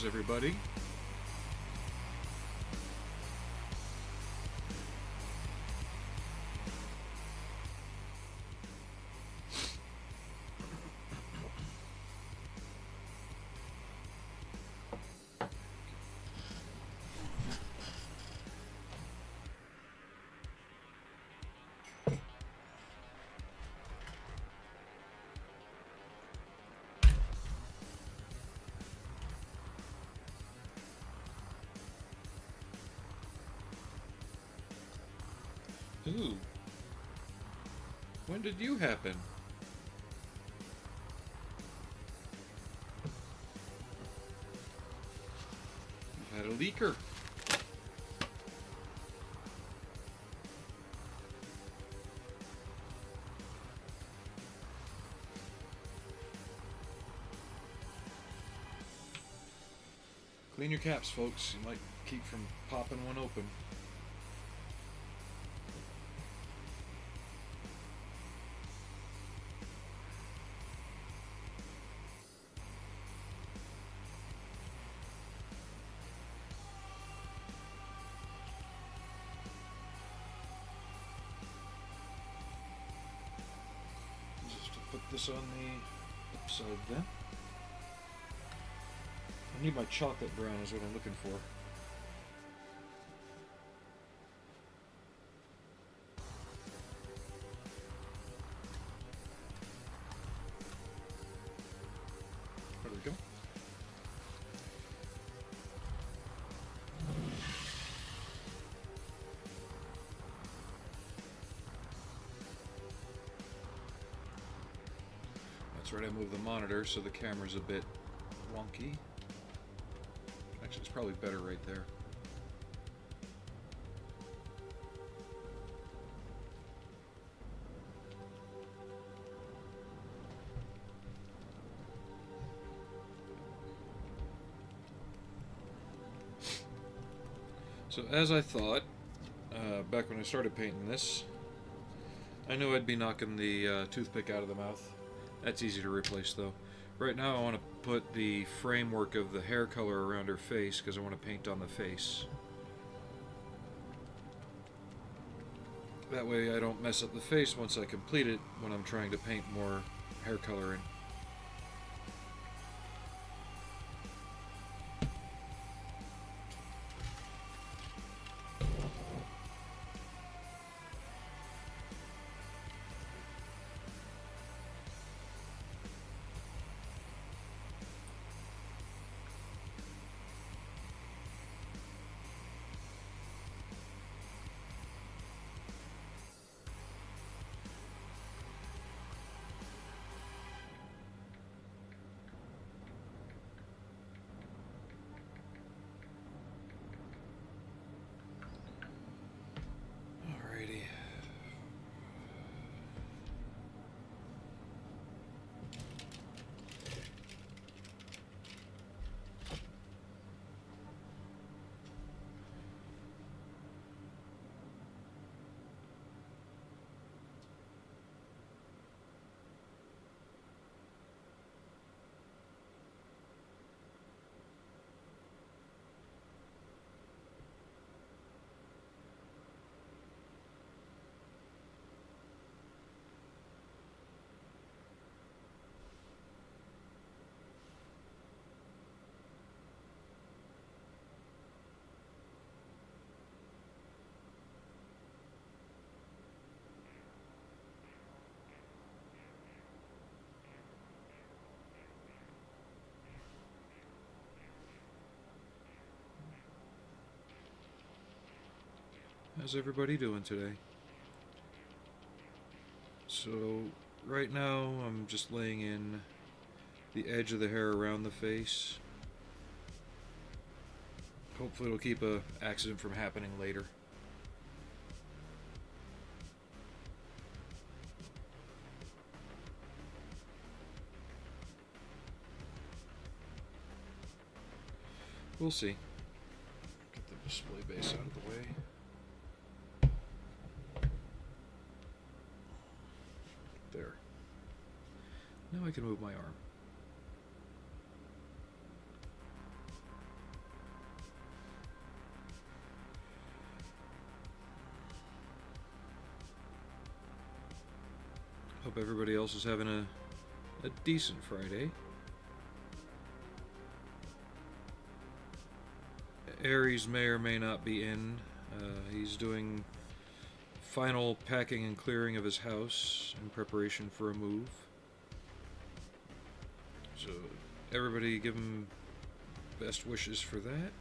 everybody? Ooh. When did you happen? You had a leaker. Clean your caps, folks. You might keep from popping one open. Just to put this on the upside then. I need my chocolate brown is what I'm looking for. There we go. That's right, I moved the monitor so the camera's a bit wonky. Actually, it's probably better right there. So as I thought, back when I started painting this, I knew I'd be knocking the toothpick out of the mouth. That's easy to replace though. Right now I want to put the framework of the hair color around her face because I want to paint on the face. That way I don't mess up the face once I complete it when I'm trying to paint more hair color in. Alrighty. How's everybody doing today? So right now I'm just laying in the edge of the hair around the face. Hopefully it'll keep an accident from happening later. We'll see. Get the display base out of the way. There. Now I can move my arm. Hope everybody else is having a decent Friday. Aries may or may not be in. He's doing final packing and clearing of his house in preparation for a move. So everybody give him best wishes for that.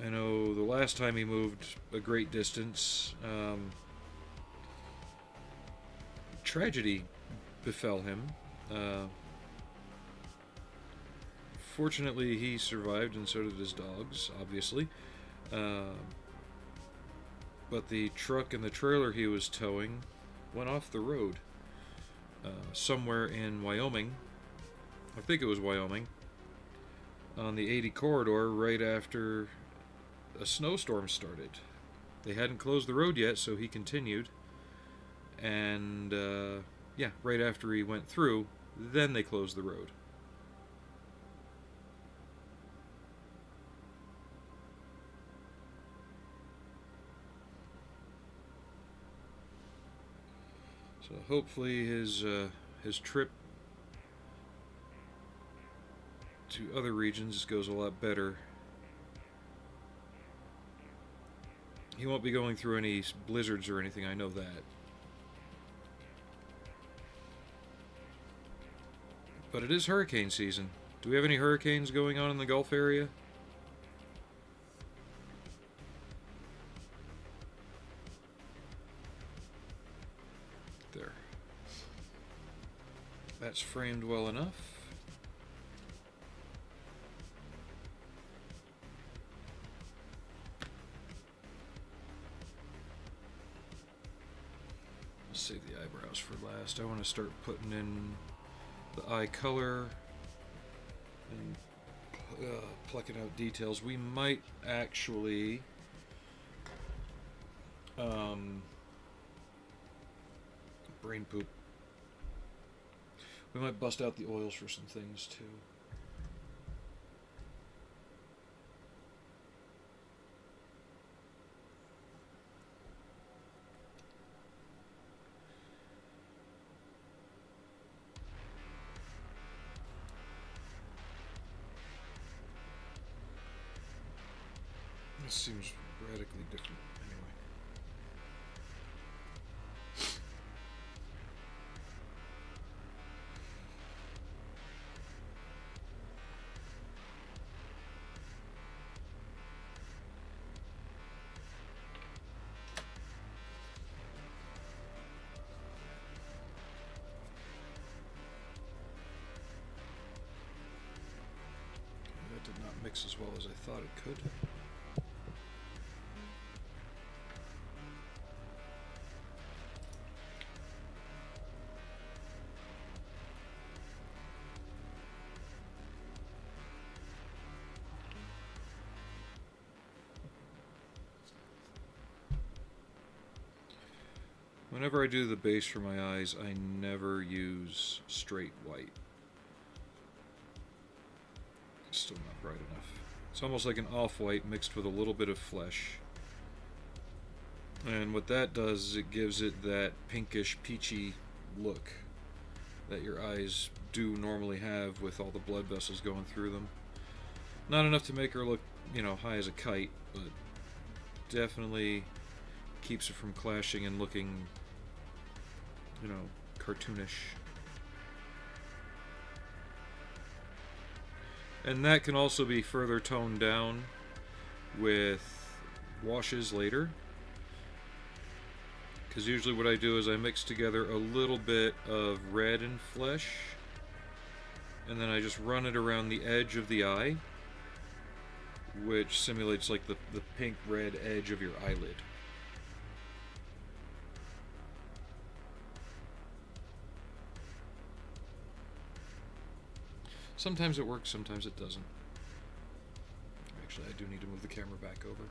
I know the last time he moved a great distance, tragedy befell him. Fortunately, he survived, and so did his dogs, obviously. But the truck and the trailer he was towing went off the road somewhere in Wyoming. I think it was Wyoming. On the 80 corridor right after a snowstorm started. They hadn't closed the road yet, so he continued. And, yeah, right after he went through, then they closed the road. So hopefully his trip to other regions goes a lot better. He won't be going through any blizzards or anything, I know that. But it is hurricane season. Do we have any hurricanes going on in the Gulf area? There. That's framed well enough. Let's save the eyebrows for last. I want to start putting in the eye color and plucking out details. We might actually brain poop. We might bust out the oils for some things too. This seems radically different anyway. That did not mix as well as I thought it could. Whenever I do the base for my eyes, I never use straight white. It's still not bright enough. It's almost like an off-white mixed with a little bit of flesh. And what that does is it gives it that pinkish, peachy look that your eyes do normally have with all the blood vessels going through them. Not enough to make her look, you know, high as a kite, but definitely keeps it from clashing and looking, you know, cartoonish. And that can also be further toned down with washes later. Because usually what I do is I mix together a little bit of red and flesh, and then I just run it around the edge of the eye, which simulates like the pink-red edge of your eyelid. Sometimes it works, sometimes it doesn't. Actually, I do need to move the camera back over.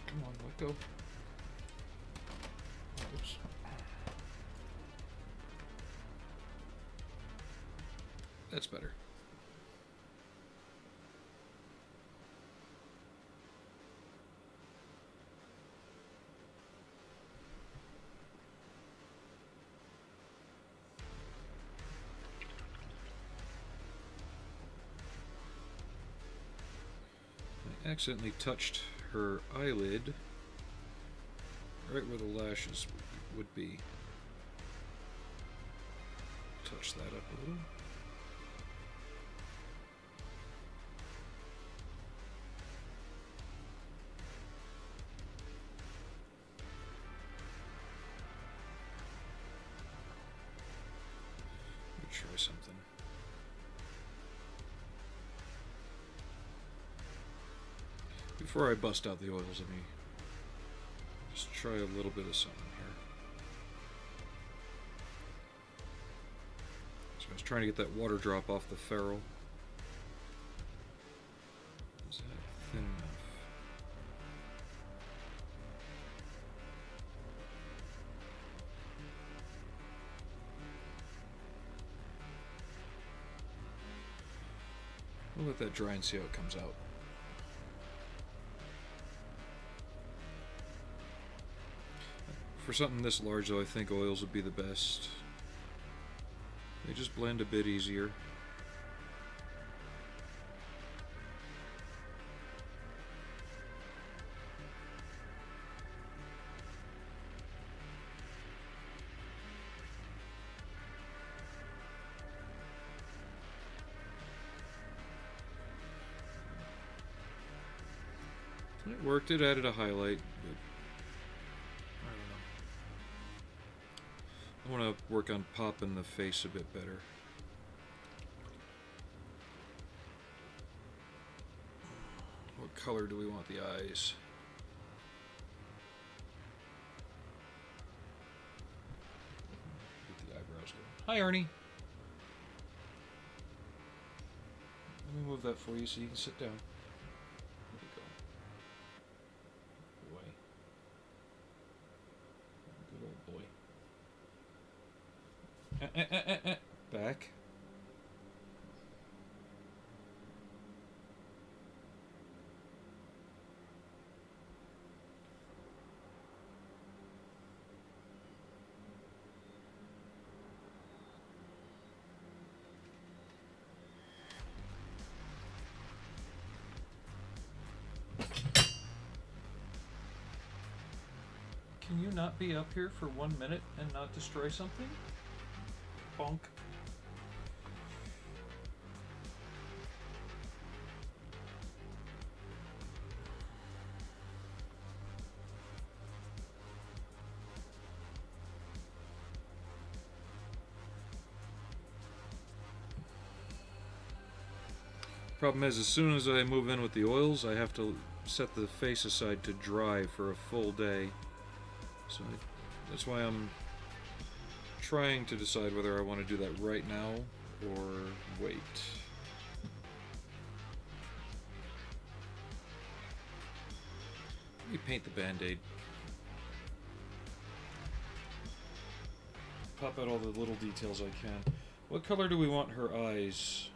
Come on, let go. Oops. That's better. accidentally touched her eyelid right where the lashes would be. Touch that up a little. Try something. Before I bust out the oils, let me just try a little bit of something here. So I was trying to get that water drop off the ferrule. Is that thin enough? We'll let that dry and see how it comes out. For something this large, though, I think oils would be the best. They just blend a bit easier. It worked, it added a highlight, but I don't know. I want to work on popping the face a bit better. What color do we want the eyes? Get the eyebrows going. Hi, Arnie. Let me move that for you so you can sit down. Back. Can you not be up here for 1 minute and not destroy something? Bonk. Problem is, as soon as I move in with the oils, I have to set the face aside to dry for a full day. So that's why I'm trying to decide whether I want to do that right now or wait. Let me paint the band-aid. Pop out all the little details I can. What color do we want her eyes?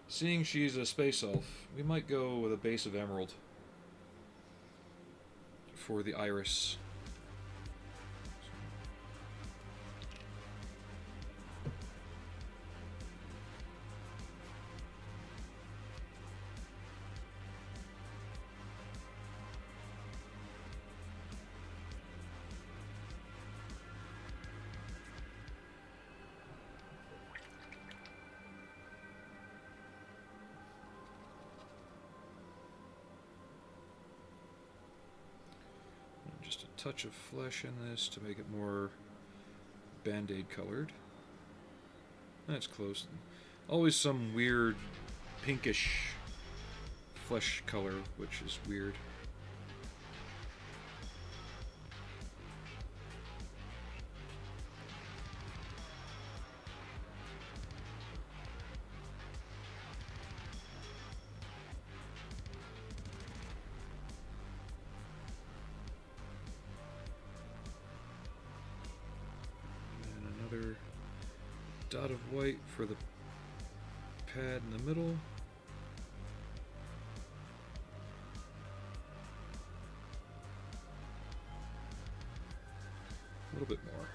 Seeing she's a space elf, we might go with a base of emerald for the iris. Just a touch of flesh in this to make it more band-aid colored. That's close. Always some weird pinkish flesh color, which is weird. Dot of white for the pad in the middle. A little bit more.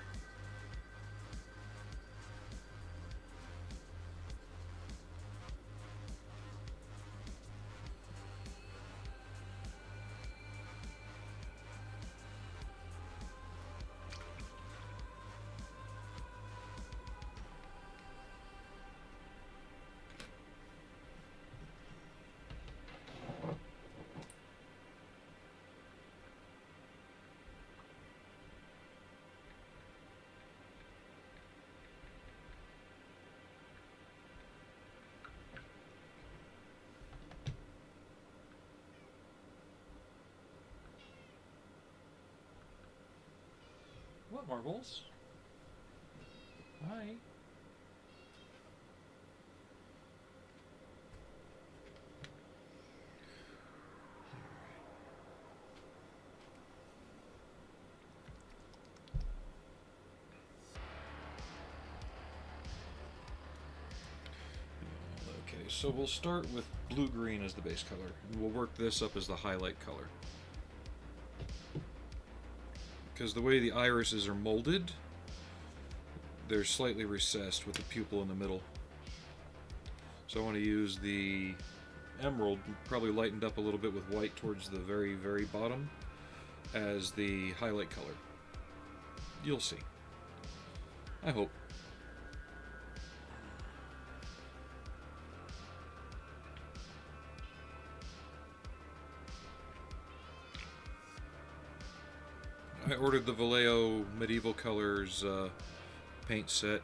Marbles. Hi. Okay, so we'll start with blue-green as the base color, and we'll work this up as the highlight color. Because the way the irises are molded, they're slightly recessed with the pupil in the middle. So I want to use the emerald, probably lightened up a little bit with white towards the very, very bottom, as the highlight color. You'll see. I hope. I ordered the Vallejo Medieval Colors paint set,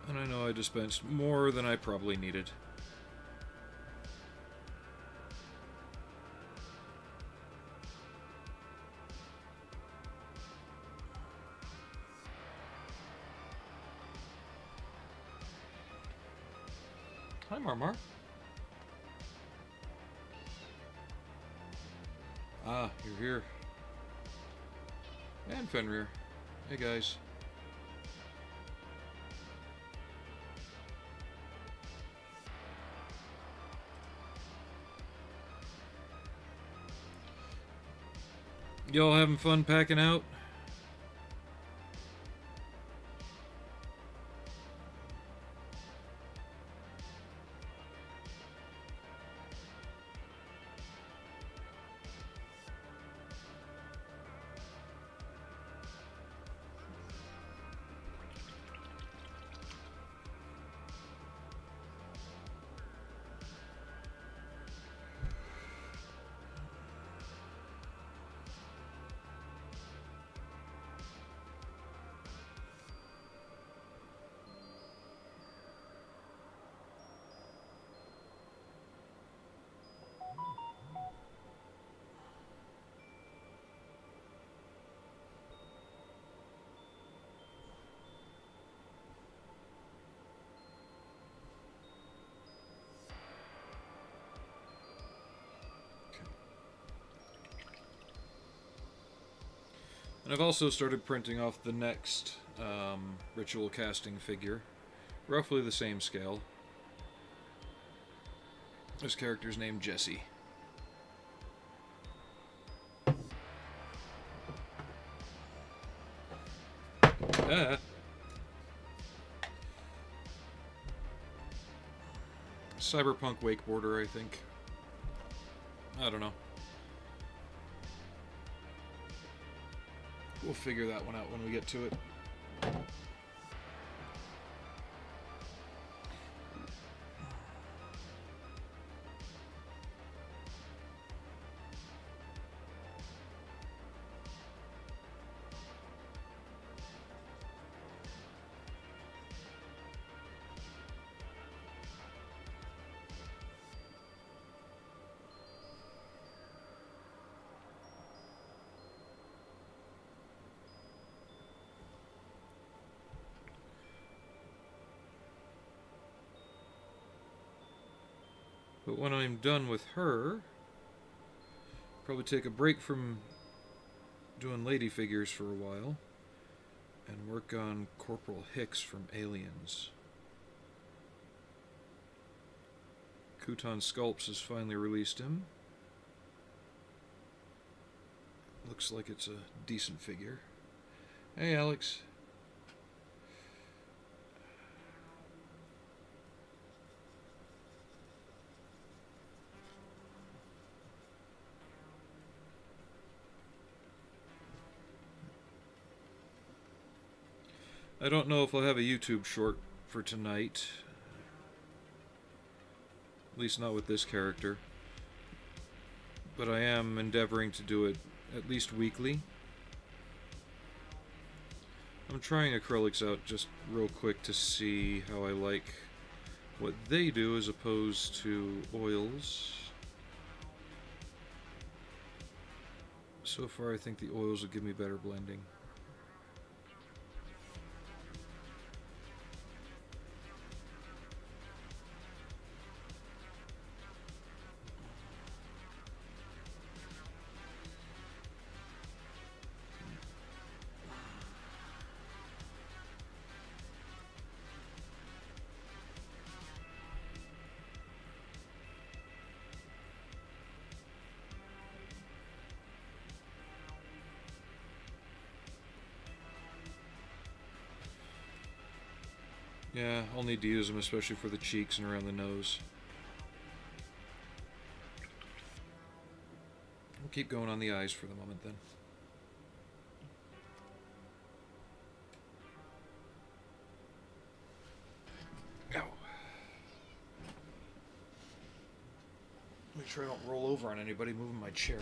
and I know I dispensed more than I probably needed. Hi, Marmar. Ah, you're here. And Fenrir. Hey, guys. Y'all having fun packing out? And I've also started printing off the next ritual casting figure, roughly the same scale. This character's named Jesse. Cyberpunk wakeboarder, I think. I don't know. We'll figure that one out when we get to it. But when I'm done with her, probably take a break from doing lady figures for a while and work on Corporal Hicks from Aliens. Kutan Sculpts has finally released him. Looks like it's a decent figure. Hey, Alex. I don't know if I'll have a YouTube short for tonight. At least not with this character. But I am endeavoring to do it at least weekly. I'm trying acrylics out just real quick to see how I like what they do as opposed to oils. So far, I think the oils will give me better blending. Yeah, I'll need to use them, especially for the cheeks and around the nose. We'll keep going on the eyes for the moment then. Ow. Make sure I don't roll over on anybody moving my chair.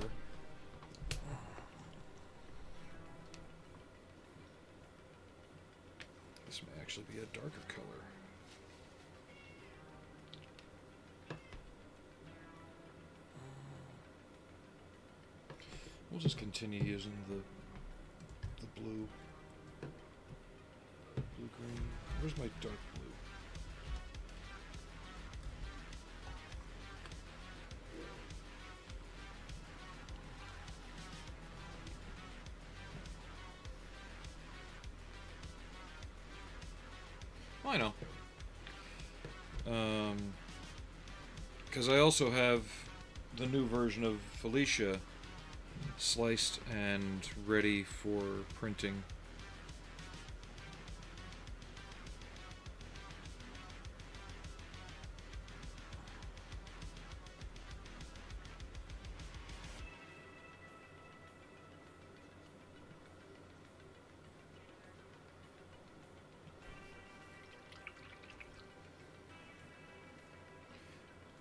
This may actually be a darker color. We'll just continue using the blue. Blue-green. Where's my dark blue? Oh, I know. Because I also have the new version of Felicia sliced and ready for printing.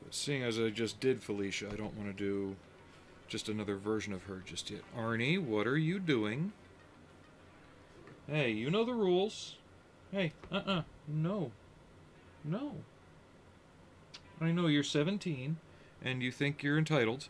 But seeing as I just did Felicia, I don't want to do just another version of her just yet. Arnie, what are you doing? Hey, you know the rules. Hey, no. No. I know you're 17, and you think you're entitled.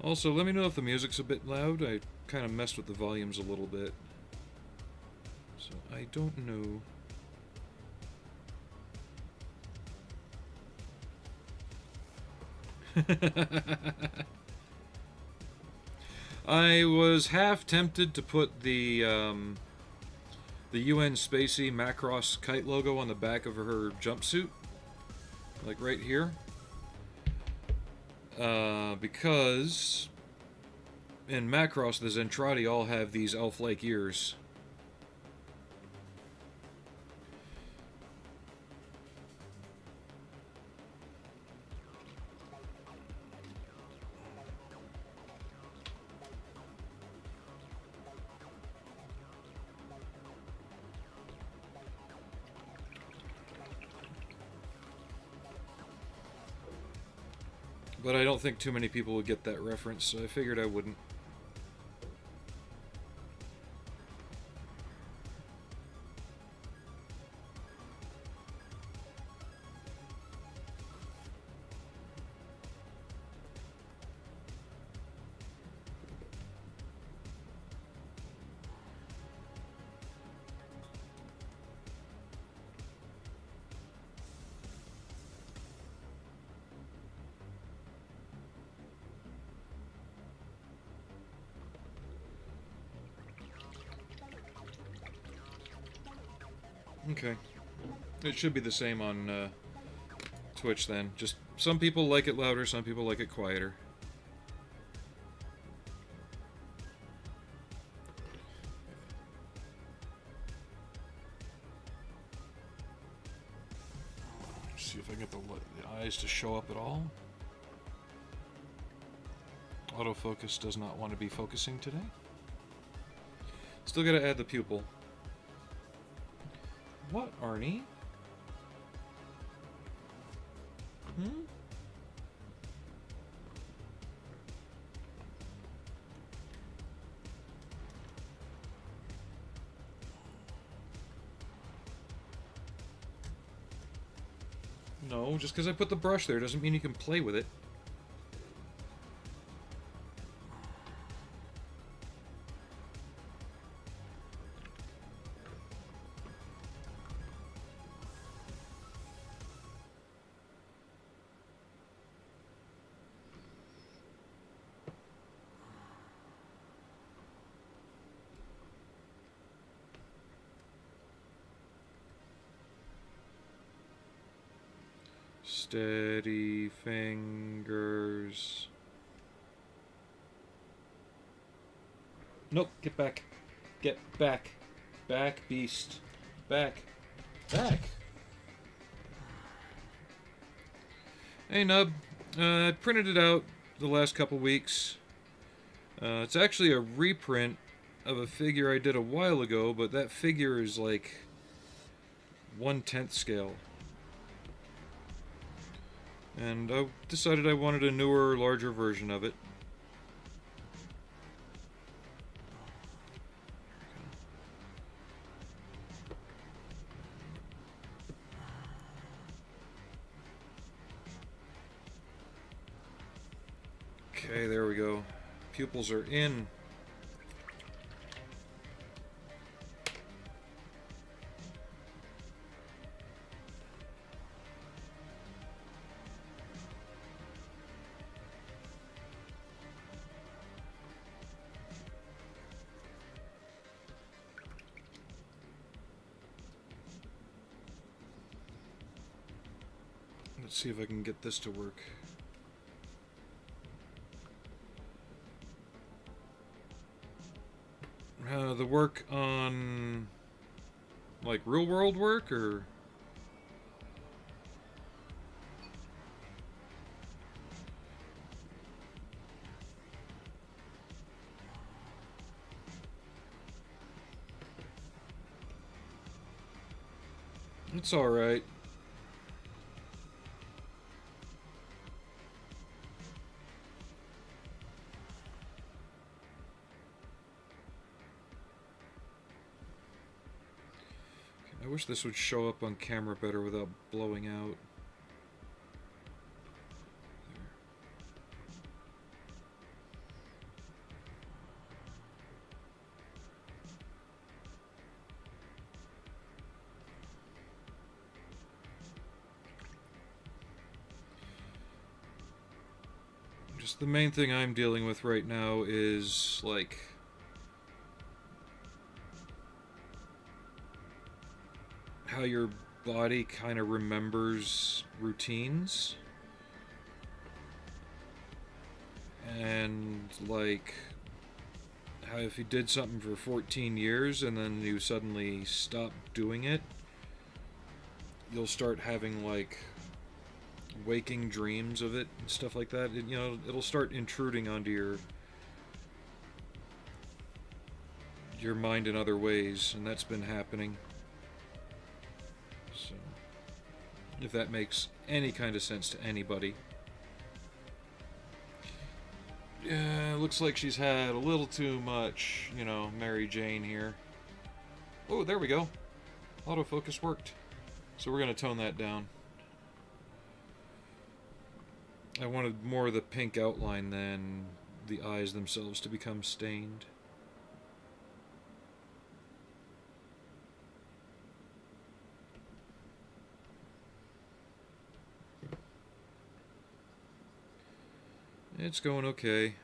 Also, let me know if the music's a bit loud. I kind of messed with the volumes a little bit. So, I don't know. I was half tempted to put the UN Spacey Macross kite logo on the back of her jumpsuit. Like right here. Because in Macross, the Zentradi all have these elf-like ears. But I don't think too many people would get that reference, so I figured I wouldn't. Okay. It should be the same on Twitch then. Just some people like it louder, some people like it quieter. See if I can get the eyes to show up at all. Autofocus does not want to be focusing today. Still gotta add the pupil. What, Arnie? Hmm? No, just because I put the brush there doesn't mean you can play with it. Steady fingers. Nope, get back. Get back. Back, beast. Back. Back. Hey, Nub. I printed it out the last couple weeks. It's actually a reprint of a figure I did a while ago, but that figure is like 1/10 scale. And I decided I wanted a newer, larger version of it. Okay, there we go. Pupils are in. Let's see if I can get this to work. The work on, like, real world work, or? It's alright. I wish this would show up on camera better without blowing out. Just the main thing I'm dealing with right now is, like, how your body kind of remembers routines. And, like, how if you did something for 14 years and then you suddenly stop doing it, you'll start having, like, waking dreams of it and stuff like that. You know, it'll start intruding onto your mind in other ways, and that's been happening. So, if that makes any kind of sense to anybody. Yeah, looks like she's had a little too much, you know, Mary Jane here. Oh, there we go. Autofocus worked. So we're going to tone that down. I wanted more of the pink outline than the eyes themselves to become stained. It's going okay.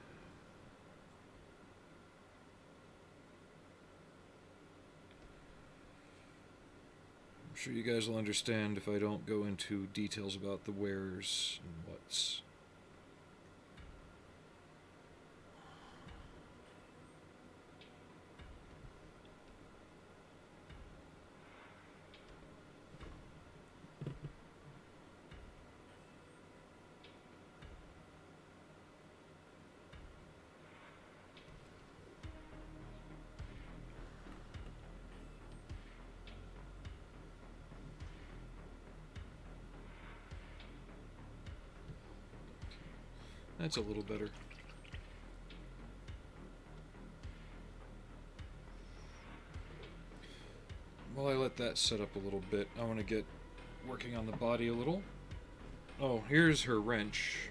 I'm sure you guys will understand if I don't go into details about the wheres and whats. That's a little better. While I let that set up a little bit, I want to get working on the body a little. Oh, here's her wrench.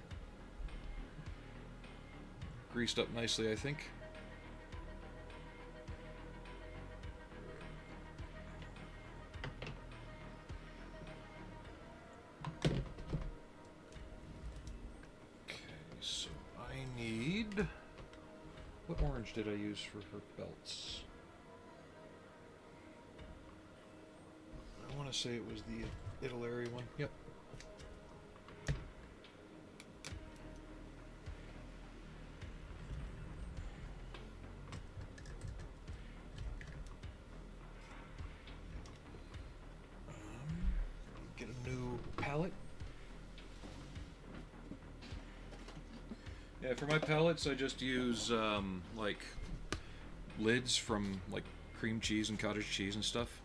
Greased up nicely, I think. What orange did I use for her belts? I want to say it was the Italy one. Yep. Get a new palette. Yeah, for my palettes, I just use like lids from like cream cheese and cottage cheese and stuff.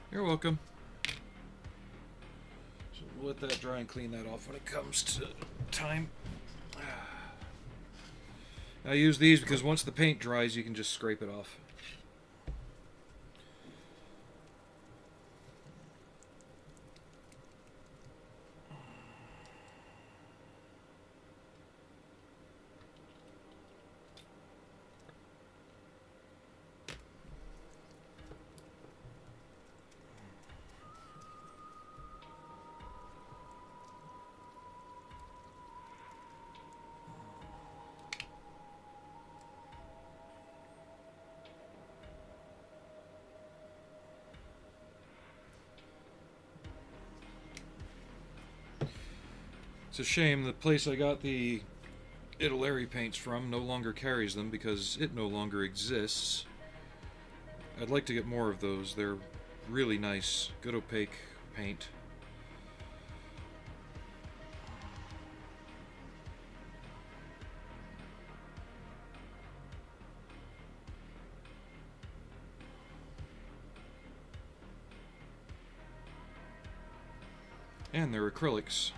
You're welcome. So we'll let that dry and clean that off when it comes to time. I use these because once the paint dries, you can just scrape it off. It's a shame the place I got the Italy paints from no longer carries them because it no longer exists. I'd like to get more of those. They're really nice, good opaque paint. And they're acrylics.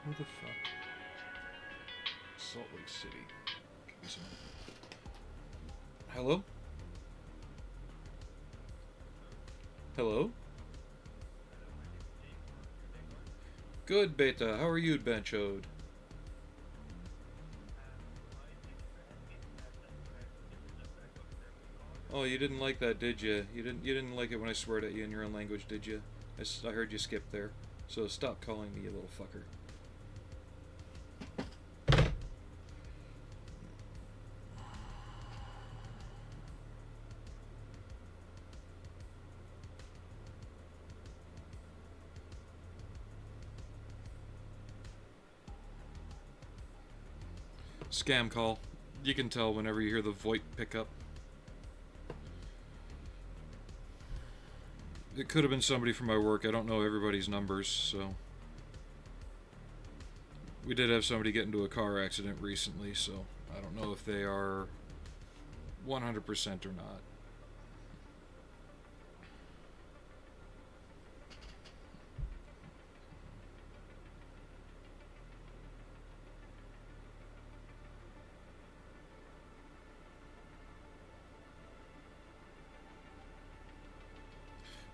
Who the fuck? Salt Lake City. Give me some. Hello? Hello? Good, Beta. How are you, Benchode? Oh, you didn't like that, did you? You didn't like it when I sweared at you in your own language, did you? I heard you skip there. So stop calling me, you little fucker. Scam call. You can tell whenever you hear the VoIP pickup. It could have been somebody from my work. I don't know everybody's numbers, so... We did have somebody get into a car accident recently, so I don't know if they are 100% or not.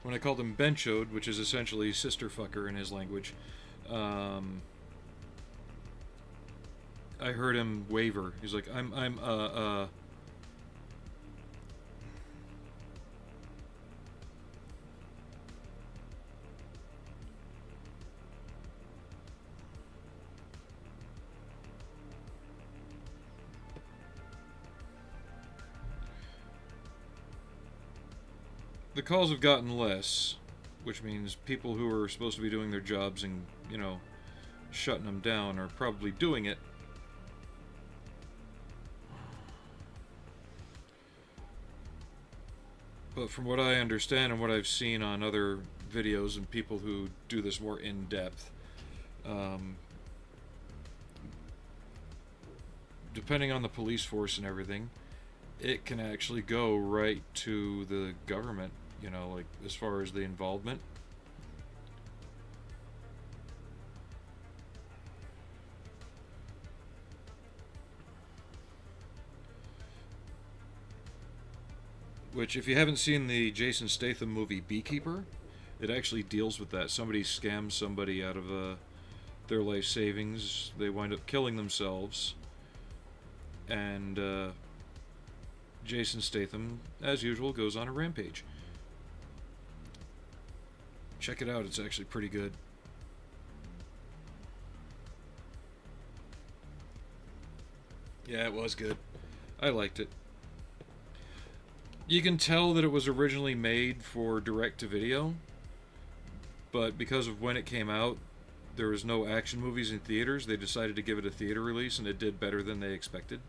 When I called him benchode, which is essentially sister fucker in his language, I heard him waver. He's like, The calls have gotten less, which means people who are supposed to be doing their jobs and, you know, shutting them down are probably doing it. But from what I understand and what I've seen on other videos and people who do this more in depth, depending on the police force and everything, it can actually go right to the government, you know, like as far as the involvement. Which, if you haven't seen the Jason Statham movie Beekeeper, it actually deals with that. Somebody scams somebody out of their life savings. They wind up killing themselves. And Jason Statham, as usual, goes on a rampage. Check it out, it's actually pretty good. Yeah, it was good. I liked it. You can tell that it was originally made for direct-to-video, but because of when it came out, there was no action movies in theaters. They decided to give it a theater release, and it did better than they expected.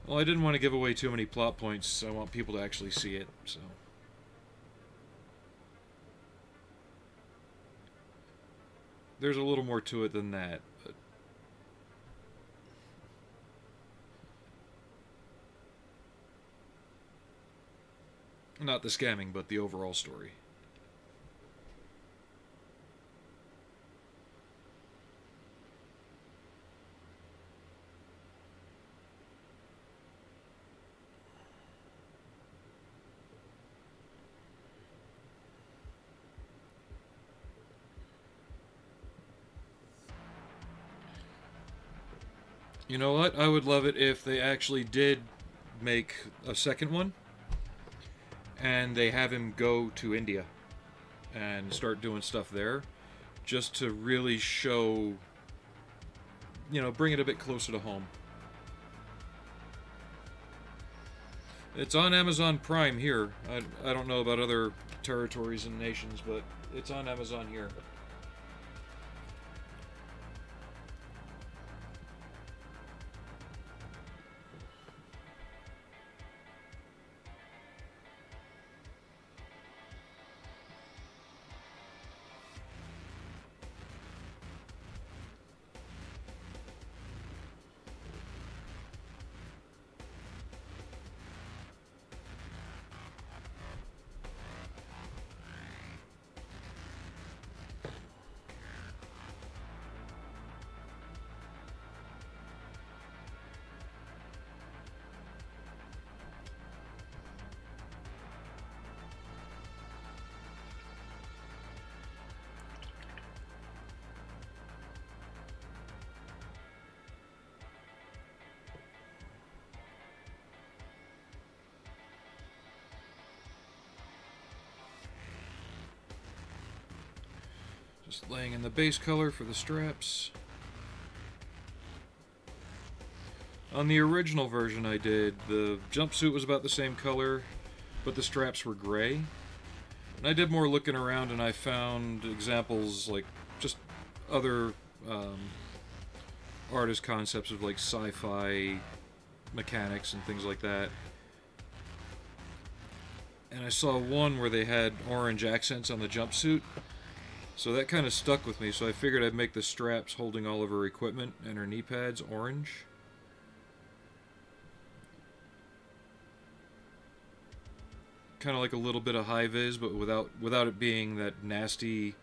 Well, I didn't want to give away too many plot points. I want people to actually see it, so... There's a little more to it than that, but... Not the scamming, but the overall story. You know what? I would love it if they actually did make a second one. And they have him go to India and start doing stuff there. Just to really show, you know, bring it a bit closer to home. It's on Amazon Prime here. I don't know about other territories and nations, but it's on Amazon here. Just laying in the base color for the straps. On the original version I did, the jumpsuit was about the same color, but the straps were gray. And I did more looking around and I found examples like just other artist concepts of like sci-fi mechanics and things like that. And I saw one where they had orange accents on the jumpsuit. So that kind of stuck with me, so I figured I'd make the straps holding all of her equipment and her knee pads orange. Kind of like a little bit of high vis, but without it being that nasty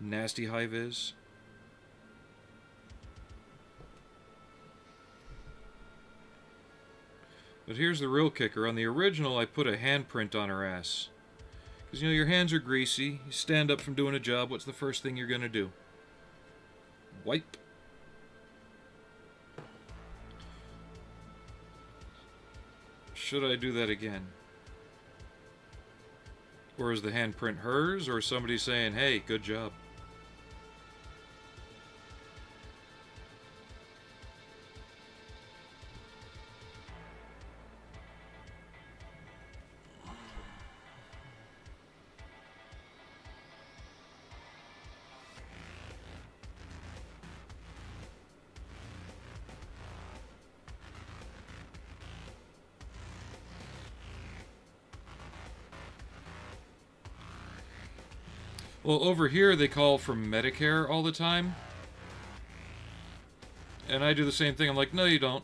high vis. But here's the real kicker. On the original, I put a handprint on her ass. Because, you know, your hands are greasy. You stand up from doing a job, what's the first thing you're going to do? Wipe. Should I do that again? Or is the handprint hers, or somebody saying, hey, good job? Well, over here they call from Medicare all the time. And I do the same thing. I'm like, no, you don't.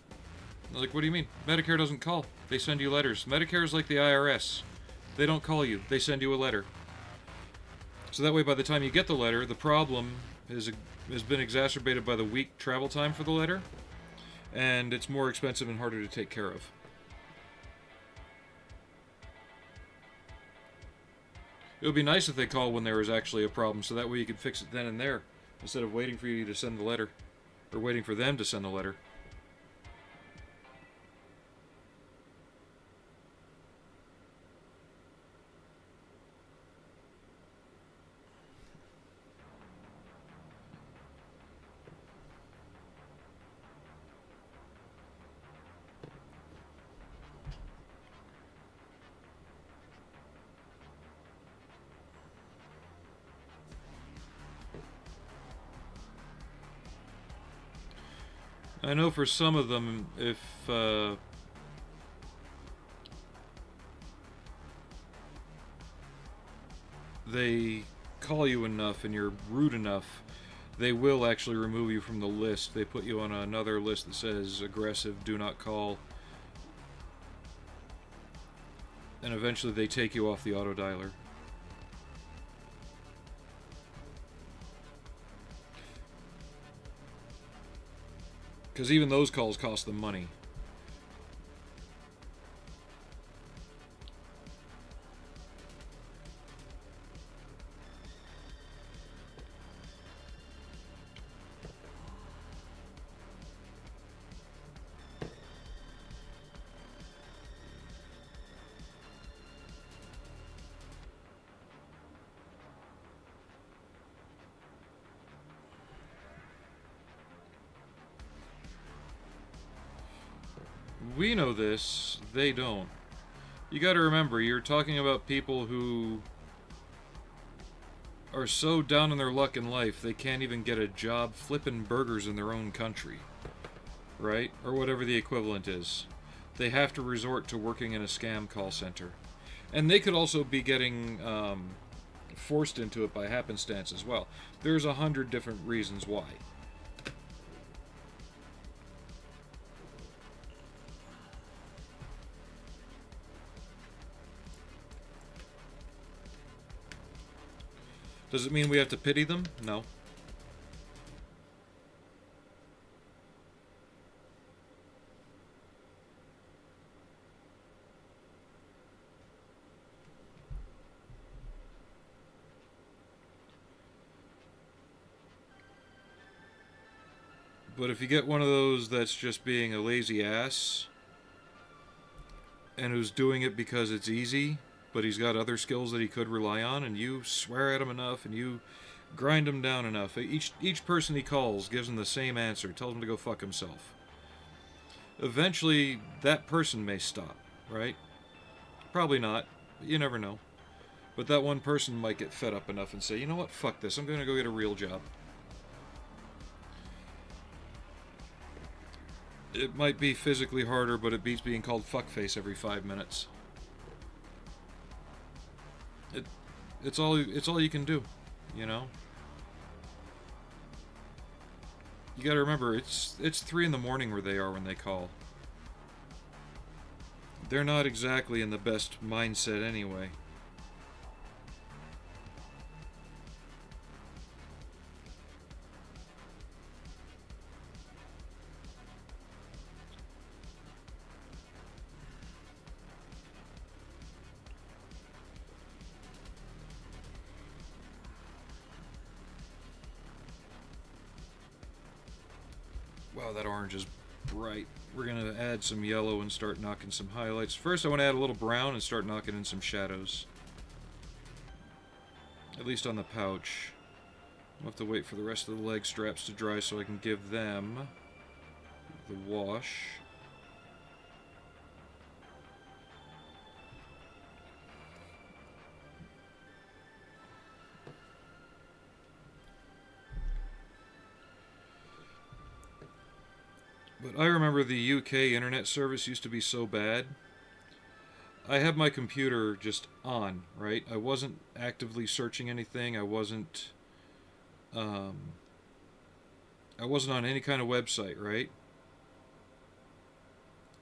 They're like, what do you mean? Medicare doesn't call. They send you letters. Medicare is like the IRS. They don't call you. They send you a letter. So that way, by the time you get the letter, the problem has been exacerbated by the week travel time for the letter. And it's more expensive and harder to take care of. It would be nice if they called when there was actually a problem, so that way you could fix it then and there, instead of waiting for you to send the letter, or waiting for them to send the letter. I know for some of them, if they call you enough and you're rude enough, they will actually remove you from the list. They put you on another list that says aggressive, do not call, and eventually they take you off the auto dialer. Because even those calls cost them money. We know this, they don't. You gotta remember, you're talking about people who are so down on their luck in life they can't even get a job flipping burgers in their own country. Right? Or whatever the equivalent is. They have to resort to working in a scam call center. And they could also be getting forced into it by happenstance as well. There's 100 different reasons why. Does it mean we have to pity them? No. But if you get one of those that's just being a lazy ass and who's doing it because it's easy, but he's got other skills that he could rely on, and you swear at him enough and you grind him down enough, each person he calls gives him the same answer, tells him to go fuck himself. Eventually, that person may stop, right? Probably not, but you never know. But that one person might get fed up enough and say, you know what, fuck this, I'm going to go get a real job. It might be physically harder, but it beats being called fuckface every 5 minutes. It's all you can do, you know. You got to remember, it's 3 in the morning where they are when they call. They're not exactly in the best mindset anyway. Wow, that orange is bright. We're going to add some yellow and start knocking some highlights. First, I want to add a little brown and start knocking in some shadows. At least on the pouch. I'll have to wait for the rest of the leg straps to dry so I can give them the wash. But I remember the UK internet service used to be so bad. I had my computer just on, right? I wasn't actively searching anything. I wasn't on any kind of website, right?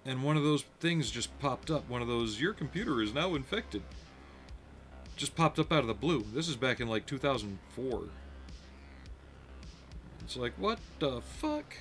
And one of those things just popped up. One of those, your computer is now infected. Just popped up out of the blue. This is back in like 2004. It's like, what the fuck?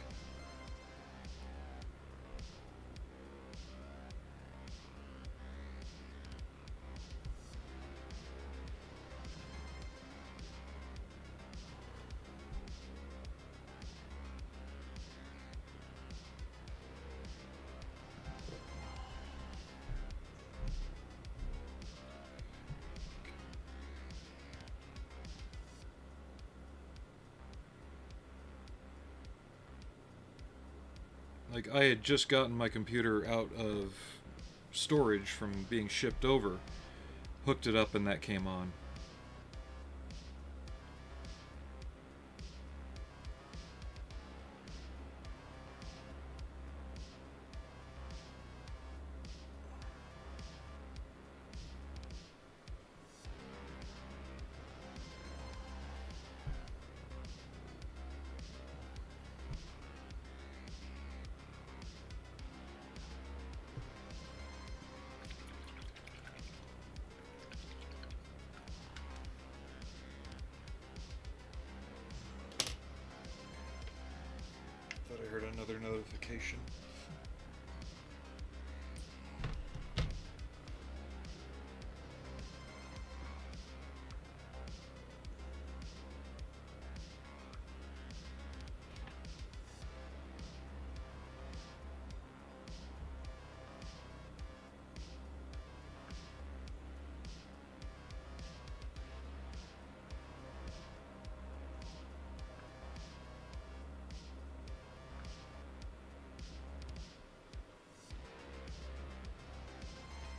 Like, I had just gotten my computer out of storage from being shipped over, hooked it up, and that came on. Thought I heard another notification.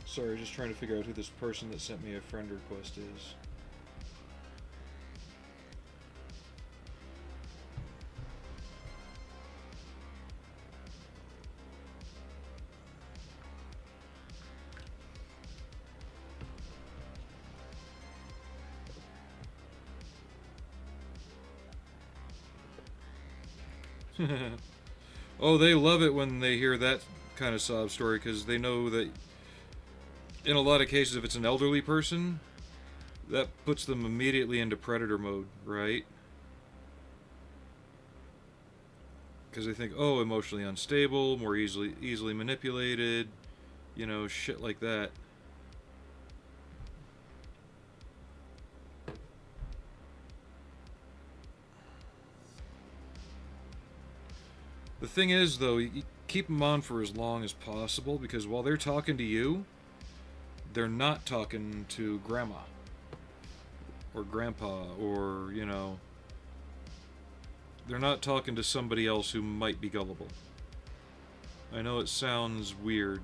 Sorry, just trying to figure out who this person that sent me a friend request is. Oh, they love it when they hear that kind of sob story because they know that in a lot of cases, if it's an elderly person, that puts them immediately into predator mode, right? Because they think, oh, emotionally unstable, more easily manipulated, you know, shit like that. The thing is, though, you keep them on for as long as possible because while they're talking to you, they're not talking to grandma or grandpa or, you know, they're not talking to somebody else who might be gullible. I know it sounds weird.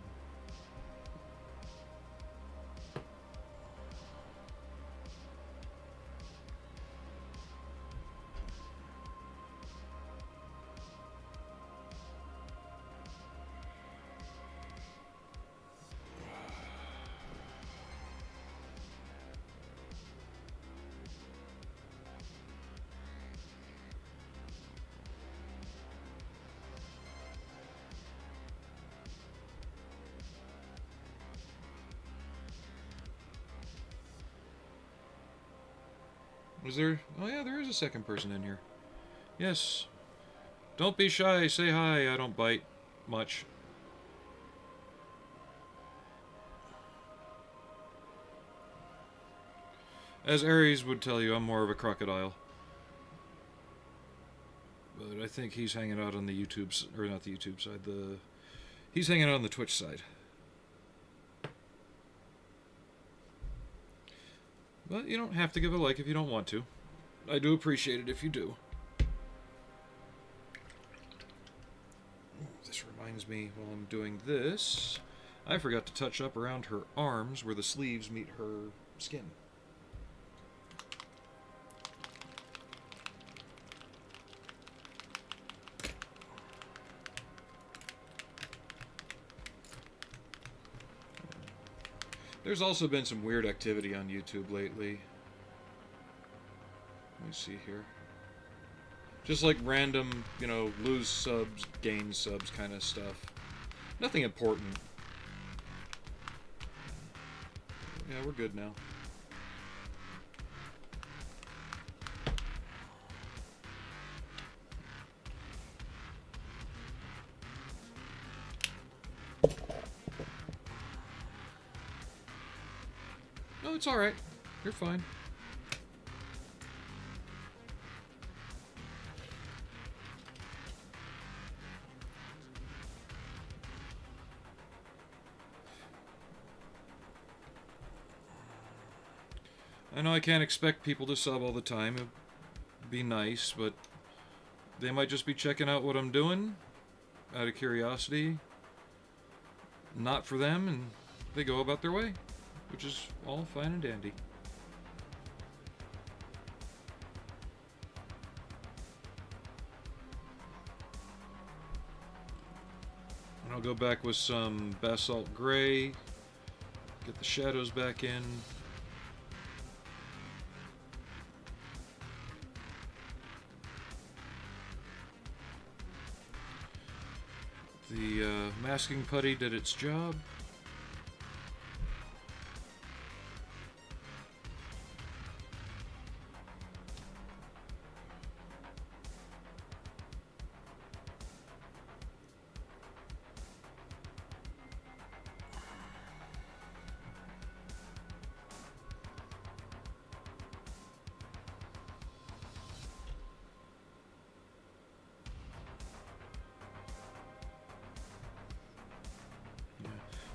Was there... Oh yeah, there is a second person in here. Yes. Don't be shy, say hi. I don't bite much. As Aries would tell you, I'm more of a crocodile. But I think he's hanging out on the YouTube... Or not the YouTube side, the... He's hanging out on the Twitch side. But you don't have to give a like if you don't want to. I do appreciate it if you do. This reminds me, while I'm doing this, I forgot to touch up around her arms where the sleeves meet her skin. There's also been some weird activity on YouTube lately. Let me see here. Just like random, you know, lose subs, gain subs kind of stuff. Nothing important. Yeah, we're good now. No, it's alright. You're fine. I know I can't expect people to sub all the time. It'd be nice, but they might just be checking out what I'm doing out of curiosity. Not for them, and they go about their way, which is all fine and dandy. And I'll go back with some basalt gray, get the shadows back in. The masking putty did its job.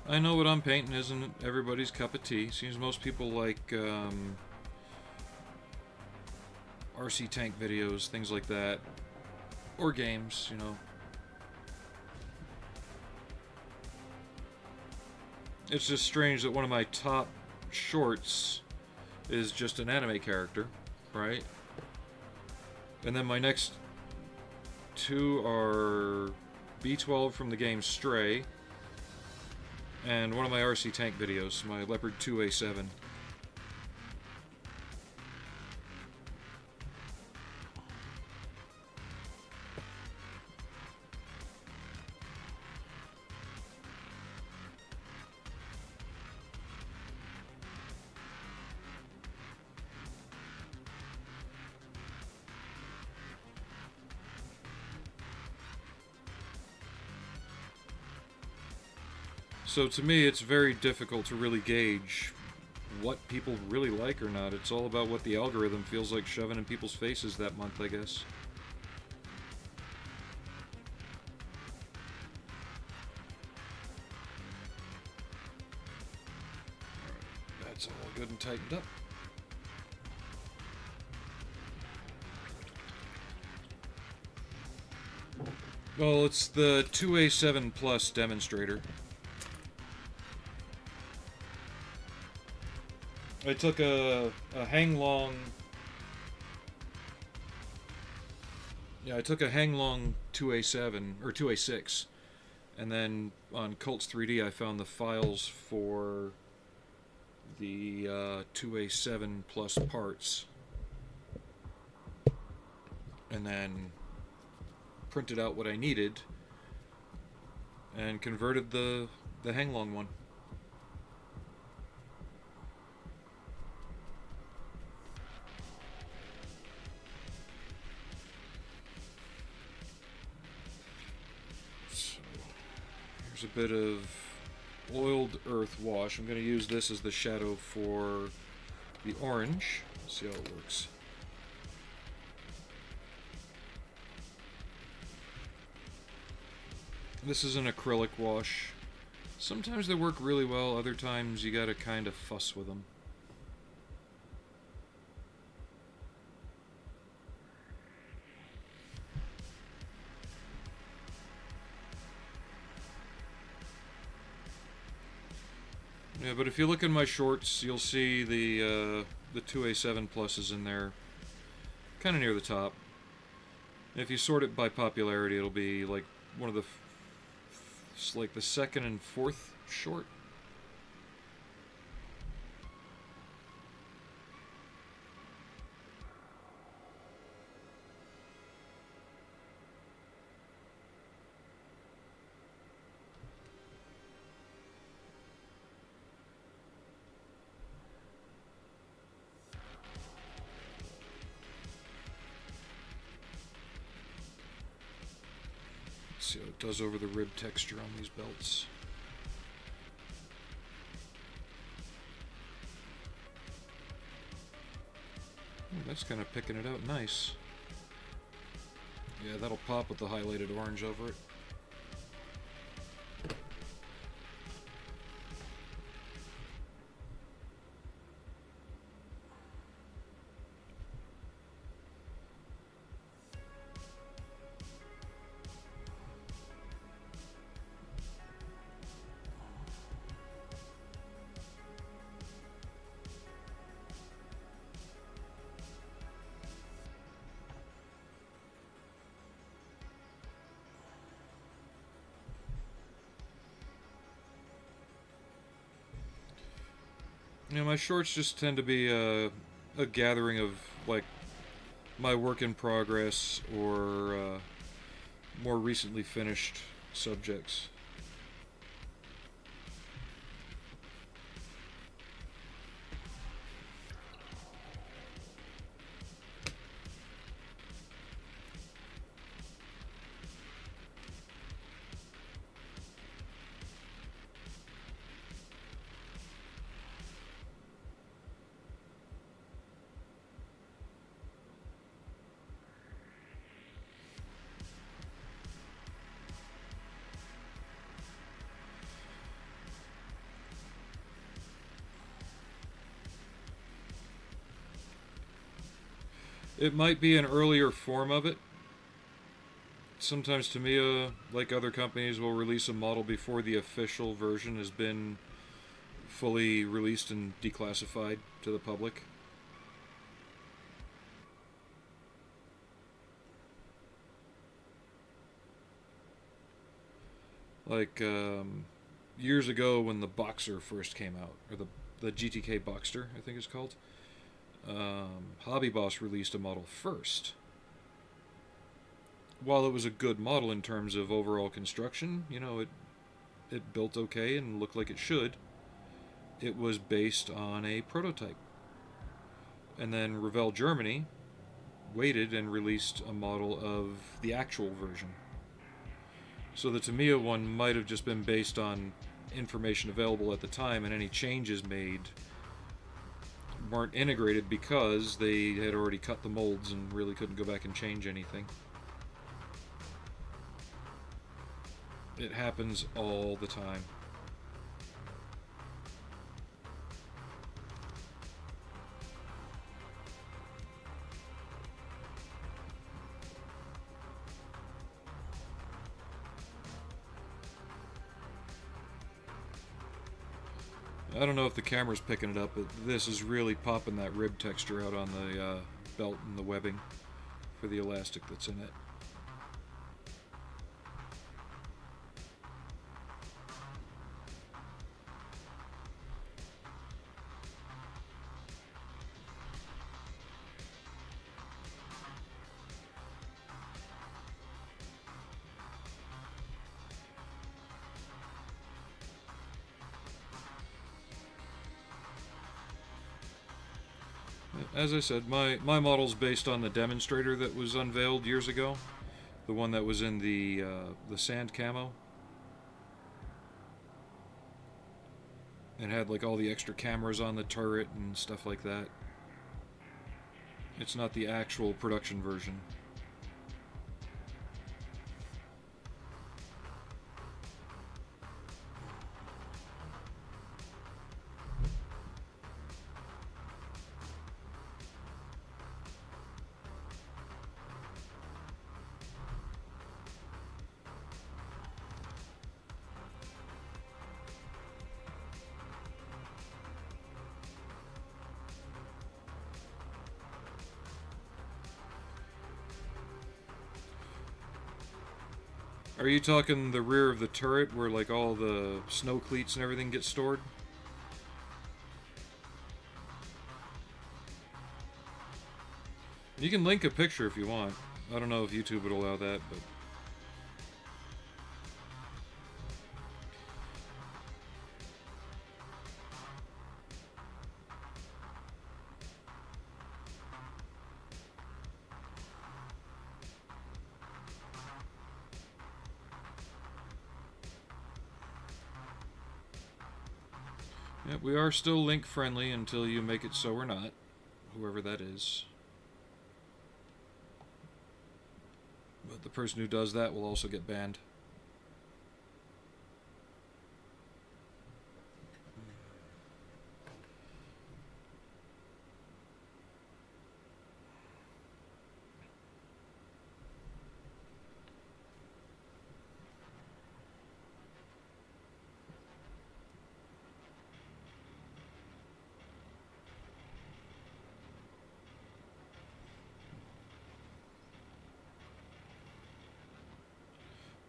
I know what I'm painting isn't everybody's cup of tea. Seems most people like RC tank videos, things like that, or games, you know. It's just strange that one of my top shorts is just an anime character, right? And then my next two are B12 from the game Stray, and one of my RC tank videos, my Leopard 2A7. So to me, it's very difficult to really gauge what people really like or not. It's all about what the algorithm feels like shoving in people's faces that month, I guess. Alright, that's all good and tightened up. Well, it's the 2A7 Plus demonstrator. I took a hang long... Yeah, I took a hang long 2A7, or 2A6, and then on Cults 3D I found the files for the 2A7 Plus parts, and then printed out what I needed, and converted the hang long one. There's a bit of oiled earth wash. I'm going to use this as the shadow for the orange. Let's see how it works. This is an acrylic wash. Sometimes they work really well, other times you gotta kind of fuss with them. Yeah, but if you look in my shorts, you'll see the 2A7 pluses in there, kind of near the top. If you sort it by popularity, it'll be like one of the, like the second and fourth short. See how it does over the rib texture on these belts. Ooh, that's kind of picking it out nice. Yeah, that'll pop with the highlighted orange over it. You know, my shorts just tend to be a gathering of, like, my work in progress or more recently finished subjects. It might be an earlier form of it. Sometimes Tamiya, like other companies, will release a model before the official version has been fully released and declassified to the public. Like years ago when the Boxer first came out, or the GTK Boxster, I think it's called. Hobby Boss released a model first. While it was a good model in terms of overall construction, you know, it built okay and looked like it should. It was based on a prototype. And then Revell Germany waited and released a model of the actual version. So the Tamiya one might have just been based on information available at the time, and any changes made weren't integrated because they had already cut the molds and really couldn't go back and change anything. It happens all the time. I don't know if the camera's picking it up, but this is really popping that rib texture out on the belt and the webbing for the elastic that's in it. As I said, my model's based on the demonstrator that was unveiled years ago, the one that was in the sand camo. It had like all the extra cameras on the turret and stuff like that. It's not the actual production version. Are you talking the rear of the turret where like all the snow cleats and everything get stored? You can link a picture if you want. I don't know if YouTube would allow that, but... Yeah, we are still link friendly until you make it so we're not. Whoever that is. But the person who does that will also get banned.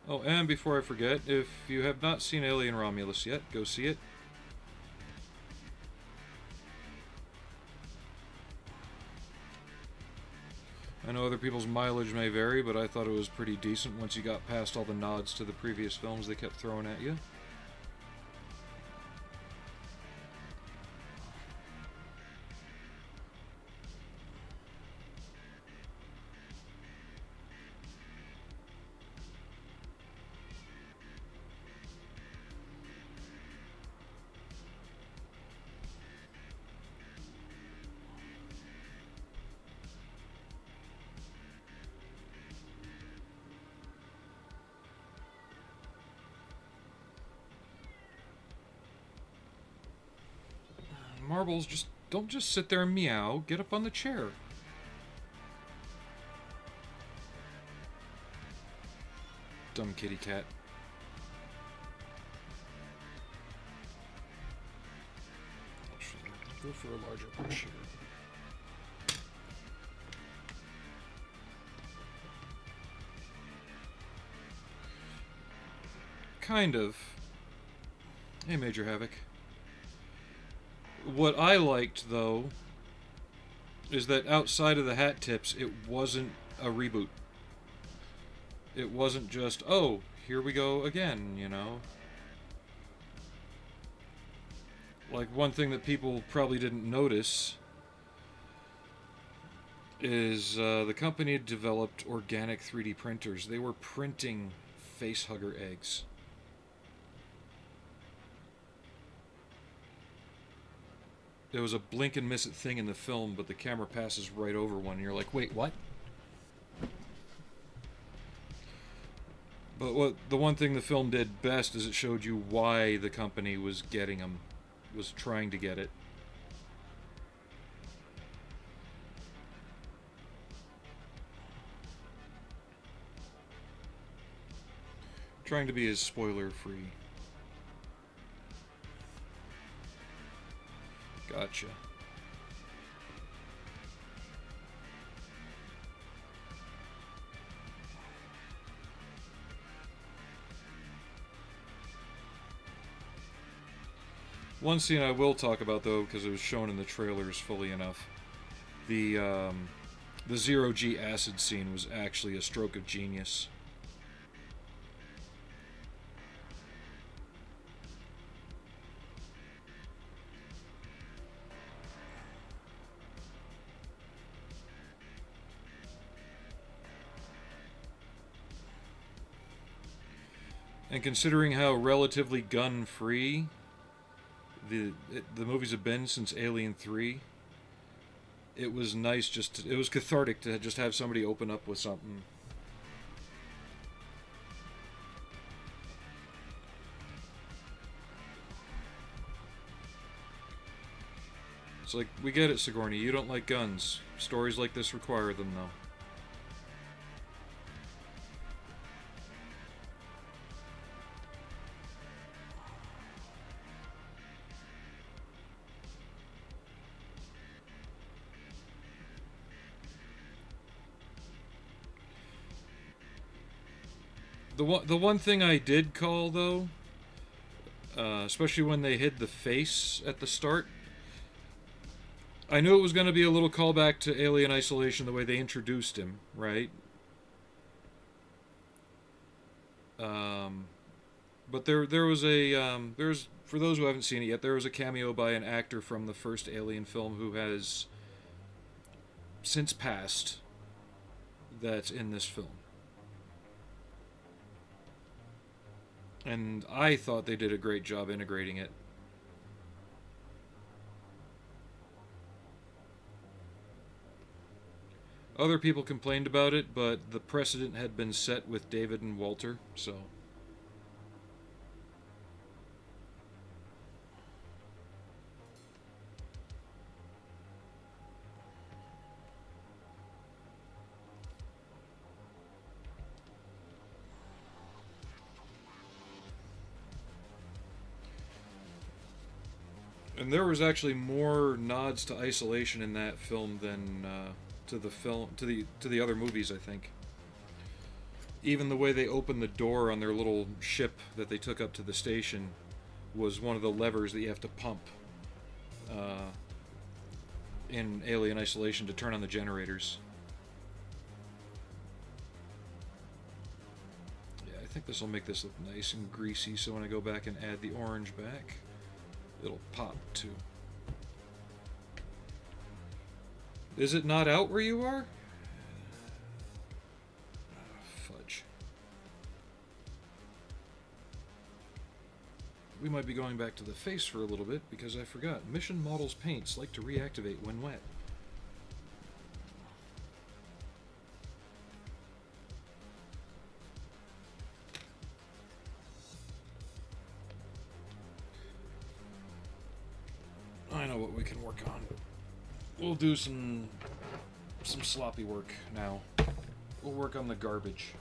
Oh, and before I forget, if you have not seen Alien Romulus yet, go see it. I know other people's mileage may vary, but I thought it was pretty decent once you got past all the nods to the previous films they kept throwing at you. Marbles, don't just sit there and meow. Get up on the chair. Dumb kitty cat. Go for a larger brush here. Kind of. Hey, Major Havoc. What I liked, though, is that outside of the hat tips, it wasn't a reboot. It wasn't just, oh, here we go again, you know? Like, one thing that people probably didn't notice is the company had developed organic 3D printers. They were printing facehugger eggs. There was a blink and miss it thing in the film, but the camera passes right over one, and you're like, wait, what? But the one thing the film did best is it showed you why the company was getting them, was trying to get it. Trying to be as spoiler-free. Gotcha. One scene I will talk about, though, because it was shown in the trailers fully enough. The zero-G acid scene was actually a stroke of genius. And considering how relatively gun-free the movies have been since Alien 3. It was nice it was cathartic to just have somebody open up with something. It's like, we get it, Sigourney, you don't like guns. Stories like this require them, though. The one thing I did call, though, especially when they hid the face at the start, I knew it was going to be a little callback to Alien Isolation, the way they introduced him, right? But there was there's, for those who haven't seen it yet, there was a cameo by an actor from the first Alien film who has since passed, that's in this film. And I thought they did a great job integrating it. Other people complained about it, but the precedent had been set with David and Walter, so... And there was actually more nods to Isolation in that film than to the other movies, I think. Even the way they opened the door on their little ship that they took up to the station was one of the levers that you have to pump in Alien Isolation to turn on the generators. Yeah, I think this will make this look nice and greasy, so when I go back and add the orange back, it'll pop too. Is it not out where you are? Fudge. We might be going back to the face for a little bit because I forgot. Mission Models paints like to reactivate when wet. I know what we can work on. We'll do some sloppy work now. We'll work on the garbage.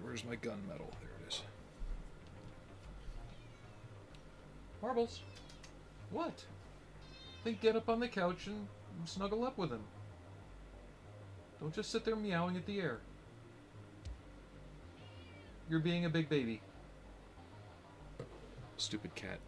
Where's my gunmetal? There it is. Marbles. What? Think get up on the couch and snuggle up with him. Don't just sit there meowing at the air. You're being a big baby. Stupid cat.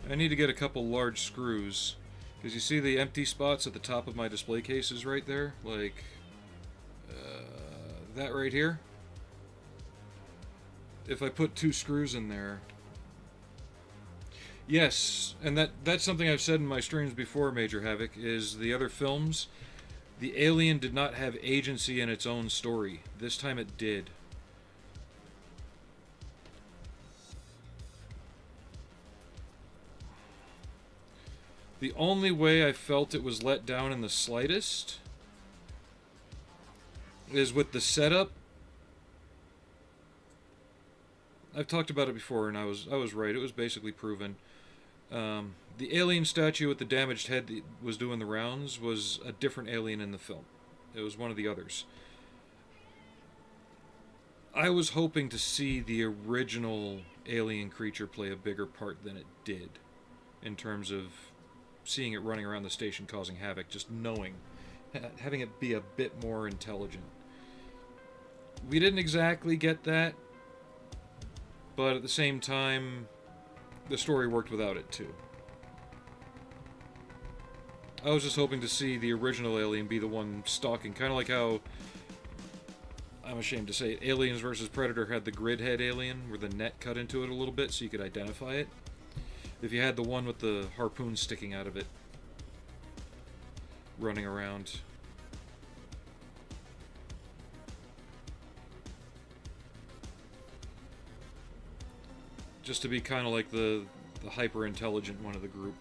I need to get a couple large screws, because you see the empty spots at the top of my display cases right there? Like, that right here? If I put 2 screws in there... Yes, and that's something I've said in my streams before, Major Havoc, is the other films, the alien did not have agency in its own story. This time it did. The only way I felt it was let down in the slightest is with the setup. I've talked about it before, and I was right. It was basically proven. The alien statue with the damaged head that was doing the rounds was a different alien in the film. It was one of the others. I was hoping to see the original alien creature play a bigger part than it did, in terms of seeing it running around the station causing havoc, just knowing, having it be a bit more intelligent. We didn't exactly get that, but at the same time, the story worked without it too. I was just hoping to see the original alien be the one stalking, kind of like how, I'm ashamed to say it, Aliens vs. Predator had the grid head alien, where the net cut into it a little bit so you could identify it. If you had the one with the harpoon sticking out of it, running around. Just to be kind of like the hyper-intelligent one of the group.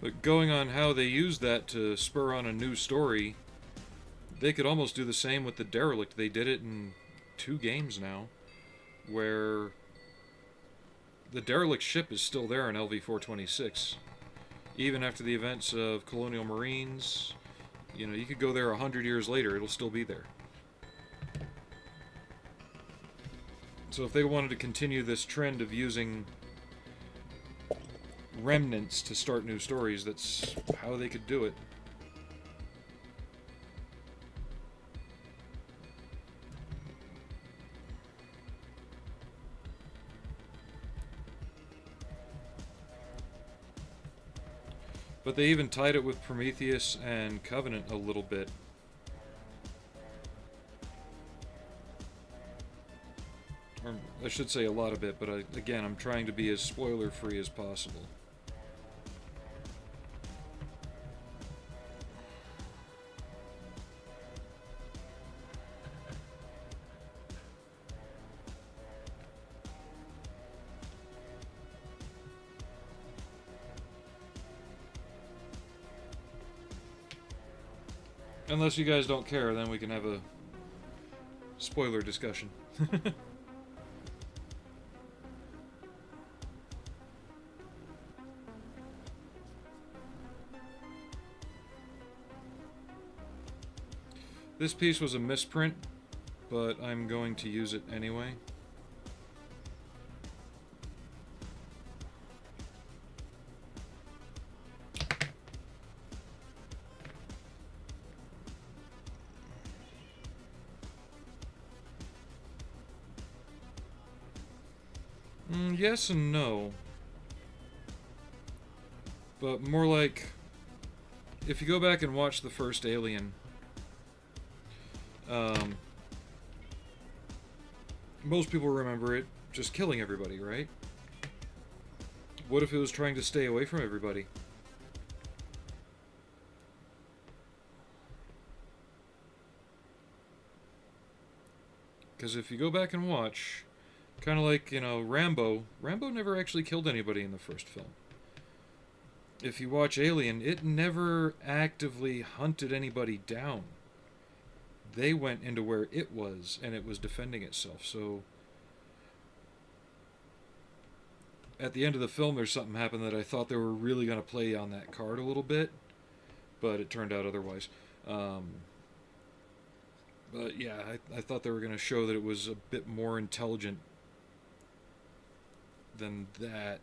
But going on how they used that to spur on a new story, they could almost do the same with the Derelict. They did it in 2 games now, where the Derelict ship is still there in LV-426. Even after the events of Colonial Marines, you know, you could go there 100 years later, it'll still be there. So if they wanted to continue this trend of using remnants to start new stories, that's how they could do it. But they even tied it with Prometheus and Covenant a little bit. Or I should say a lot of it, but again, I'm trying to be as spoiler-free as possible. Unless you guys don't care, then we can have a spoiler discussion. This piece was a misprint, but I'm going to use it anyway. Yes and no. But more like, if you go back and watch the first Alien, most people remember it just killing everybody, right? What if it was trying to stay away from everybody? Because if you go back and watch, kind of like, you know, Rambo never actually killed anybody in the first film. If you watch Alien, it never actively hunted anybody down. They went into where it was, and it was defending itself. So at the end of the film, there's something happened that I thought they were really going to play on that card a little bit, but it turned out otherwise. But yeah, I thought they were going to show that it was a bit more intelligent than that.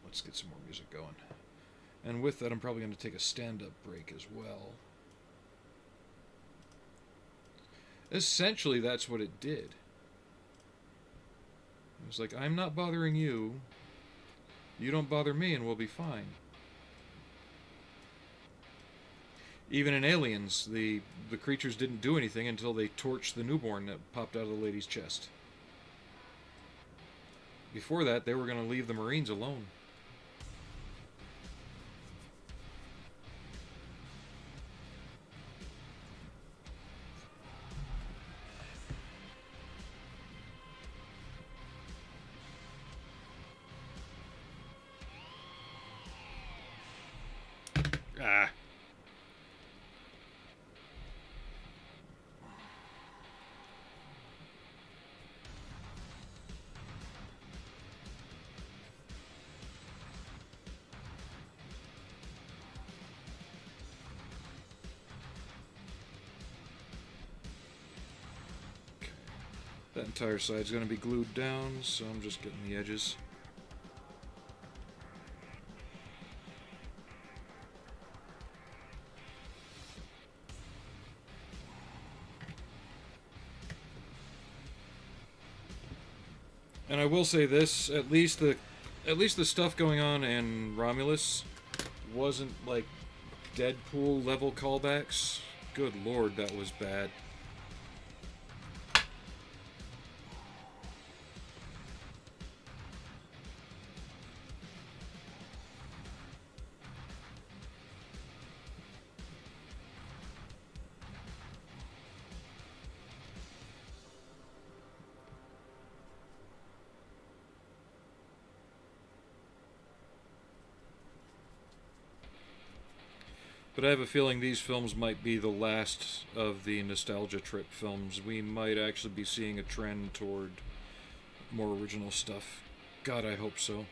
Let's get some more music going. And with that, I'm probably going to take a stand-up break as well. Essentially, that's what it did. It was like, I'm not bothering you. You don't bother me and we'll be fine. Even in Aliens, the creatures didn't do anything until they torched the newborn that popped out of the lady's chest. Before that, they were going to leave the Marines alone. That entire side's going to be glued down, so I'm just getting the edges. And I will say this, at least the stuff going on in Romulus wasn't like Deadpool level callbacks. Good lord, that was bad. But I have a feeling these films might be the last of the nostalgia trip films. We might actually be seeing a trend toward more original stuff. God, I hope so.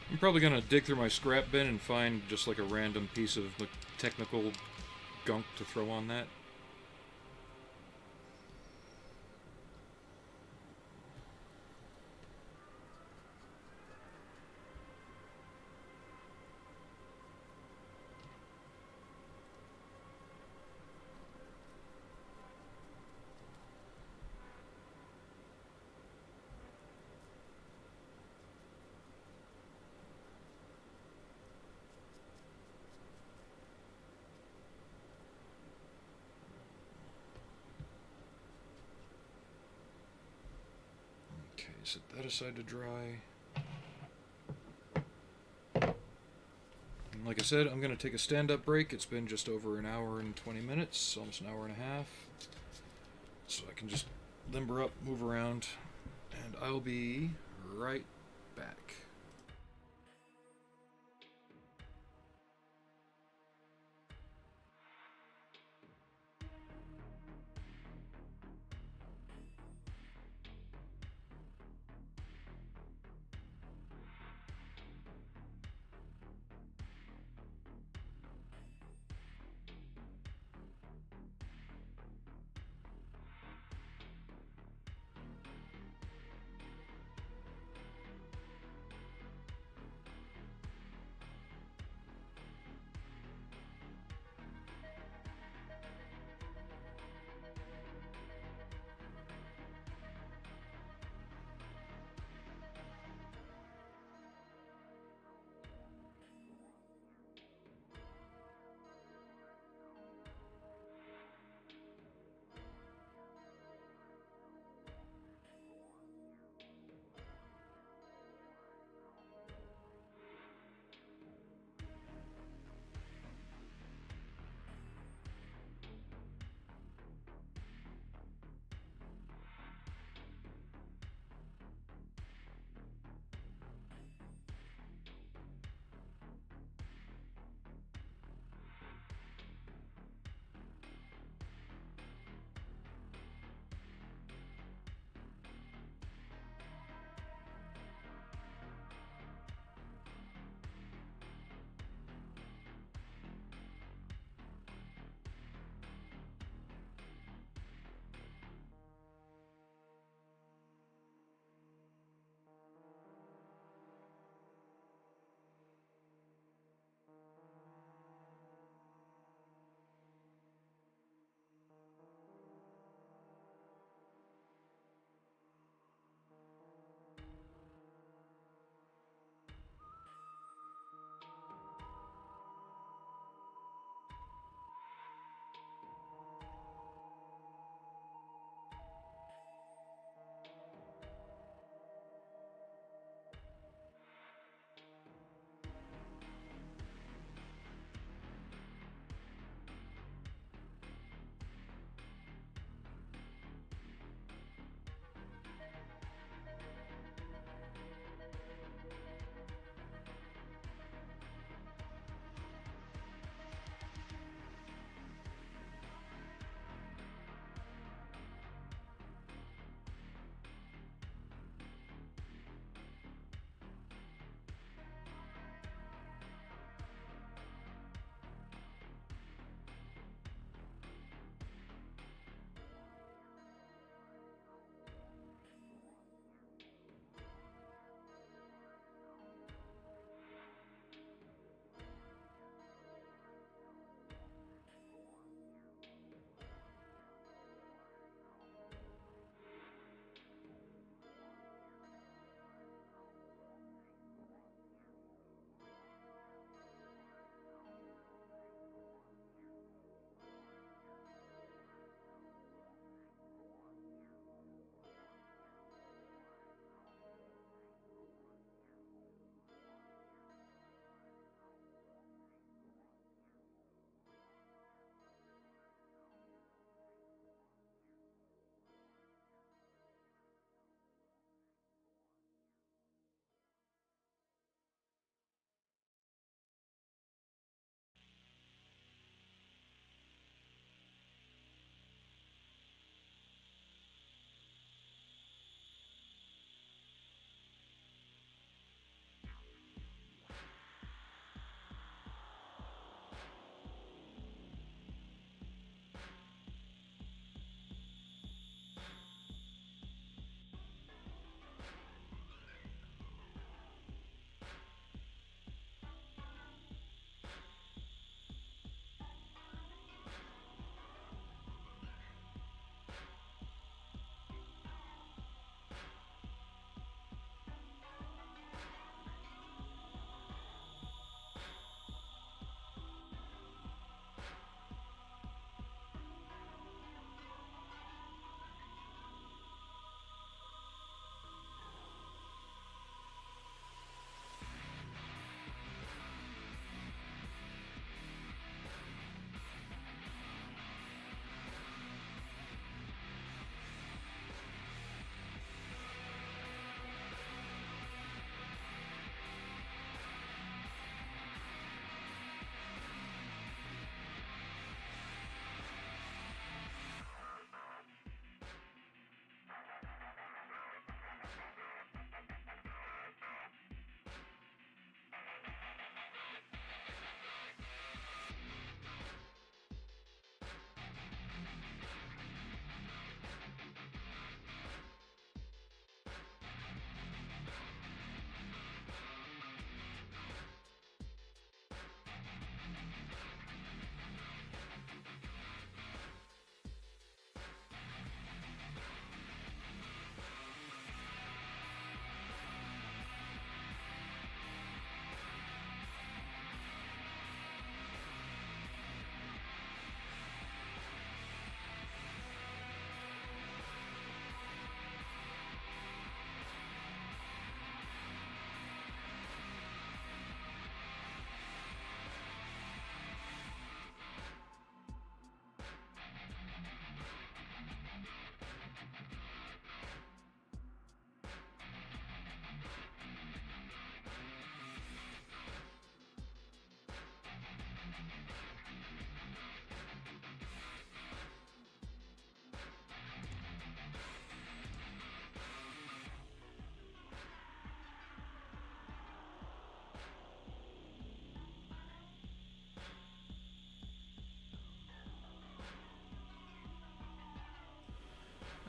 I'm probably gonna dig through my scrap bin and find just like a random piece of technical gunk to throw on that. Okay, set that aside to dry. And like I said, I'm going to take a stand-up break. It's been just over an hour and 20 minutes, almost an hour and a half. So I can just limber up, move around, and I'll be right back.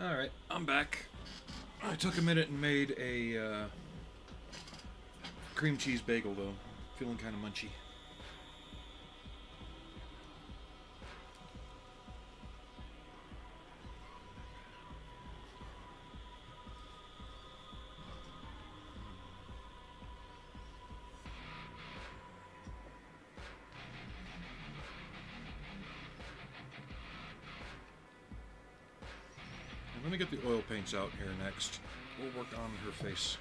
Alright, I'm back. I took a minute and made a cream cheese bagel, though. Feeling kind of munchy. Let me get the oil paints out here next. We'll work on her face.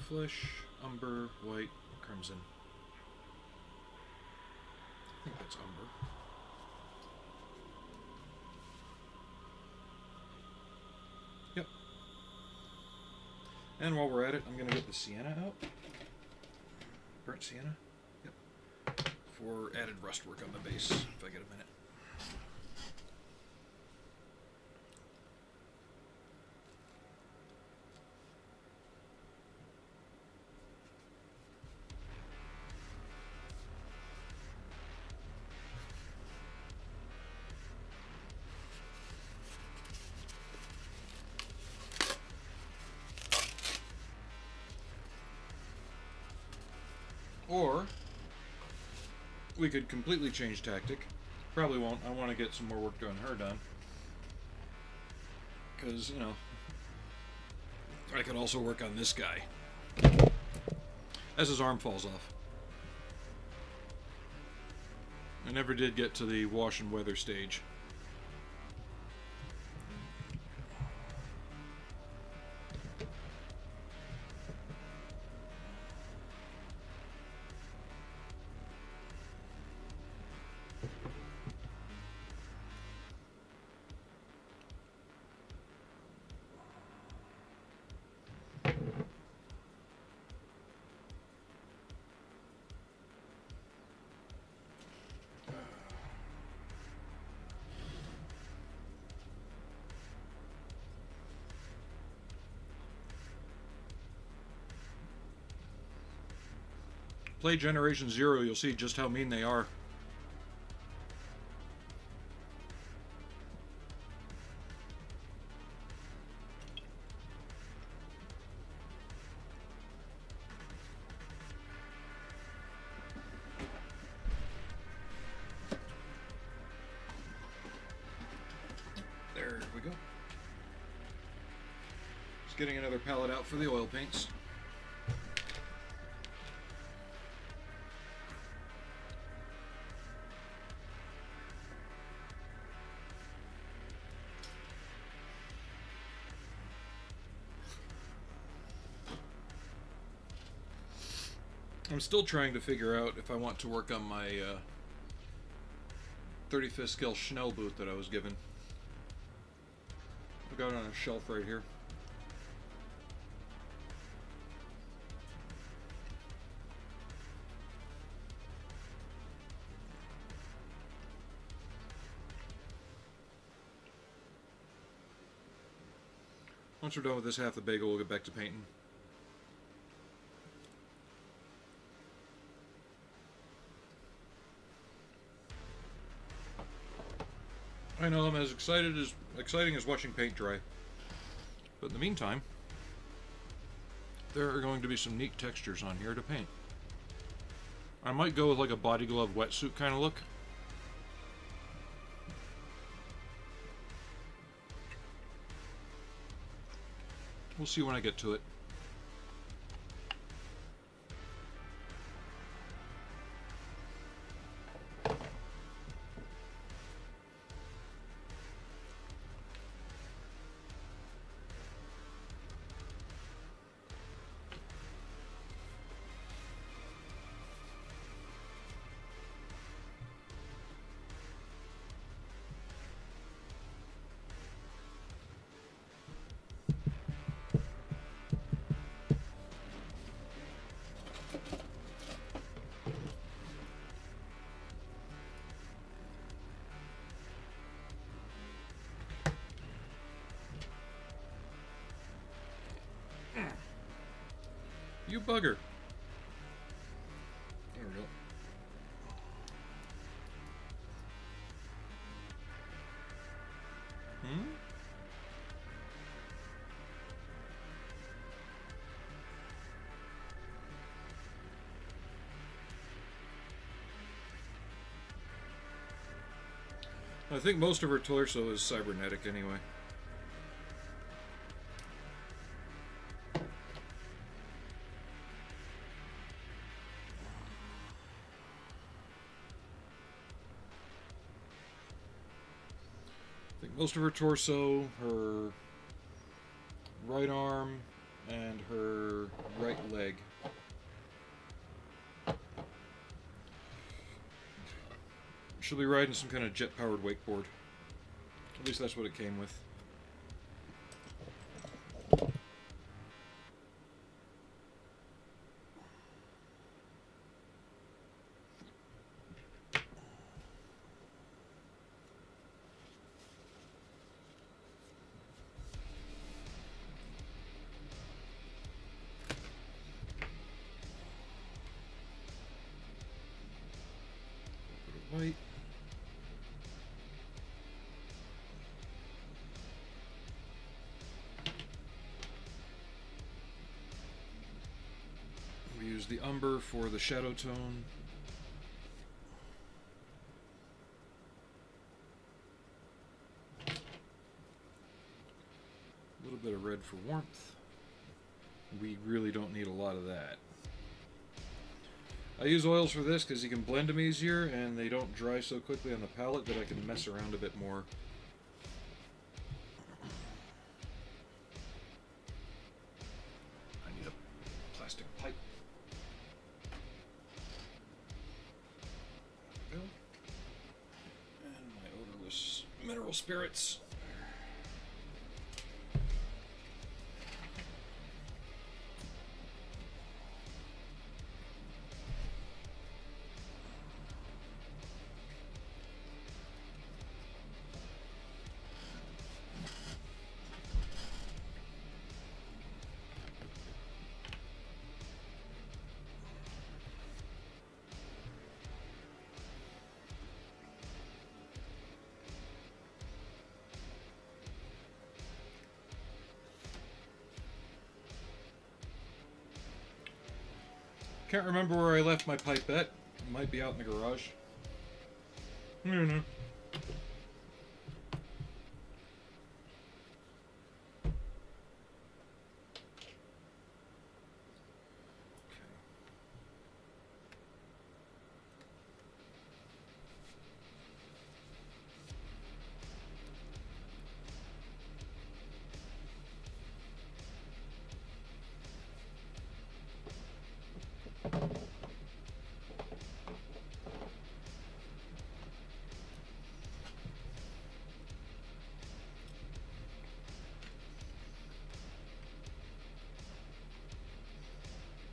Flesh, umber, white, crimson. I think that's umber. Yep. And while we're at it, I'm going to get the sienna out. Burnt sienna. Yep. For added rust work on the base, if I get a minute. Or we could completely change tactic. Probably won't. I want to get some more work on her done. Because, you know, I could also work on this guy as his arm falls off. I never did get to the wash and weather stage. Play Generation Zero, you'll see just how mean they are. There we go. Just getting another palette out for the oil paints. I'm still trying to figure out if I want to work on my 35th scale Schnell boot that I was given. I got it on a shelf right here. Once we're done with this half the bagel, we'll get back to painting. I know I'm as exciting as watching paint dry. But in the meantime, there are going to be some neat textures on here to paint. I might go with like a body glove wetsuit kind of look. We'll see when I get to it. You bugger. There we go. Hmm? I think most of her torso is cybernetic anyway. I think most of her torso, her right arm, and her right leg. She'll be riding some kind of jet-powered wakeboard. At least that's what it came with. White. We use the umber for the shadow tone. A little bit of red for warmth. We really don't need a lot of that. I use oils for this because you can blend them easier and they don't dry so quickly on the palette that I can mess around a bit more. I need a plastic pipe. There we go. And my odorless mineral spirits. Can't remember where I left my pipette. It might be out in the garage. I don't know.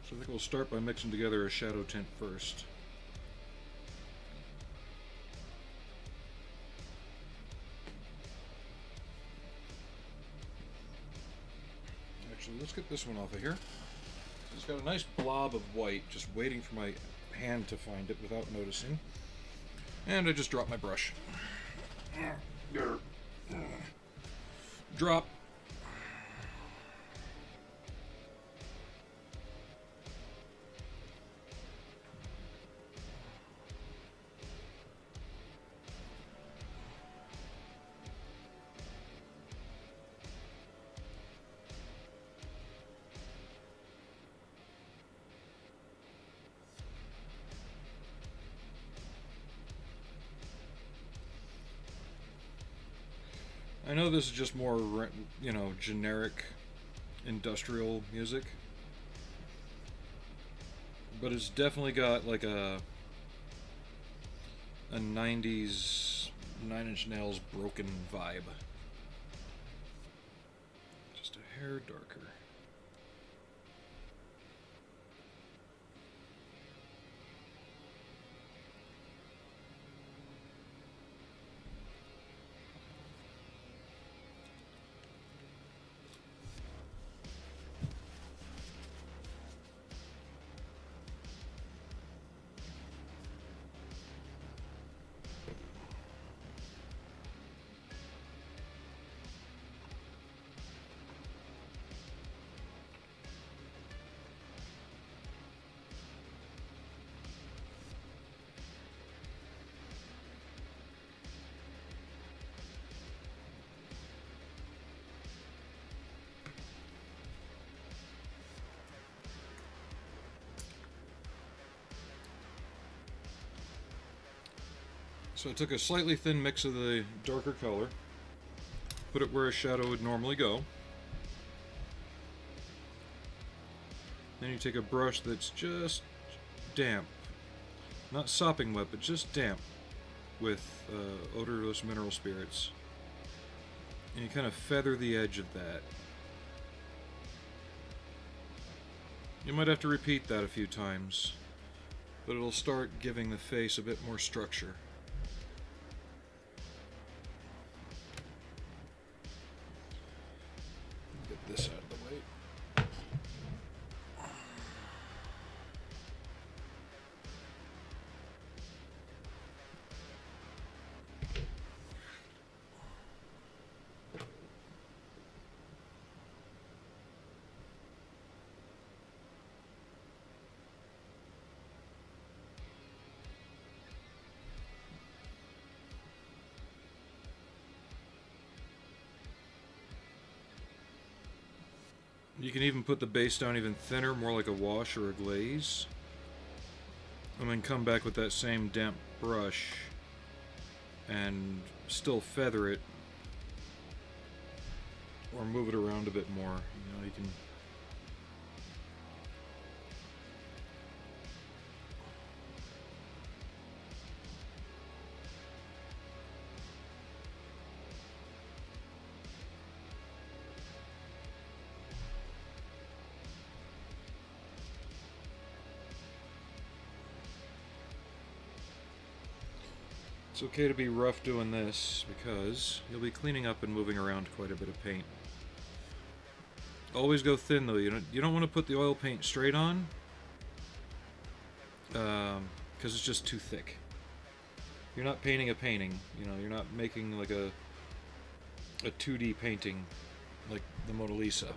So I think we'll start by mixing together a shadow tint first. Actually, let's get this one off of here. It's got a nice blob of white, just waiting for my hand to find it without noticing. And I just dropped my brush. Drop. I know this is just more, you know, generic industrial music, but it's definitely got like a 90s Nine Inch Nails broken vibe. Just a hair darker. So I took a slightly thin mix of the darker color, put it where a shadow would normally go. Then you take a brush that's just damp, not sopping wet, but just damp with odorless mineral spirits. And you kind of feather the edge of that. You might have to repeat that a few times, but it'll start giving the face a bit more structure. Get this out of the way. You can even put the base down even thinner, more like a wash or a glaze. And then come back with that same damp brush and still feather it or move it around a bit more. You know, you can. It's okay to be rough doing this because you'll be cleaning up and moving around quite a bit of paint. Always go thin though. You don't want to put the oil paint straight on because it's just too thick. You're not painting a painting. You know, you're not making like a 2D painting like the Mona Lisa.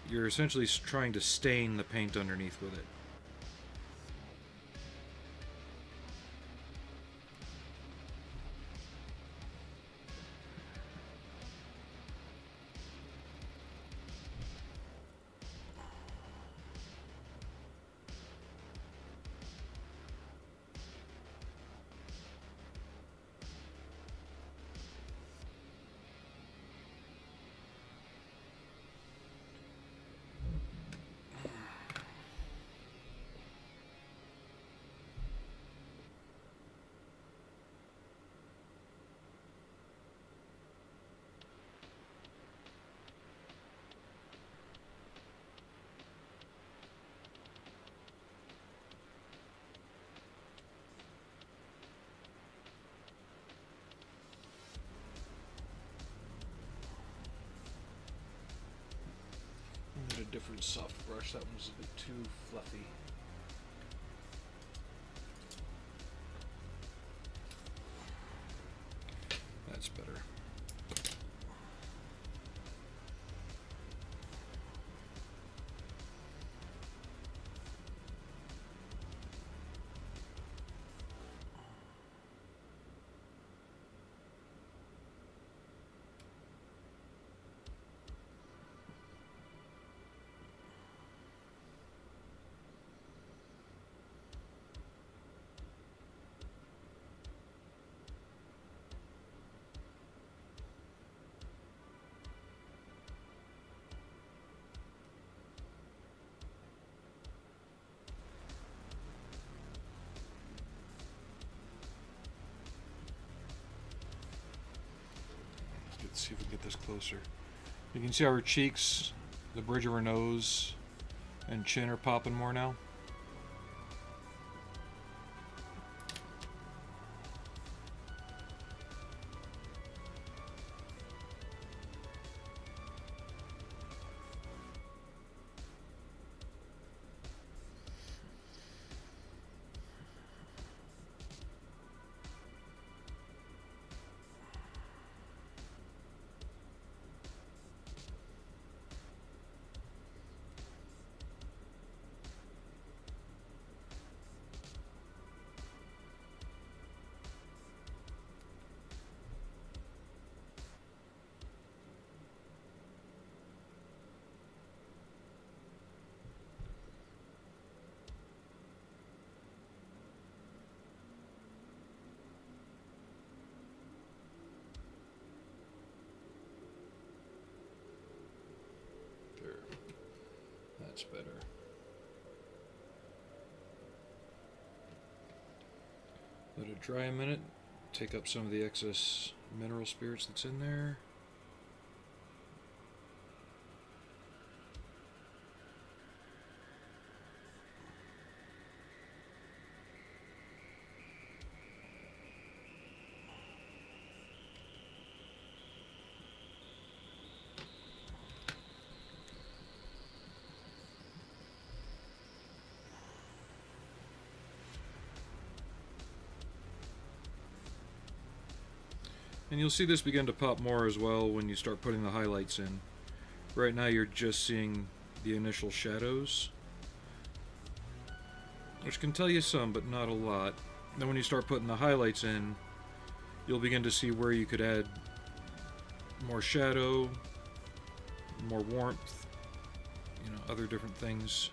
You're essentially trying to stain the paint underneath with it. A different soft brush. That one's a bit too fluffy. That's better. Let's see if we can get this closer. You can see how her cheeks, the bridge of her nose, and chin are popping more now. That's better. Let it dry a minute. Take up some of the excess mineral spirits that's in there. And you'll see this begin to pop more as well when you start putting the highlights in. Right now you're just seeing the initial shadows, which can tell you some, but not a lot. Then when you start putting the highlights in, you'll begin to see where you could add more shadow, more warmth, you know, other different things.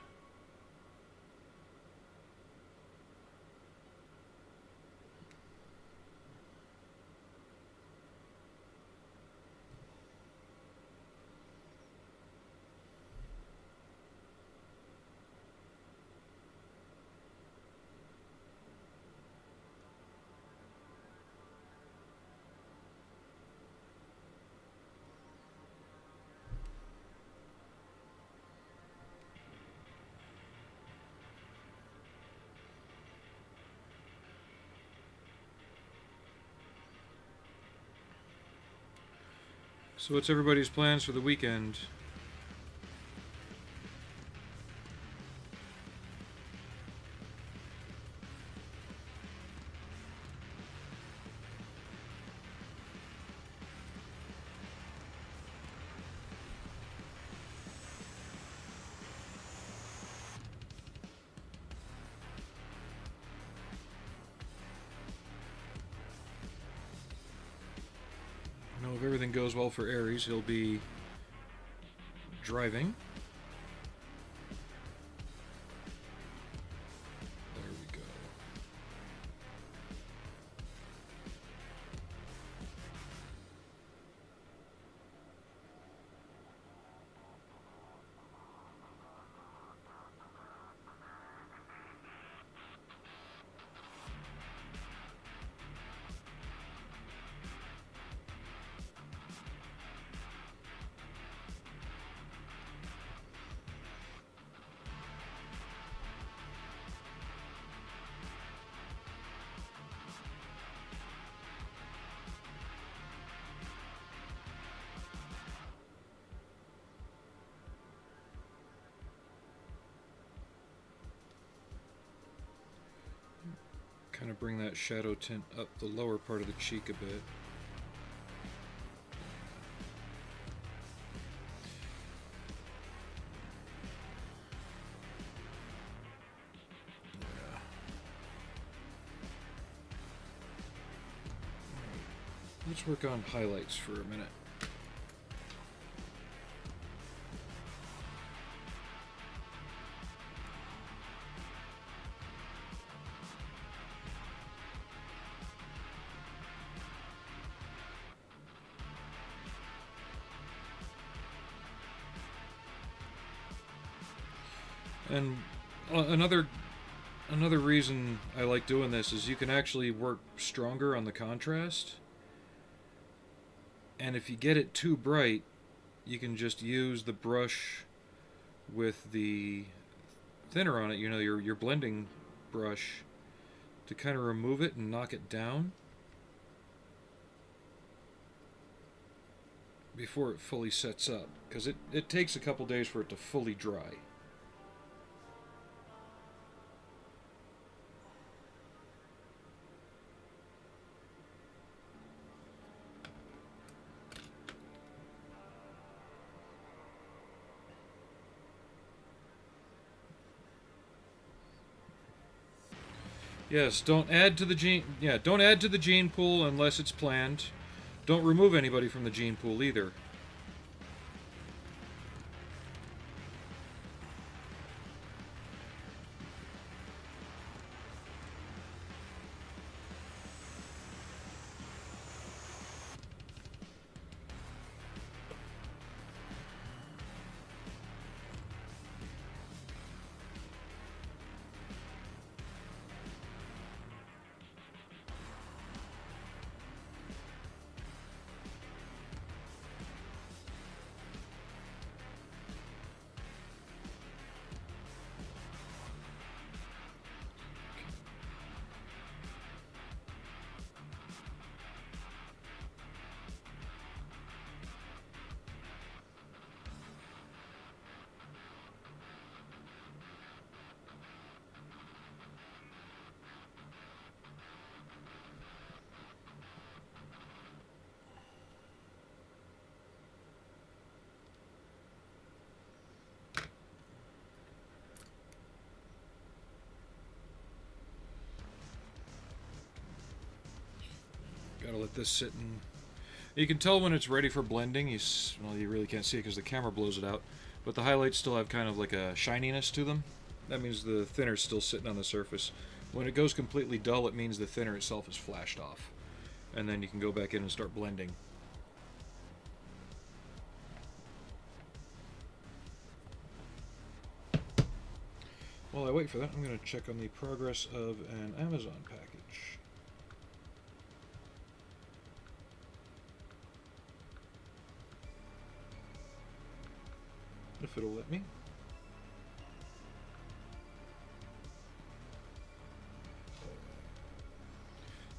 So what's everybody's plans for the weekend? I know if everything goes well for Aries, he'll be driving. There we go. Kind of bring that shadow tint up the lower part of the cheek a bit. Yeah. Let's work on highlights for a minute. And another reason I like doing this is you can actually work stronger on the contrast. And if you get it too bright, you can just use the brush with the thinner on it, you know, your blending brush, to kind of remove it and knock it down before it fully sets up, because it takes a couple days for it to fully dry. Yes, don't add to the gene. Yeah, don't add to the gene pool unless it's planned. Don't remove anybody from the gene pool either. gonna let this sit and... You can tell when it's ready for blending. Well, you really can't see it because the camera blows it out. But the highlights still have kind of like a shininess to them. That means the thinner's still sitting on the surface. When it goes completely dull, it means the thinner itself is flashed off. And then you can go back in and start blending. While I wait for that, I'm going to check on the progress of an Amazon package. If it'll let me.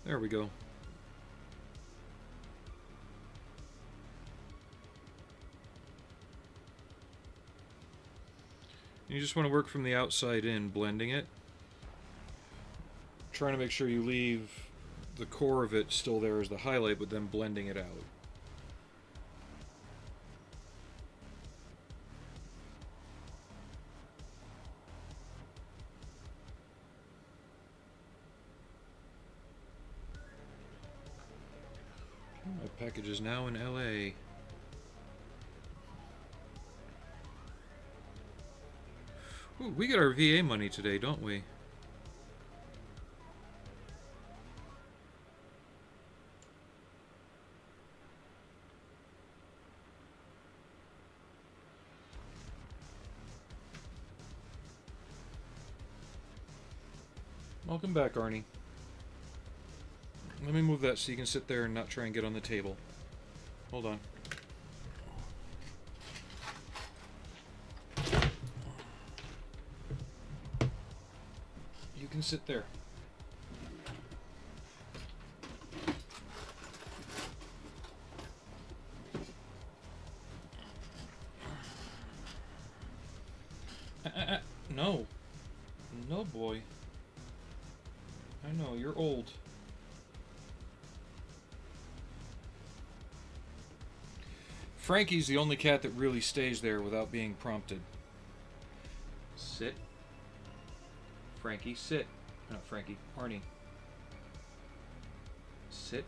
There we go. You just want to work from the outside in, blending it. Trying to make sure you leave the core of it still there as the highlight, but then blending it out. My package is now in LA. Ooh, we get our VA money today, don't we? Welcome back, Arnie. Let me move that so you can sit there and not try and get on the table. Hold on. You can sit there. No. No, boy. I know, you're old. Frankie's the only cat that really stays there without being prompted. Sit. Frankie, sit. Not Frankie, Arnie. Sit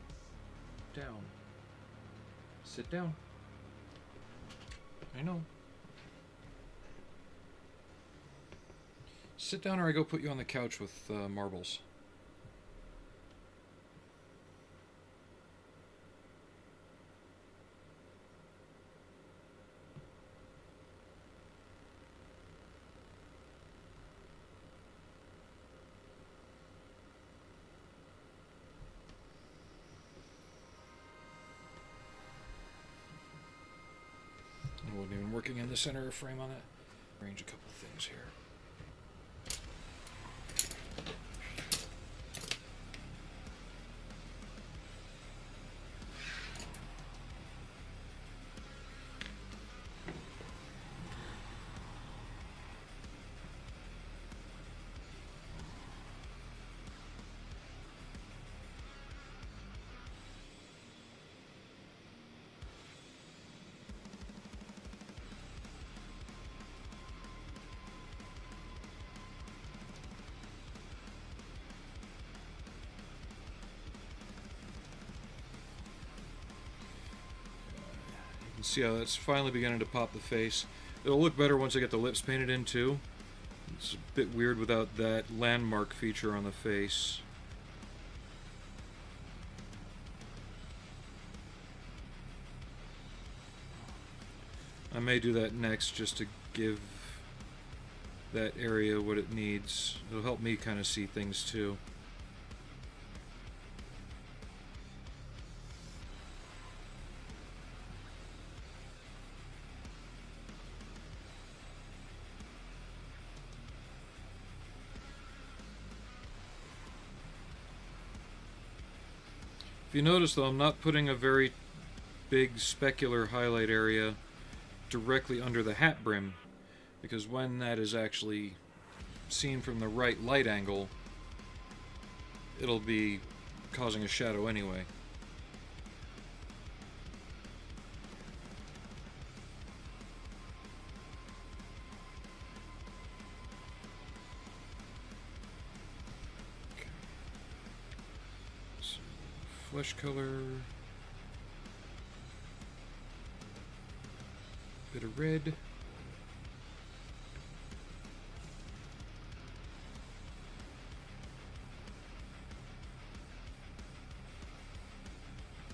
down. Sit down. I know. Sit down or I go put you on the couch with marbles. I wasn't even working in the center of frame on it. Arrange a couple things here. See how that's finally beginning to pop the face. It'll look better once I get the lips painted in too. It's a bit weird without that landmark feature on the face. I may do that next just to give that area what it needs. It'll help me kind of see things too. If you notice though, I'm not putting a very big specular highlight area directly under the hat brim, because when that is actually seen from the right light angle, it'll be causing a shadow anyway. flesh color. Bit of red.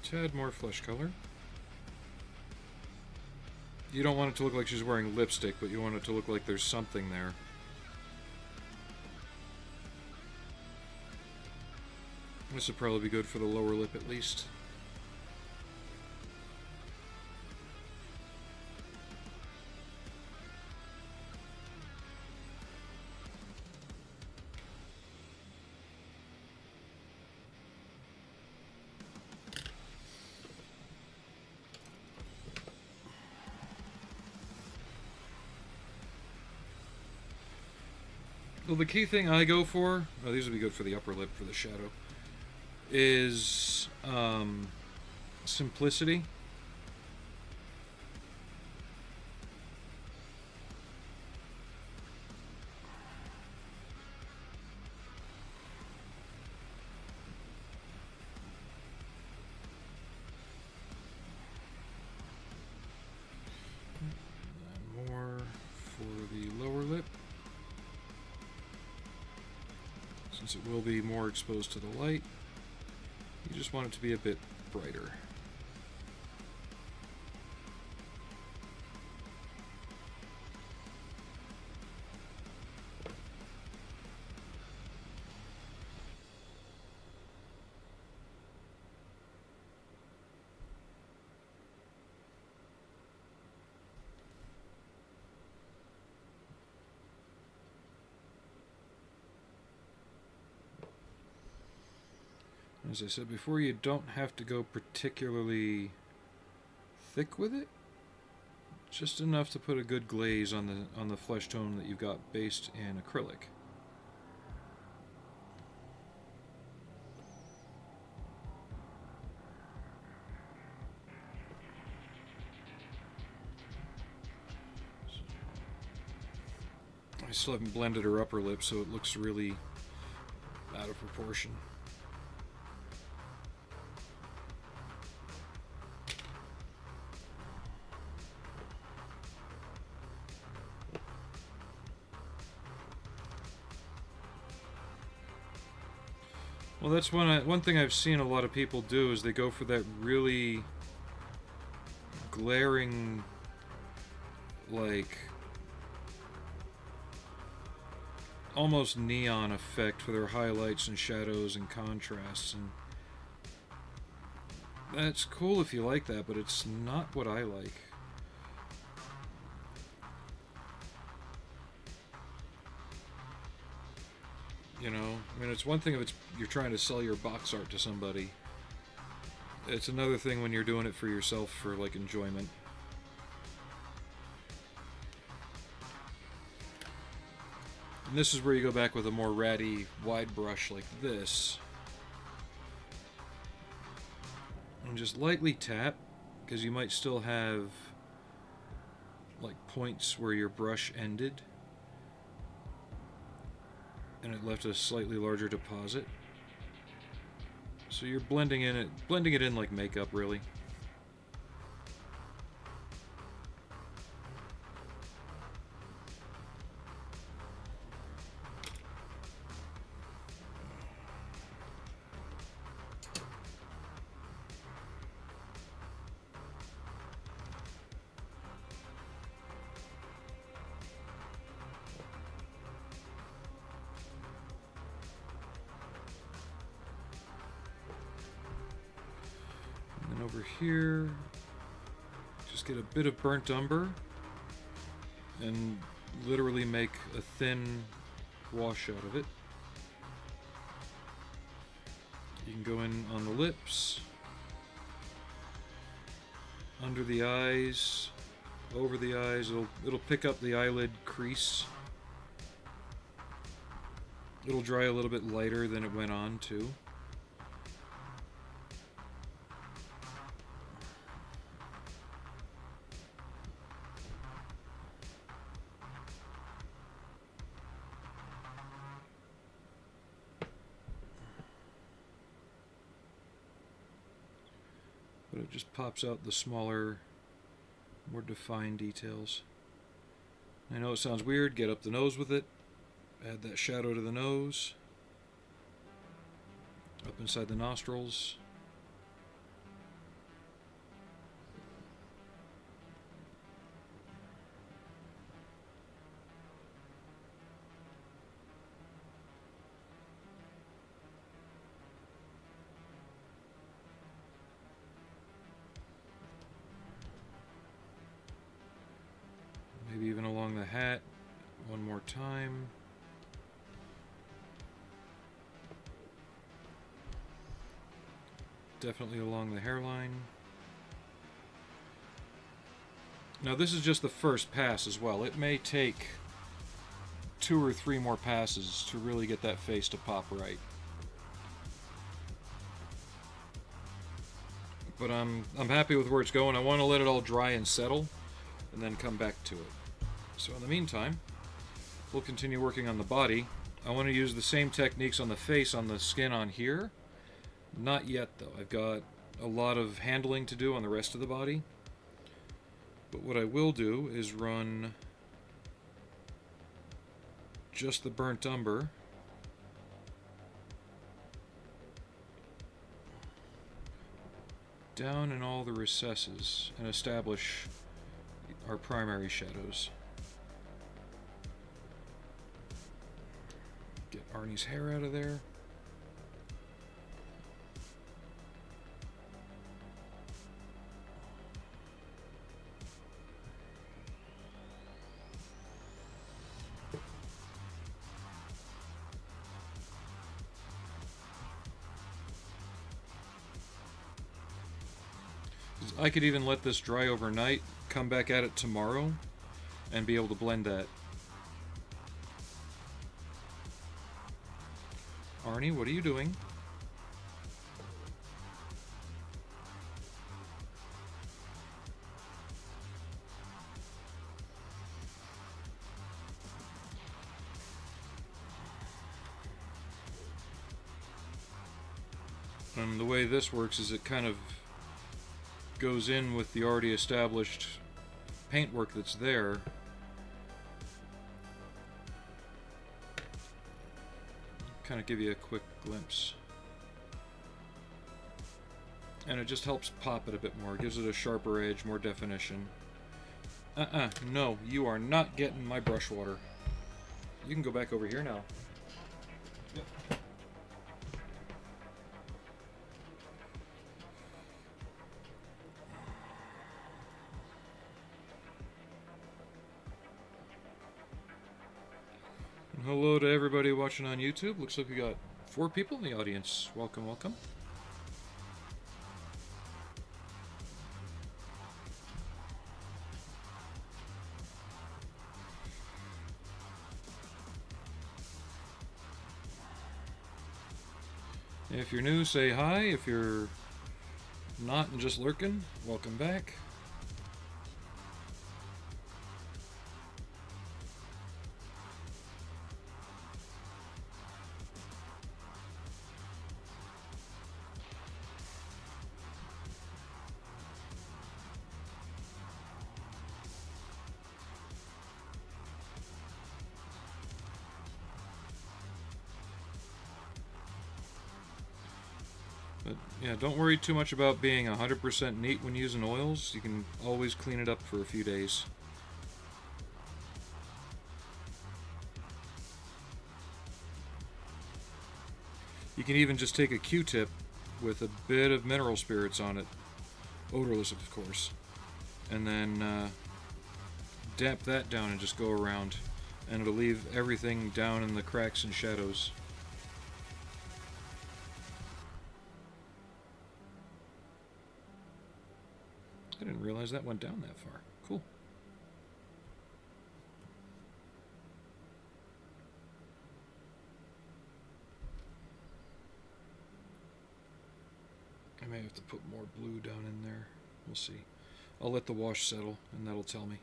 Tad more flesh color. You don't want it to look like she's wearing lipstick, but you want it to look like there's something there. This would probably be good for the lower lip at least. Well, the key thing I go for, oh, these would be good for the upper lip for the shadow, is simplicity. And more for the lower lip, since it will be more exposed to the light. You just want it to be a bit brighter. As I said before, you don't have to go particularly thick with it. Just enough to put a good glaze on the flesh tone that you've got based in acrylic. I still haven't blended her upper lip, so it looks really out of proportion. Well, that's one thing I've seen a lot of people do is they go for that really glaring, like, almost neon effect for their highlights and shadows and contrasts, and that's cool if you like that, but it's not what I like. You know, I mean, it's one thing if you're trying to sell your box art to somebody. It's another thing when you're doing it for yourself for, like, enjoyment. And this is where you go back with a more ratty, wide brush like this. And just lightly tap, because you might still have, like, points where your brush ended. And it left a slightly larger deposit. So you're blending it in like makeup, really. Over here, just get a bit of burnt umber and literally make a thin wash out of it. You can go in on the lips, under the eyes, over the eyes. It'll pick up the eyelid crease. It'll dry a little bit lighter than it went on too. it just pops out the smaller, more defined details. I know it sounds weird, get up the nose with it, add that shadow to the nose, up inside the nostrils. Maybe even along the hat, one more time. Definitely along the hairline. Now this is just the first pass as well. It may take 2 or 3 more passes to really get that face to pop right. But I'm happy with where it's going. I want to let it all dry and settle and then come back to it. So in the meantime, we'll continue working on the body. I want to use the same techniques on the face, on the skin on here. Not yet though. I've got a lot of handling to do on the rest of the body. But what I will do is run just the burnt umber down in all the recesses and establish our primary shadows. Get Arnie's hair out of there. I could even let this dry overnight, come back at it tomorrow, and be able to blend that. Arnie, what are you doing? And the way this works is it kind of goes in with the already established paintwork that's there. Kind of give you a quick glimpse. And it just helps pop it a bit more. It gives it a sharper edge, more definition. No, you are not getting my brush water. You can go back over here now. Yep. Hello to everybody watching on YouTube. Looks like we got 4 people in the audience. Welcome, welcome. If you're new, say hi. If you're not and just lurking, welcome back. But yeah, don't worry too much about being 100% neat when using oils. You can always clean it up for a few days. You can even just take a Q-tip with a bit of mineral spirits on it, odorless of course, and then damp that down and just go around, and it'll leave everything down in the cracks and shadows. I didn't realize that went down that far. Cool. I may have to put more blue down in there. We'll see. I'll let the wash settle, and that'll tell me.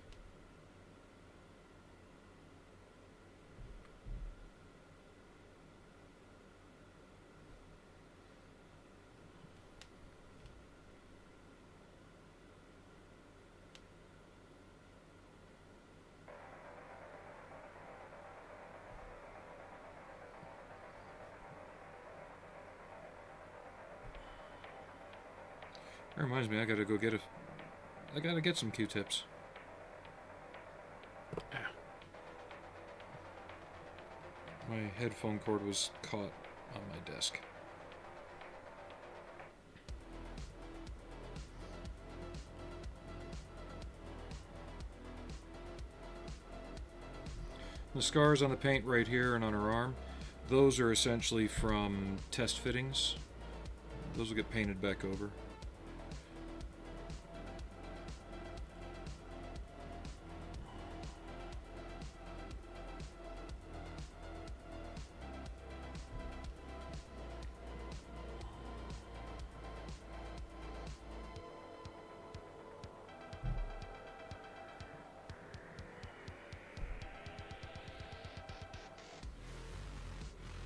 That reminds me, I gotta go get I gotta get some Q-tips. My headphone cord was caught on my desk. The scars on the paint right here and on her arm, those are essentially from test fittings. Those will get painted back over.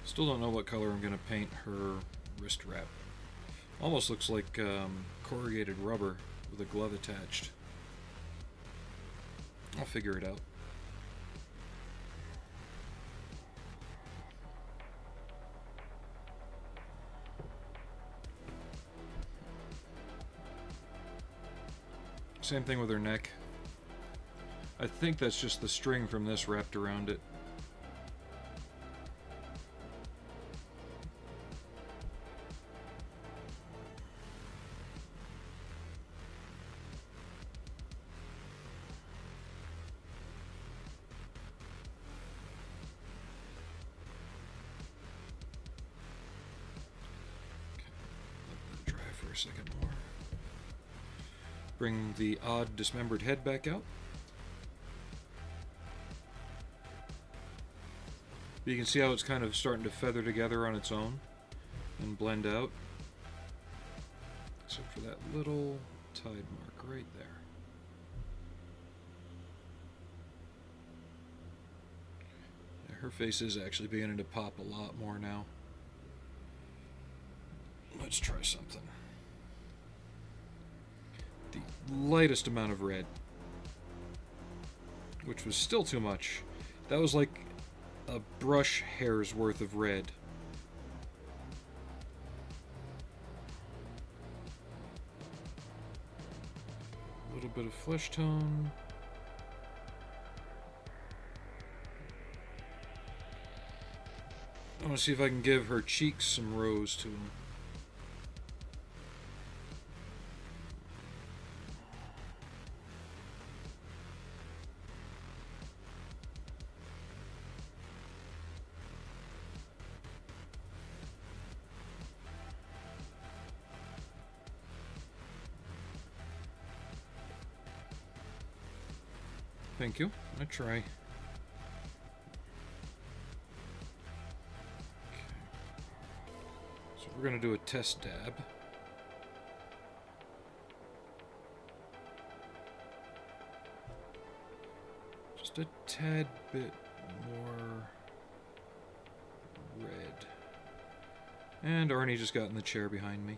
Still don't know what color I'm going to paint her wrist wrap. Almost looks like corrugated rubber with a glove attached. I'll figure it out. Same thing with her neck. I think that's just the string from this wrapped around it. A second more. Bring the odd dismembered head back out. You can see how it's kind of starting to feather together on its own and blend out. Except for that little tide mark right there. Yeah, her face is actually beginning to pop a lot more now. Let's try something. The lightest amount of red, which was still too much. That was like a brush hair's worth of red. A little bit of flesh tone. I want to see if I can give her cheeks some rose to them. Thank you. I try. Okay. So we're going to do a test dab. Just a tad bit more red. And Arnie just got in the chair behind me.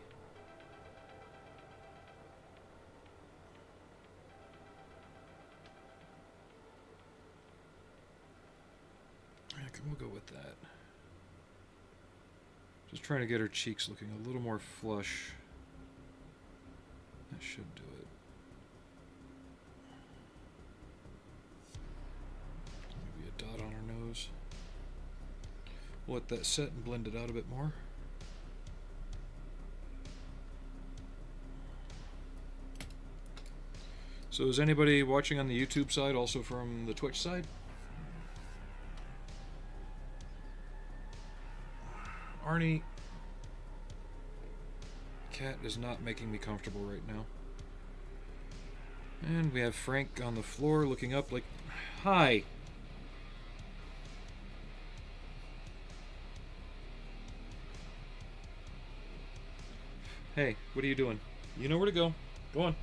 We'll go with that. Just trying to get her cheeks looking a little more flush. That should do it. Maybe a dot on her nose. We'll let that set and blend it out a bit more. So is anybody watching on the YouTube side also from the Twitch side? Arnie, cat is not making me comfortable right now. And we have Frank on the floor looking up like, hi. Hey, what are you doing? You know where to go. Go on.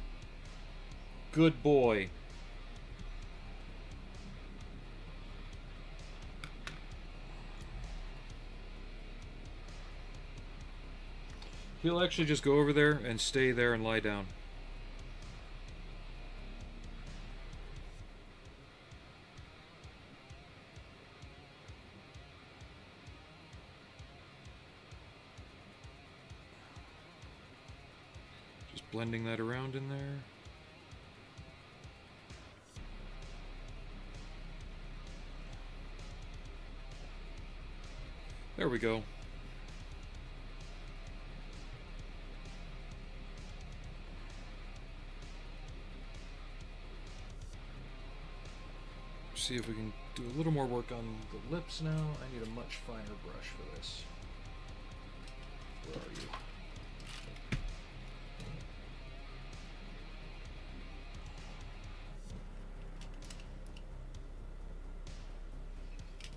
Good boy. He'll actually just go over there and stay there and lie down. blending that around in there. There we go. See if we can do a little more work on the lips now. I need a much finer brush for this. Where are you?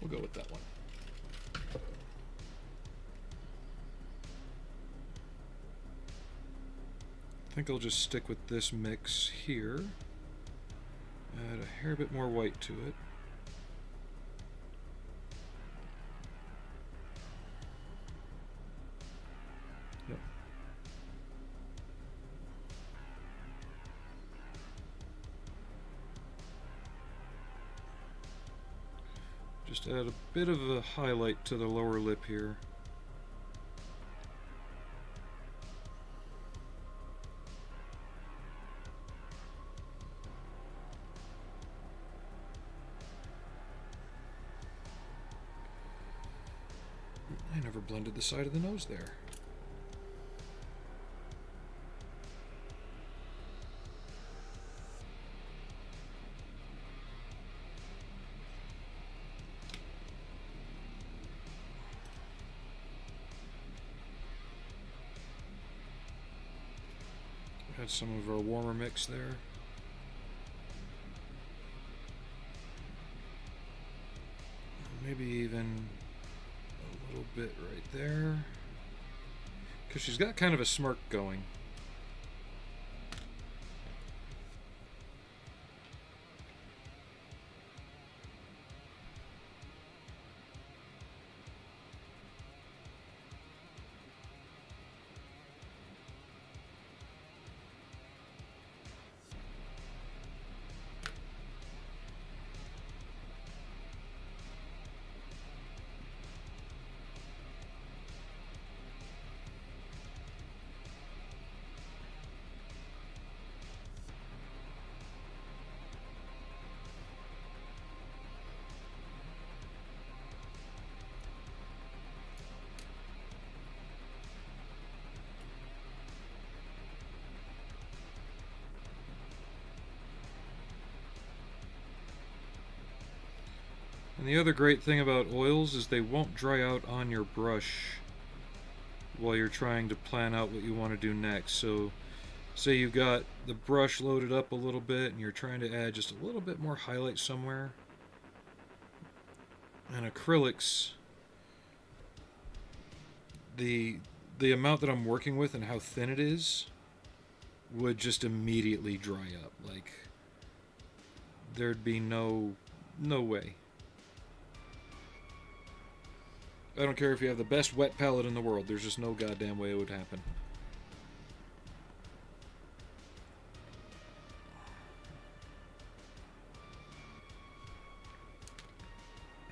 We'll go with that one. I think I'll just stick with this mix here. Add a hair bit more white to it. Yep. Just add a bit of a highlight to the lower lip here. I never blended the side of the nose there. Add some of our warmer mix there. Maybe even a little bit right there, because she's got kind of a smirk going. And the other great thing about oils is they won't dry out on your brush while you're trying to plan out what you want to do next. So say you've got the brush loaded up a little bit and you're trying to add just a little bit more highlight somewhere. And acrylics, the amount that I'm working with and how thin it is would just immediately dry up. Like, there'd be no way. I don't care if you have the best wet palette in the world, there's just no goddamn way it would happen.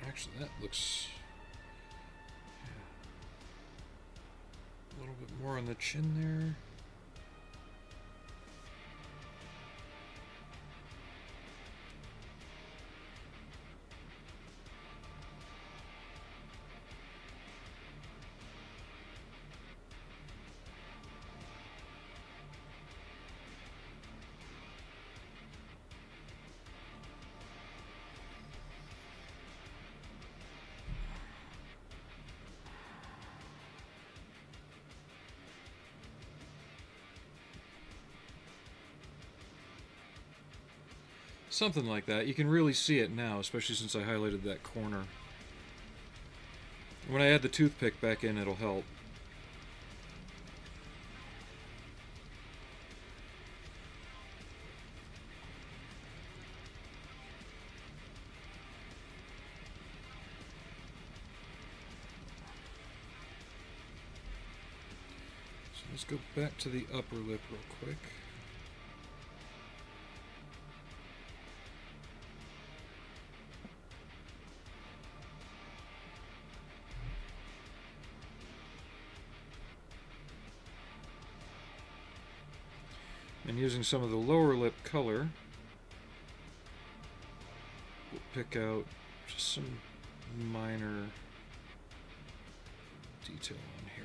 Actually, that looks a little bit more on the chin there. Something like that. You can really see it now, especially since I highlighted that corner. When I add the toothpick back in, it'll help. So let's go back to the upper lip real quick. And using some of the lower lip color, we'll pick out just some minor detail on here.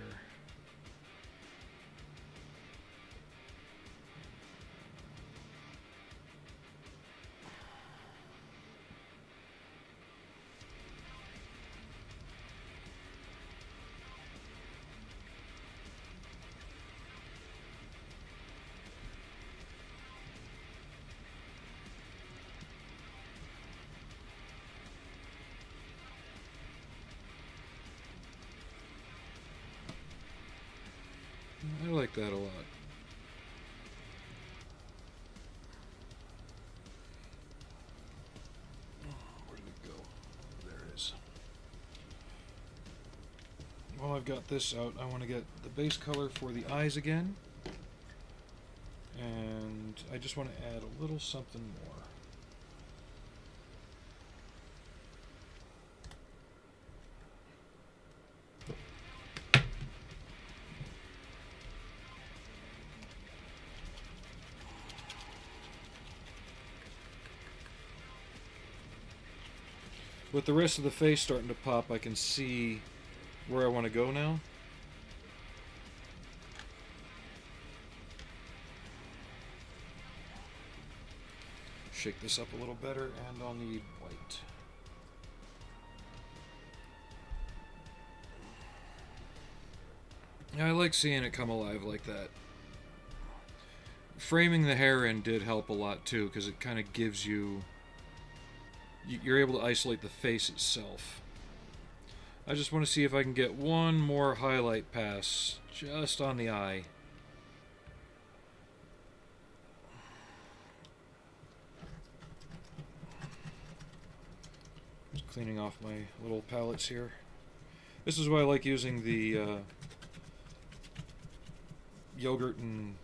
I like that a lot. Where did it go? There it is. While I've got this out, I want to get the base color for the eyes again. And I just want to add a little something more. With the rest of the face starting to pop, I can see where I want to go now. Shake this up a little better, and I'll need white. I like seeing it come alive like that. Framing the hair in did help a lot too, because it kind of gives you... You're able to isolate the face itself. I just want to see if I can get one more highlight pass just on the eye. Just cleaning off my little palettes here. This is why I like using the yogurt and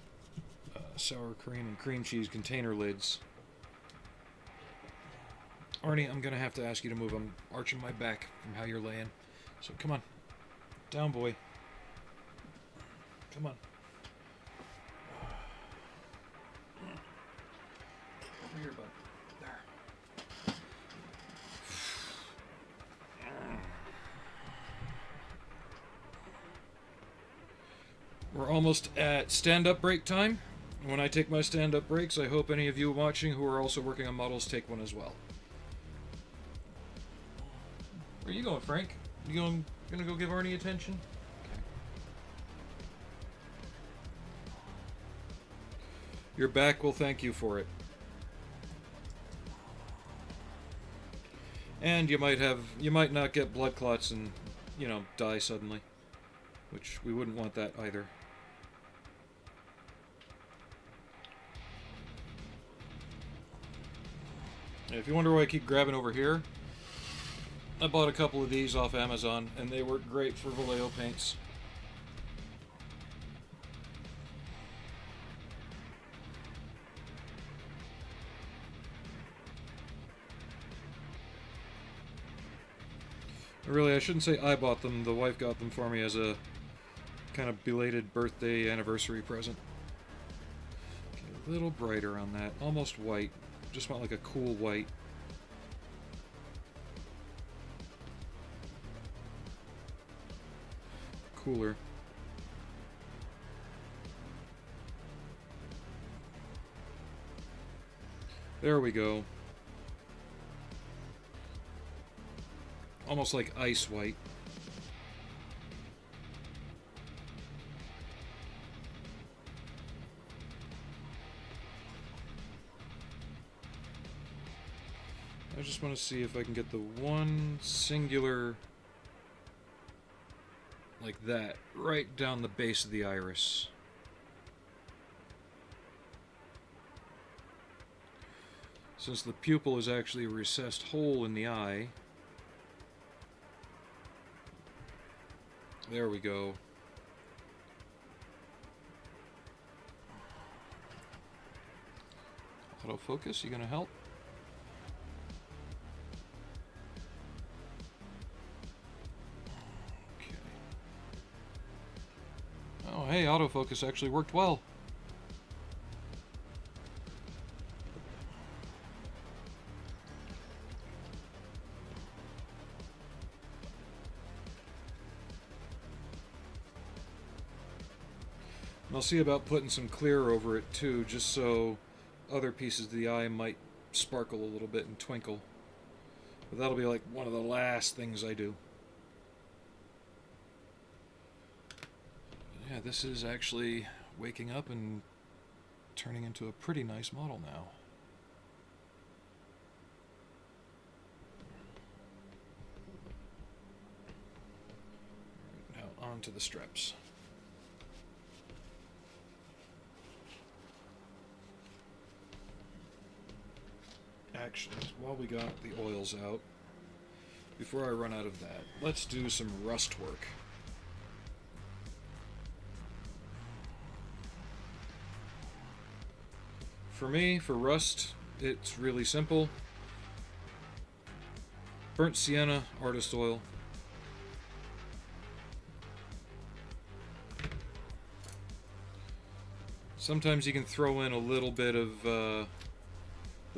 sour cream and cream cheese container lids. Arnie, I'm going to have to ask you to move. I'm arching my back from how you're laying. So come on. Down, boy. Come on. Come here, bud. There. We're almost at stand-up break time. When I take my stand-up breaks, I hope any of you watching who are also working on models take one as well. Where are you going, Frank? You gonna go give Arnie attention? Okay. Your back will thank you for it. And you might not get blood clots and, die suddenly. Which we wouldn't want that either. And if you wonder why I keep grabbing over here, I bought a couple of these off Amazon, and they work great for Vallejo paints. Really, I shouldn't say I bought them. The wife got them for me as a kind of belated birthday anniversary present. Okay, a little brighter on that. Almost white. Just want like a cool white. Cooler. There we go. Almost like ice white. I just want to see if I can get the one singular, like that, right down the base of the iris. Since the pupil is actually a recessed hole in the eye. There we go. Autofocus, you gonna help? Okay. Oh, hey, autofocus actually worked well. And I'll see about putting some clear over it too, just so other pieces of the eye might sparkle a little bit and twinkle. But that'll be like one of the last things I do. Yeah, this is actually waking up and turning into a pretty nice model now. Now on to the straps. Actually, while we got the oils out, before I run out of that, let's do some rust work. For me, for rust, it's really simple. Burnt sienna, artist oil. Sometimes you can throw in a little bit of the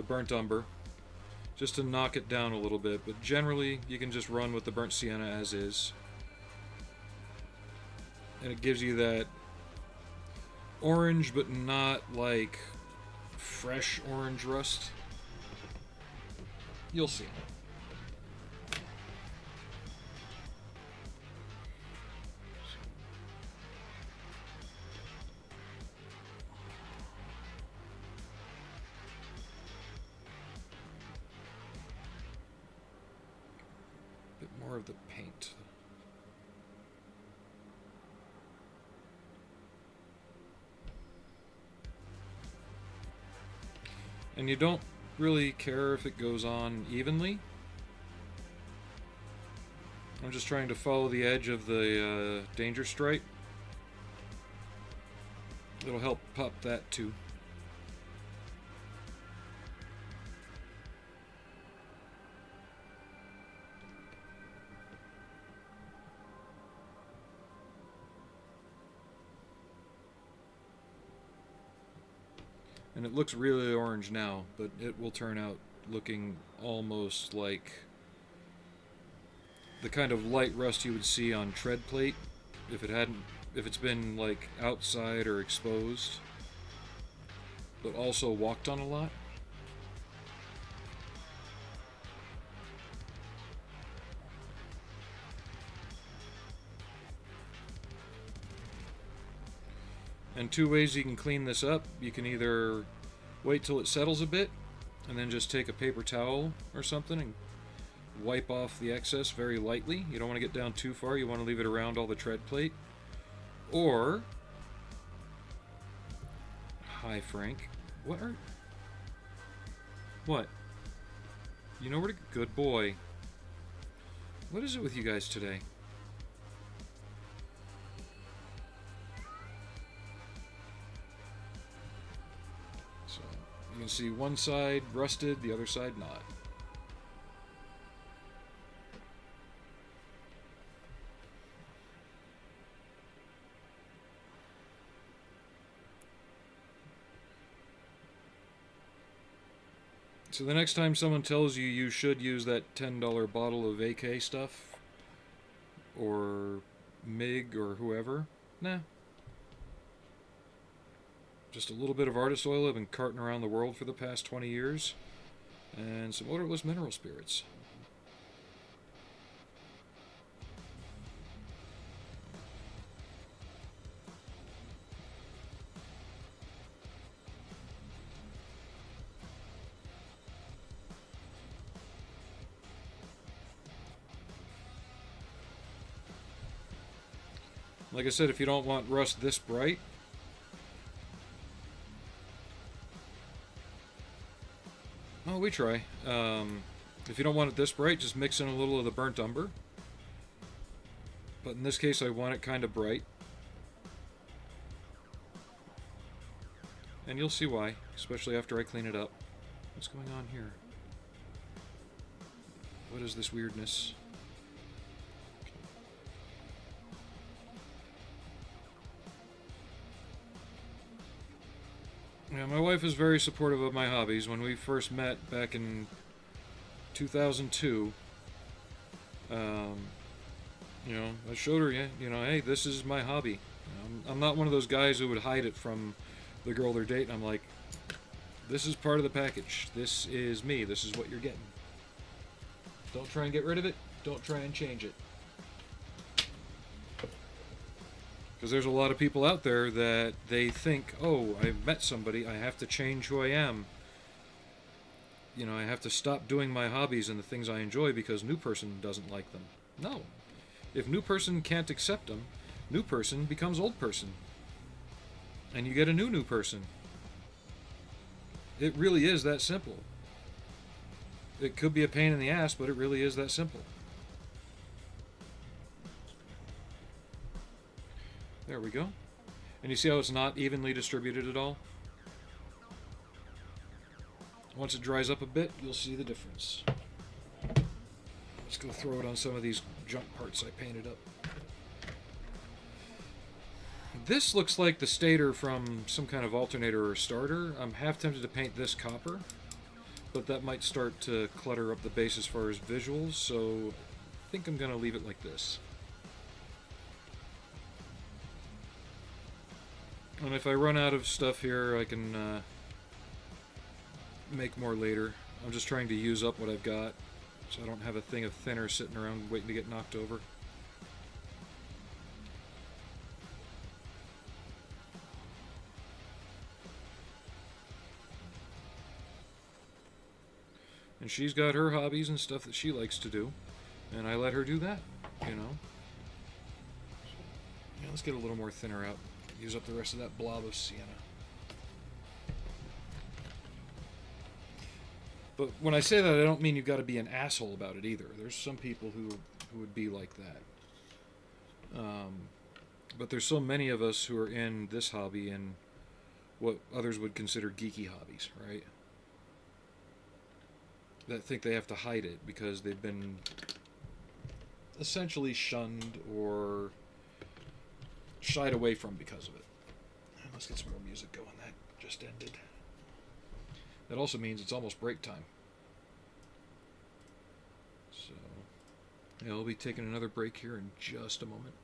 burnt umber, just to knock it down a little bit, but generally you can just run with the burnt sienna as is. And it gives you that orange, but not like fresh orange rust. You'll see. A bit more of the paint. And you don't really care if it goes on evenly. I'm just trying to follow the edge of the danger stripe. It'll help pop that too. And it looks really orange now, but it will turn out looking almost like the kind of light rust you would see on tread plate if it's been like outside or exposed, but also walked on a lot. And two ways you can clean this up. You can either wait till it settles a bit and then just take a paper towel or something and wipe off the excess very lightly. You don't want to get down too far. You want to leave it around all the tread plate. Or, hi Frank, what? You know where to, good boy. What is it with you guys today? So, you can see one side rusted, the other side not. So the next time someone tells you you should use that $10 bottle of AK stuff, or MiG, or whoever, nah. Just a little bit of artist oil I've been carting around the world for the past 20 years, and some odorless mineral spirits. Like I said, if you don't want rust this bright, oh, we try. If you don't want it this bright, just mix in a little of the burnt umber. But in this case, I want it kind of bright. And you'll see why, especially after I clean it up. What's going on here? What is this weirdness? Yeah, my wife is very supportive of my hobbies. When we first met back in 2002, you know, I showed her, you know, hey, this is my hobby. I'm not one of those guys who would hide it from the girl they're dating. I'm like, this is part of the package. This is me. This is what you're getting. Don't try and get rid of it. Don't try and change it. Because there's a lot of people out there that they think, oh, I've met somebody, I have to change who I am. You know, I have to stop doing my hobbies and the things I enjoy because new person doesn't like them. No. If new person can't accept them, new person becomes old person. And you get a new person. It really is that simple. It could be a pain in the ass, but it really is that simple. There we go. And you see how it's not evenly distributed at all? Once it dries up a bit, you'll see the difference. Let's go throw it on some of these junk parts I painted up. This looks like the stator from some kind of alternator or starter. I'm half tempted to paint this copper, but that might start to clutter up the base as far as visuals, so I think I'm going to leave it like this. And if I run out of stuff here, I can make more later. I'm just trying to use up what I've got, so I don't have a thing of thinner sitting around waiting to get knocked over. And she's got her hobbies and stuff that she likes to do, and I let her do that, you know. Yeah, let's get a little more thinner out. Use up the rest of that blob of sienna. But when I say that, I don't mean you've got to be an asshole about it either. There's some people who would be like that. But there's so many of us who are in this hobby and what others would consider geeky hobbies, right? That think they have to hide it because they've been essentially shunned or shied away from because of it. And let's get some more music going. That just ended. That also means it's almost break time. So, yeah, I'll be taking another break here in just a moment.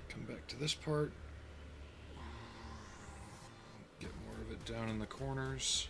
Come back to this part. Get more of it down in the corners.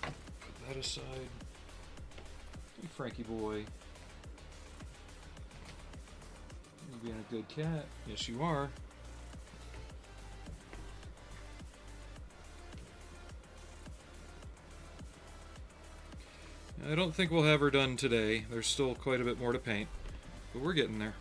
Put that aside. Hey, Frankie boy. You being a good cat. Yes, you are. I don't think we'll have her done today. There's still quite a bit more to paint, but we're getting there.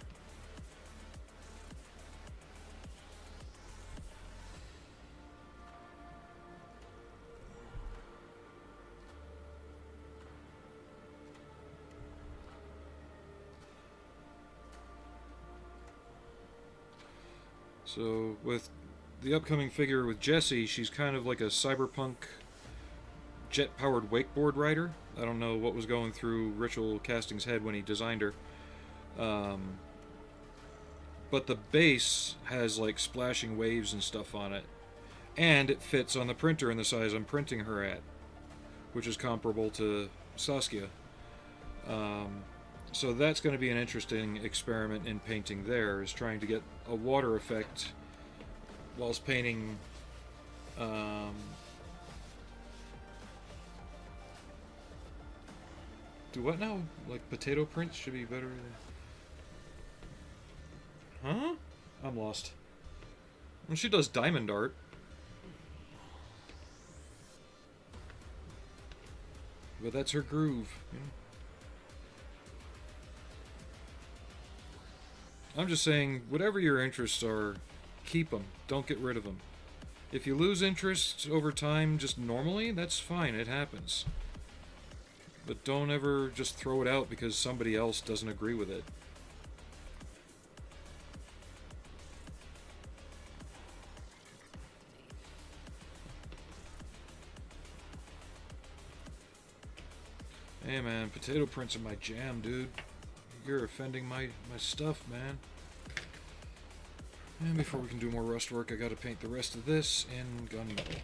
So with the upcoming figure with Jessie, she's kind of like a cyberpunk jet-powered wakeboard rider. I don't know what was going through Ritual Casting's head when he designed her. But the base has like splashing waves and stuff on it. And it fits on the printer in the size I'm printing her at, which is comparable to Saskia. So that's going to be an interesting experiment in painting there, is trying to get a water effect whilst painting Do what now? Like potato prints should be better than... Huh? I'm lost. Well, she does diamond art. But that's her groove. You know? I'm just saying, whatever your interests are, keep them. Don't get rid of them. If you lose interest over time, just normally, that's fine. It happens. But don't ever just throw it out because somebody else doesn't agree with it. Hey man, potato prints are my jam, dude. You're offending my stuff, man. And before we can do more rust work, I gotta paint the rest of this in gunmetal.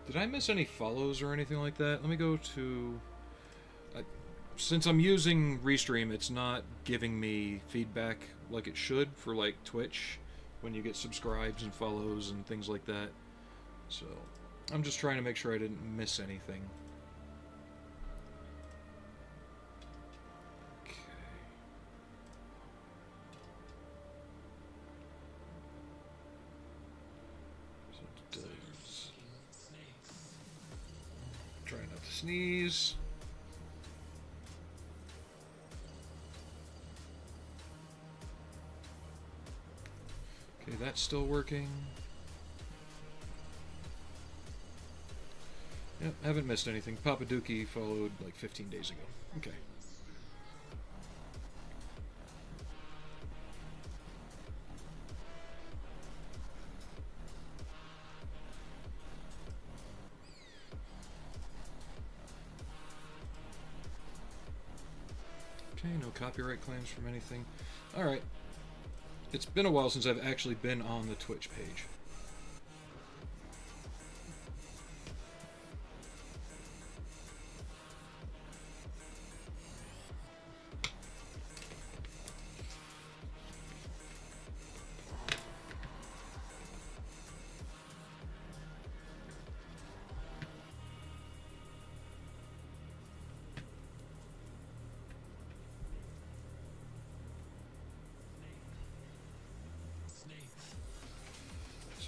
Did I miss any follows or anything like that? Let me go to... since I'm using Restream, it's not giving me feedback like it should for like Twitch when you get subscribes and follows and things like that. So I'm just trying to make sure I didn't miss anything. Okay. So it does. Try not to sneeze. Okay, that's still working. Yep, haven't missed anything. Papa Dookie followed like 15 days ago. Okay. Okay, no copyright claims from anything. Alright. It's been a while since I've actually been on the Twitch page.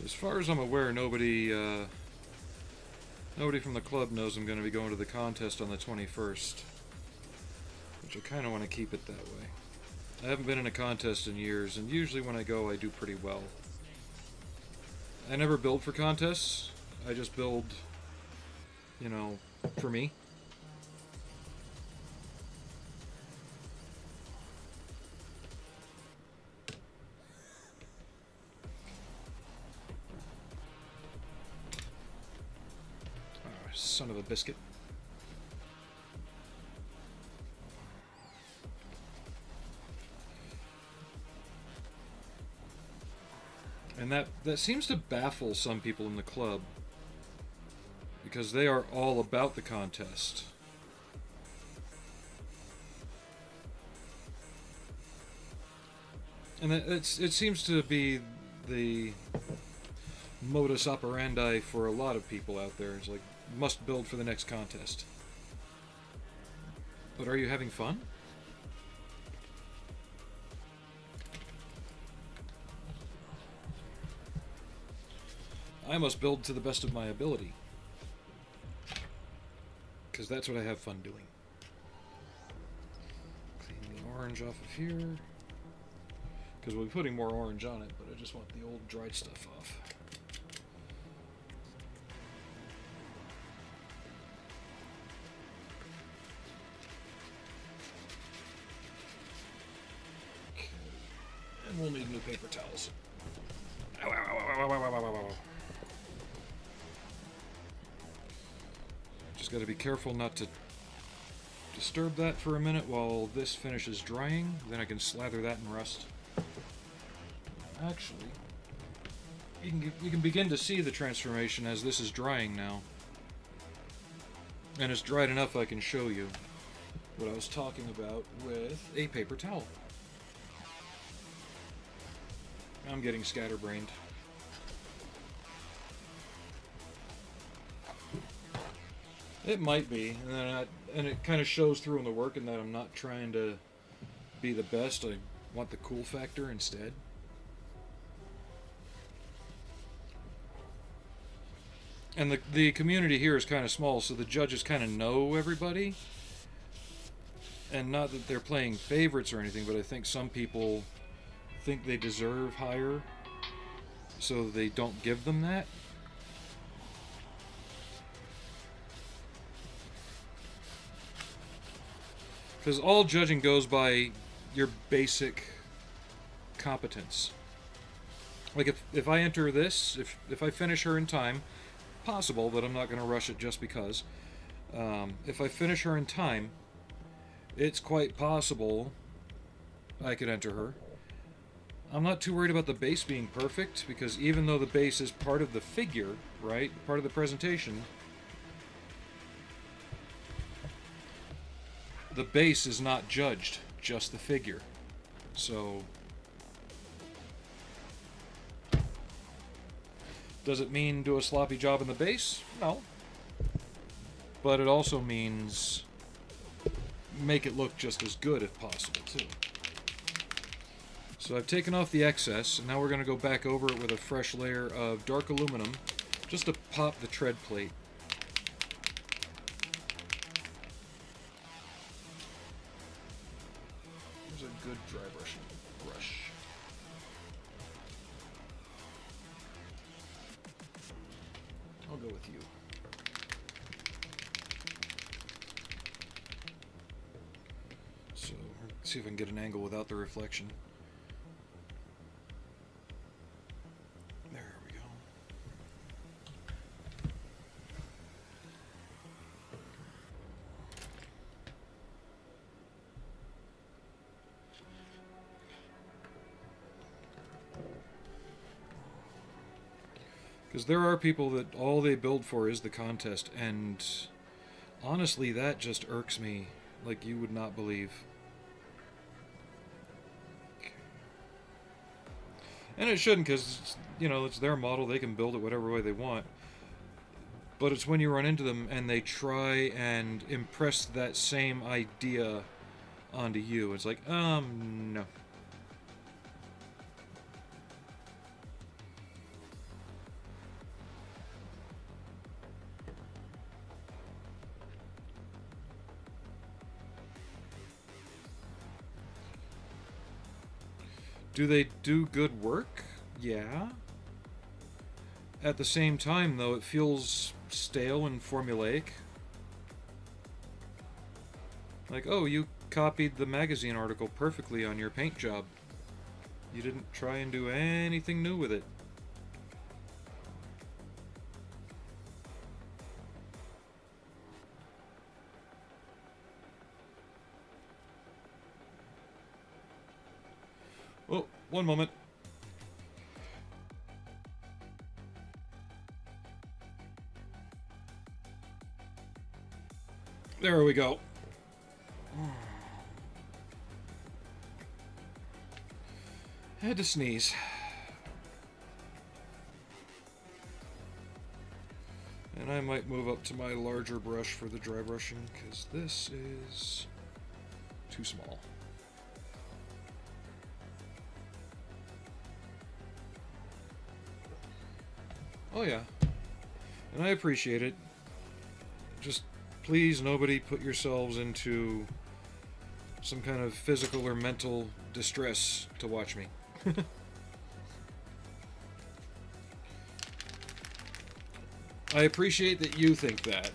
As far as I'm aware, nobody from the club knows I'm going to be going to the contest on the 21st, which I kind of want to keep it that way. I haven't been in a contest in years, and usually when I go, I do pretty well. I never build for contests. I just build, you know, for me. Son of a biscuit. And that seems to baffle some people in the club, because they are all about the contest. And it seems to be the modus operandi for a lot of people out there. It's like, must build for the next contest. But are you having fun? I must build to the best of my ability, because that's what I have fun doing. Clean the orange off of here, because we'll be putting more orange on it, but I just want the old dried stuff off. And we'll need new paper towels. Ow, ow, ow, ow, ow, ow, ow, ow, ow. Just gotta be careful not to disturb that for a minute while this finishes drying. Then I can slather that in rust. Actually, you can begin to see the transformation as this is drying now. And it's dried enough I can show you what I was talking about with a paper towel. I'm getting scatterbrained. It might be, and it kind of shows through in the work in that I'm not trying to be the best. I want the cool factor instead. And the community here is kind of small, so the judges kind of know everybody. And not that they're playing favorites or anything, but I think some people think they deserve higher, so they don't give them that. Because all judging goes by your basic competence. Like if I enter this, if I finish her in time, possible, but I'm not going to rush it just because. If I finish her in time, it's quite possible I could enter her. I'm not too worried about the base being perfect, because even though the base is part of the figure, right, part of the presentation, the base is not judged, just the figure. So, does it mean do a sloppy job in the base? No. But it also means make it look just as good if possible, too. So I've taken off the excess, and now we're going to go back over it with a fresh layer of dark aluminum, just to pop the tread plate. Here's a good dry brushing brush. I'll go with you. So, let's see if I can get an angle without the reflection. Because there are people that all they build for is the contest, and honestly, that just irks me like you would not believe. Okay. And it shouldn't, because, you know, it's their model, they can build it whatever way they want. But it's when you run into them and they try and impress that same idea onto you. It's like, no. Do they do good work? Yeah. At the same time, though, it feels stale and formulaic. Like, oh, you copied the magazine article perfectly on your paint job. You didn't try and do anything new with it. Oh, one moment. There we go. Had to sneeze. And I might move up to my larger brush for the dry brushing, because this is too small. Oh yeah, and I appreciate it. Just please, nobody put yourselves into some kind of physical or mental distress to watch me. I appreciate that you think that.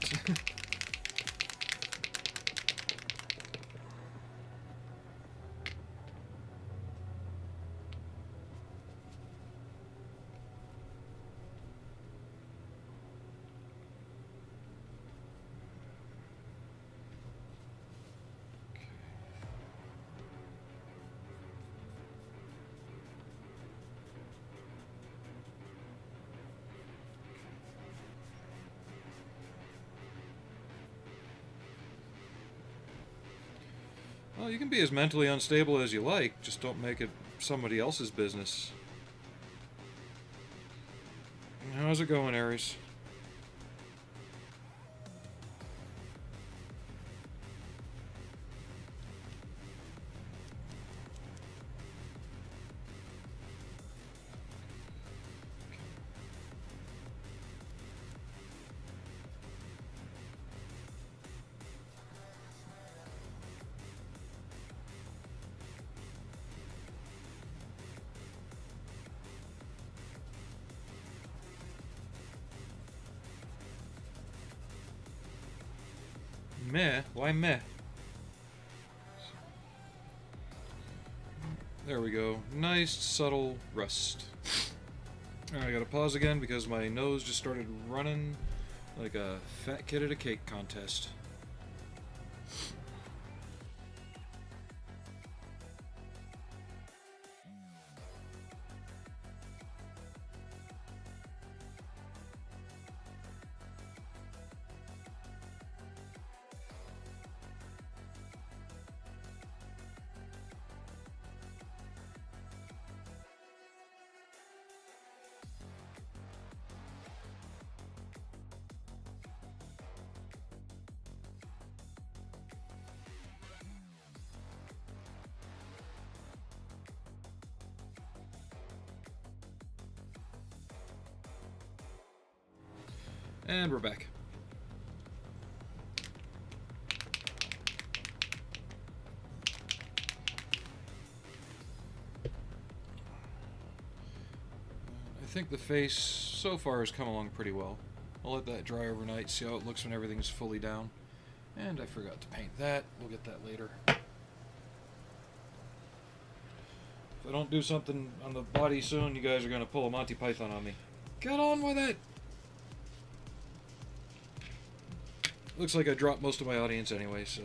Well, you can be as mentally unstable as you like, just don't make it somebody else's business. How's it going, Aries? Meh? Why meh? There we go. Nice, subtle rust. I gotta pause again because my nose just started running like a fat kid at a cake contest. And we're back. I think the face so far has come along pretty well. I'll let that dry overnight, see how it looks when everything's fully down. And I forgot to paint that. We'll get that later. If I don't do something on the body soon, you guys are going to pull a Monty Python on me. Get on with it! Looks like I dropped most of my audience anyway, so...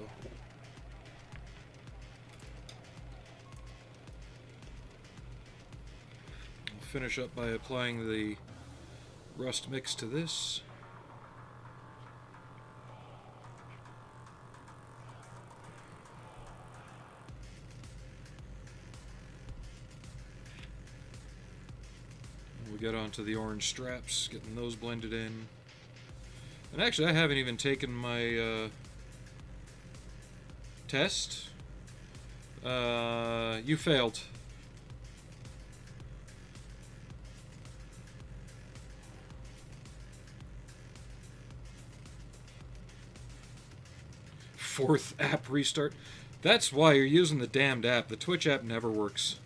I'll finish up by applying the rust mix to this. We'll get onto the orange straps, getting those blended in. And actually, I haven't even taken my test. You failed. Fourth app restart. That's why you're using the damned app. The Twitch app never works.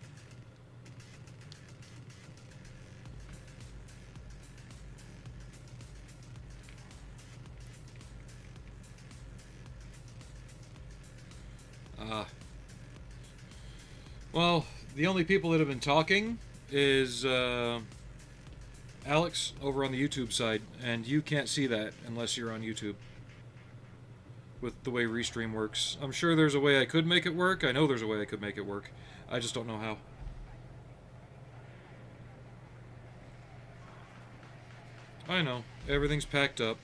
Well, the only people that have been talking is Alex over on the YouTube side, and you can't see that unless you're on YouTube with the way Restream works. I'm sure there's a way I could make it work. I know there's a way I could make it work. I just don't know how. I know. Everything's packed up.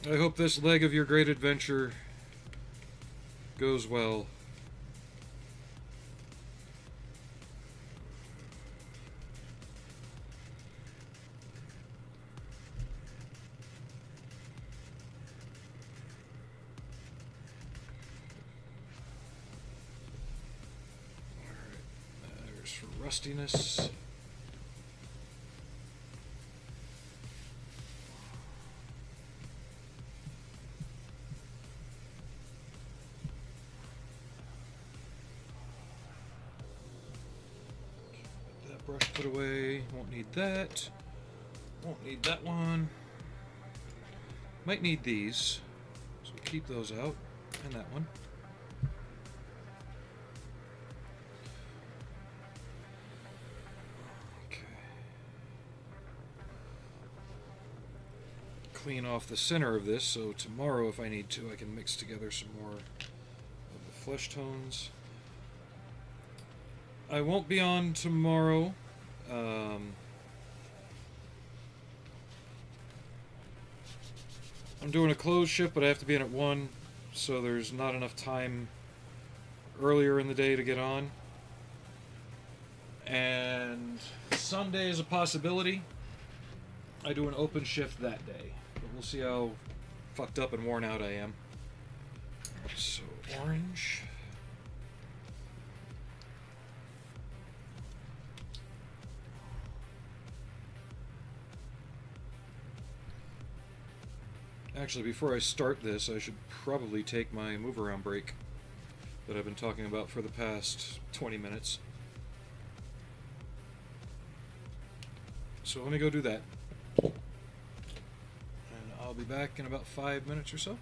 I hope this leg of your great adventure goes well. Alright, there's for rustiness. Brush put away, won't need that. Won't need that one. Might need these, so keep those out, and that one. Okay. Clean off the center of this, so tomorrow if I need to, I can mix together some more of the flesh tones. I won't be on tomorrow. Um, I'm doing a closed shift, but I have to be in at 1, so there's not enough time earlier in the day to get on. And Sunday is a possibility. I do an open shift that day, but we'll see how fucked up and worn out I am. So, orange. Actually, before I start this, I should probably take my move-around break that I've been talking about for the past 20 minutes. So let me go do that. And I'll be back in about 5 minutes or so.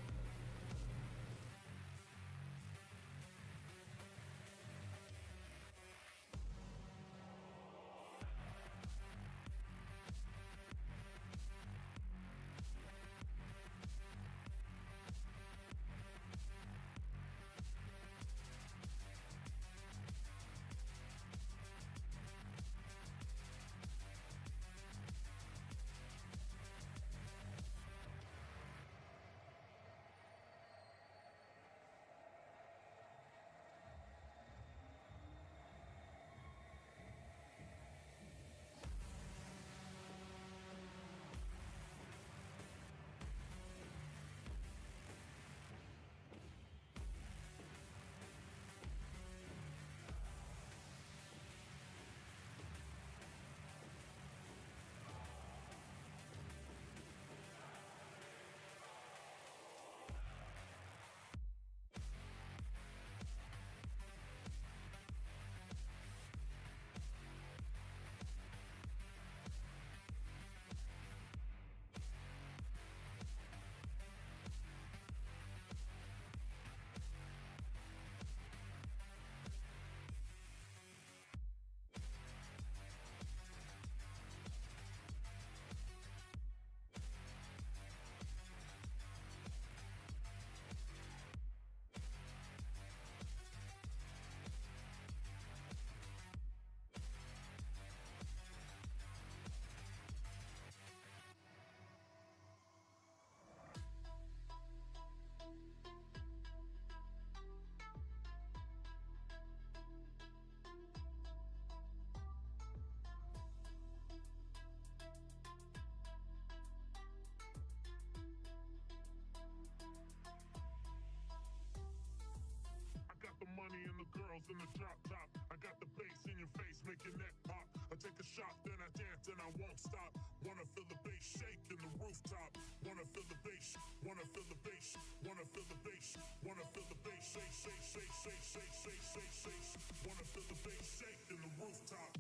money and the girls in the drop top. I got the bass in your face, make your neck pop. I take a shot, then I dance and I won't stop. Wanna feel the bass shake in the rooftop. Wanna feel the bass, wanna feel the bass, wanna feel the bass, wanna feel the bass shake, shake, shake, shake, shake, shake, shake, shake. Wanna feel the bass shake in the rooftop.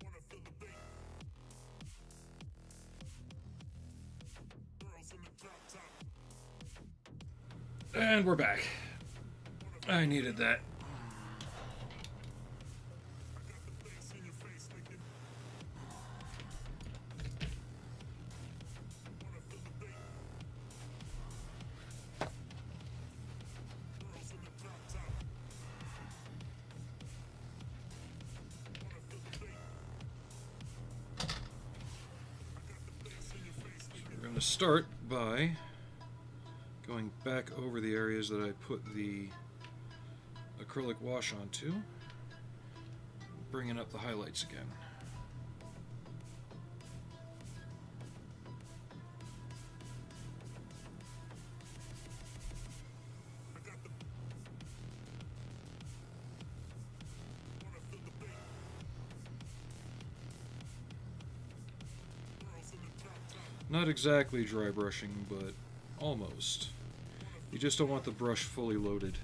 Wanna feel the bass. Girls in the drop top. And we're back. I needed that. We're going to start by going back over the areas that I put the acrylic wash onto, bringing up the highlights again. Not exactly dry brushing, but almost. You just don't want the brush fully loaded.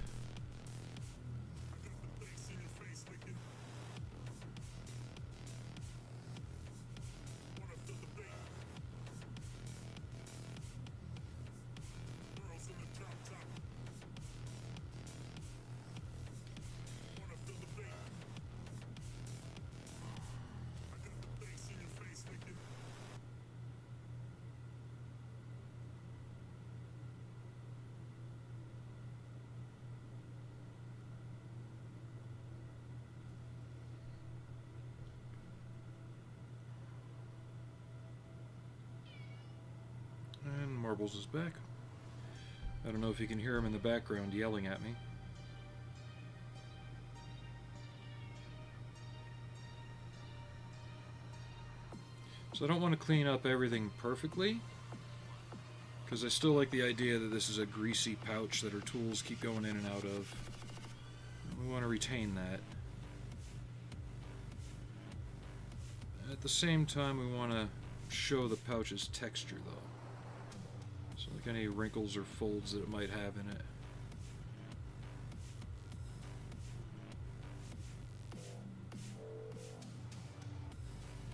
Marbles is back. I don't know if you can hear him in the background yelling at me. So I don't want to clean up everything perfectly, because I still like the idea that this is a greasy pouch that our tools keep going in and out of. We want to retain that. At the same time, we want to show the pouch's texture, though. So like any wrinkles or folds that it might have in it.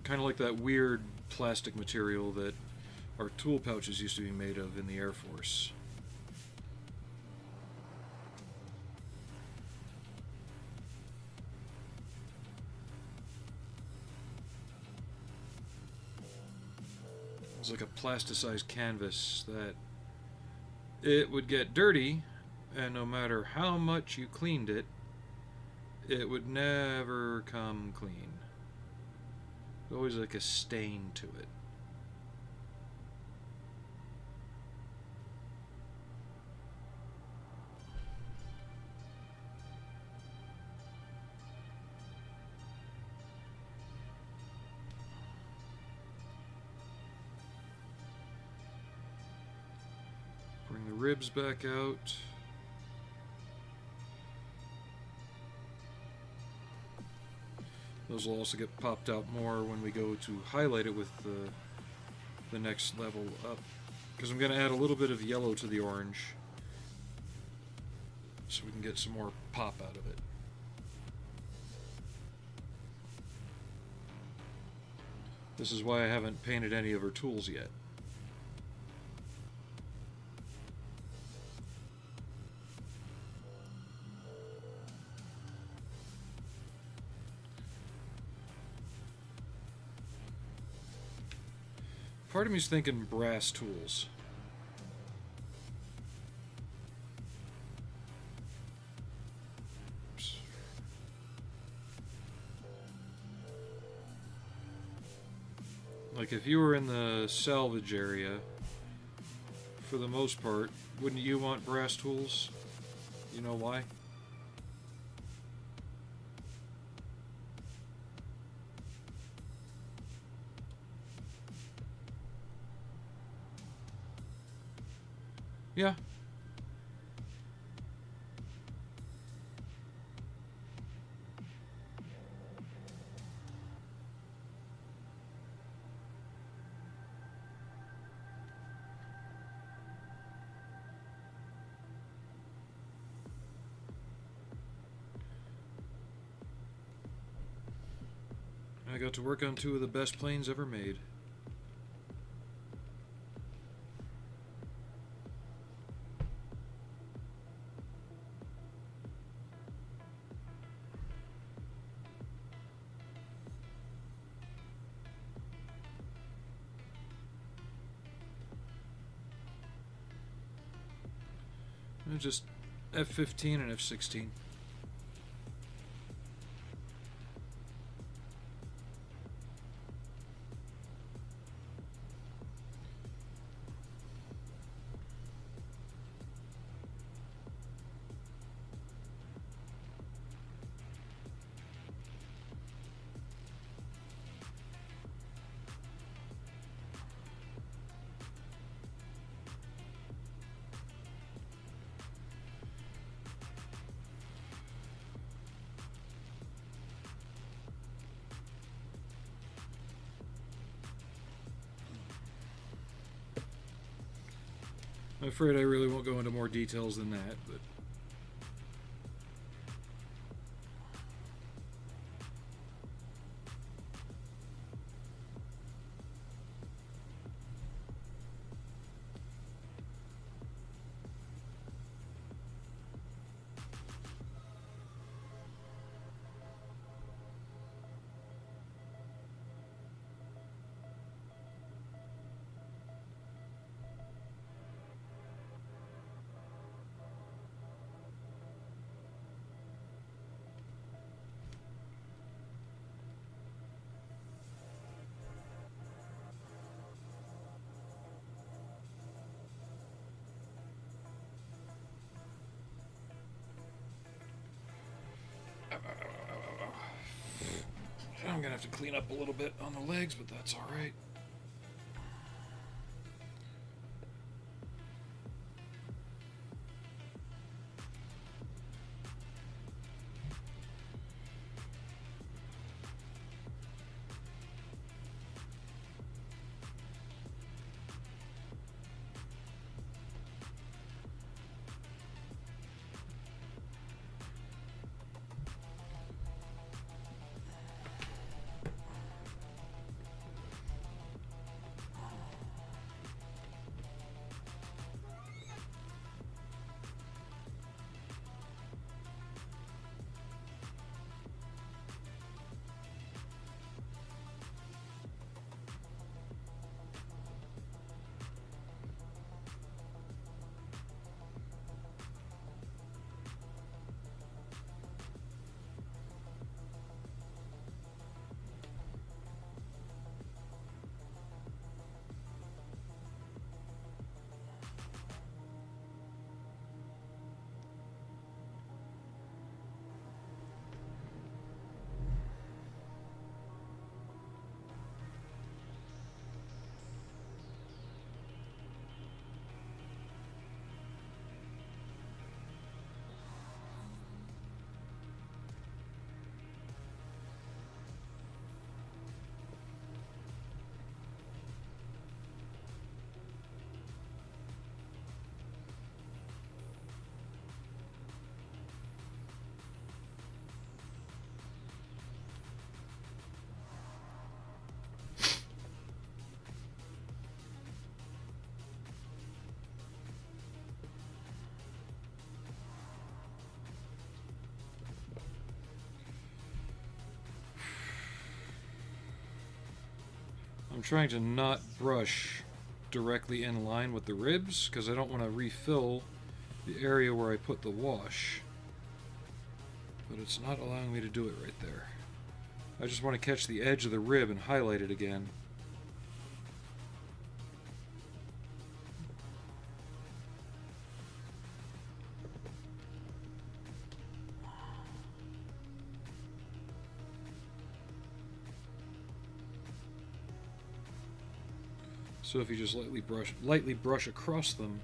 Kind of like that weird plastic material that our tool pouches used to be made of in the Air Force. It's like a plasticized canvas that it would get dirty, and no matter how much you cleaned it, it would never come clean. There's always like a stain to it. Bring the ribs back out. Those will also get popped out more when we go to highlight it with the next level up. Because I'm going to add a little bit of yellow to the orange so we can get some more pop out of it. This is why I haven't painted any of her tools yet. Part of me's thinking brass tools. Oops. Like if you were in the salvage area, for the most part, wouldn't you want brass tools? You know why? Yeah. I got to work on two of the best planes ever made. Just F-15 and F-16. I'm afraid I really won't go into more details than that, but I'm gonna have to clean up a little bit on the legs, but that's alright. I'm trying to not brush directly in line with the ribs because I don't want to refill the area where I put the wash. But it's not allowing me to do it right there. I just want to catch the edge of the rib and highlight it again. So if you just lightly brush across them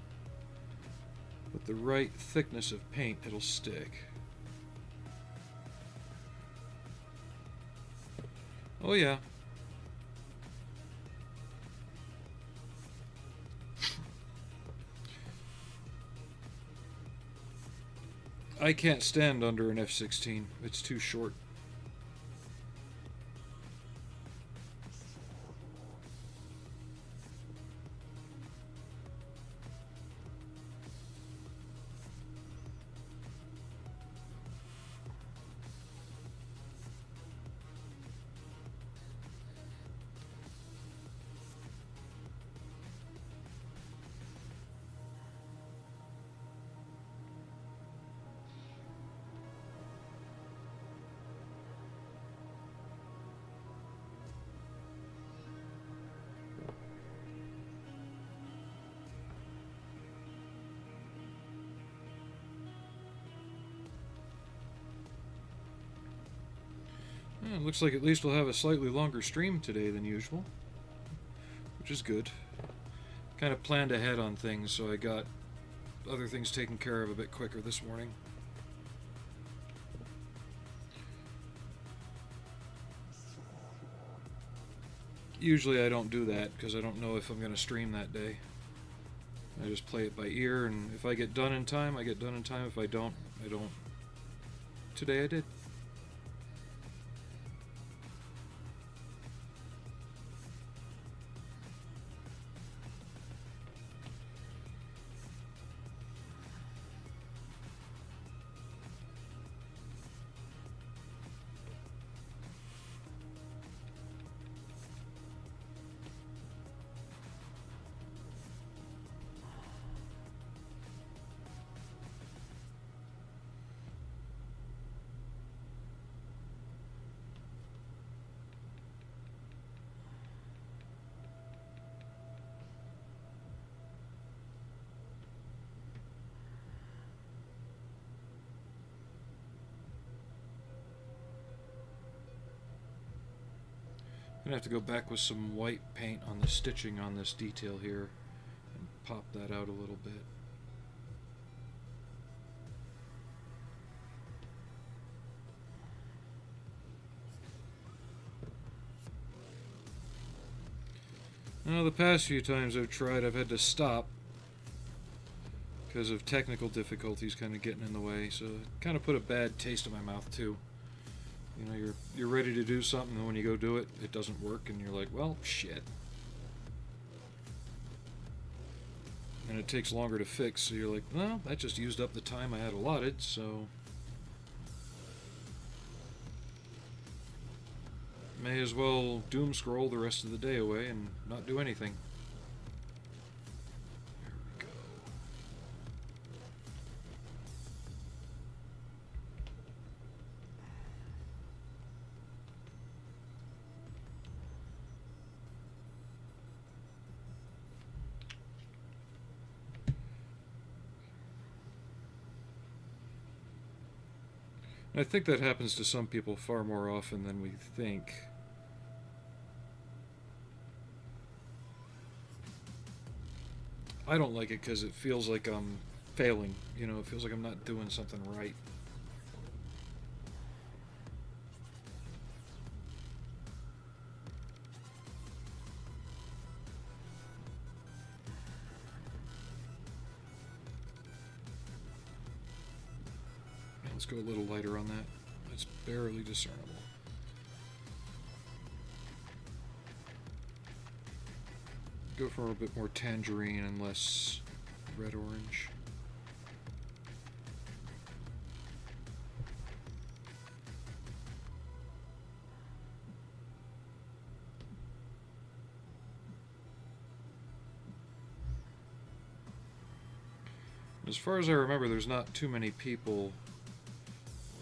with the right thickness of paint, it'll stick. Oh yeah. I can't stand under an F-16. It's too short. It looks like at least we'll have a slightly longer stream today than usual, which is good. Kind of planned ahead on things, so I got other things taken care of a bit quicker this morning. Usually I don't do that because I don't know if I'm going to stream that day. I just play it by ear, and if I get done in time, I get done in time. If I don't, I don't. Today I did. I'm gonna have to go back with some white paint on the stitching on this detail here and pop that out a little bit. Now, the past few times I've tried, I've had to stop because of technical difficulties kind of getting in the way, so it kind of put a bad taste in my mouth too. You know, you're ready to do something, and when you go do it, it doesn't work, and you're like, well, shit. And it takes longer to fix, so you're like, well, that just used up the time I had allotted, so may as well doom scroll the rest of the day away and not do anything. There we go. I think that happens to some people far more often than we think. I don't like it because it feels like I'm failing. You know, it feels like I'm not doing something right. Let's go a little lighter on that. It's barely discernible. Go for a bit more tangerine and less red-orange. As far as I remember, there's not too many people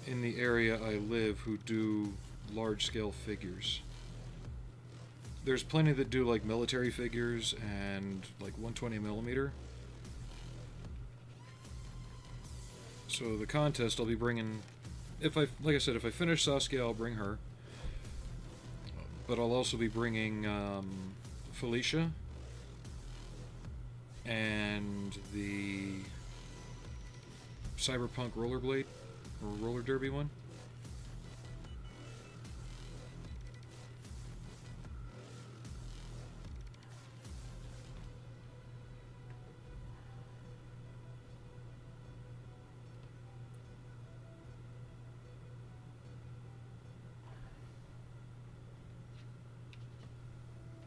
in the area I live who do large-scale figures. There's plenty that do like military figures and like 120 millimeter. So the contest I'll be bringing, like I said, if I finish Saskia, I'll bring her. But I'll also be bringing Felicia and the Cyberpunk rollerblade or roller derby one.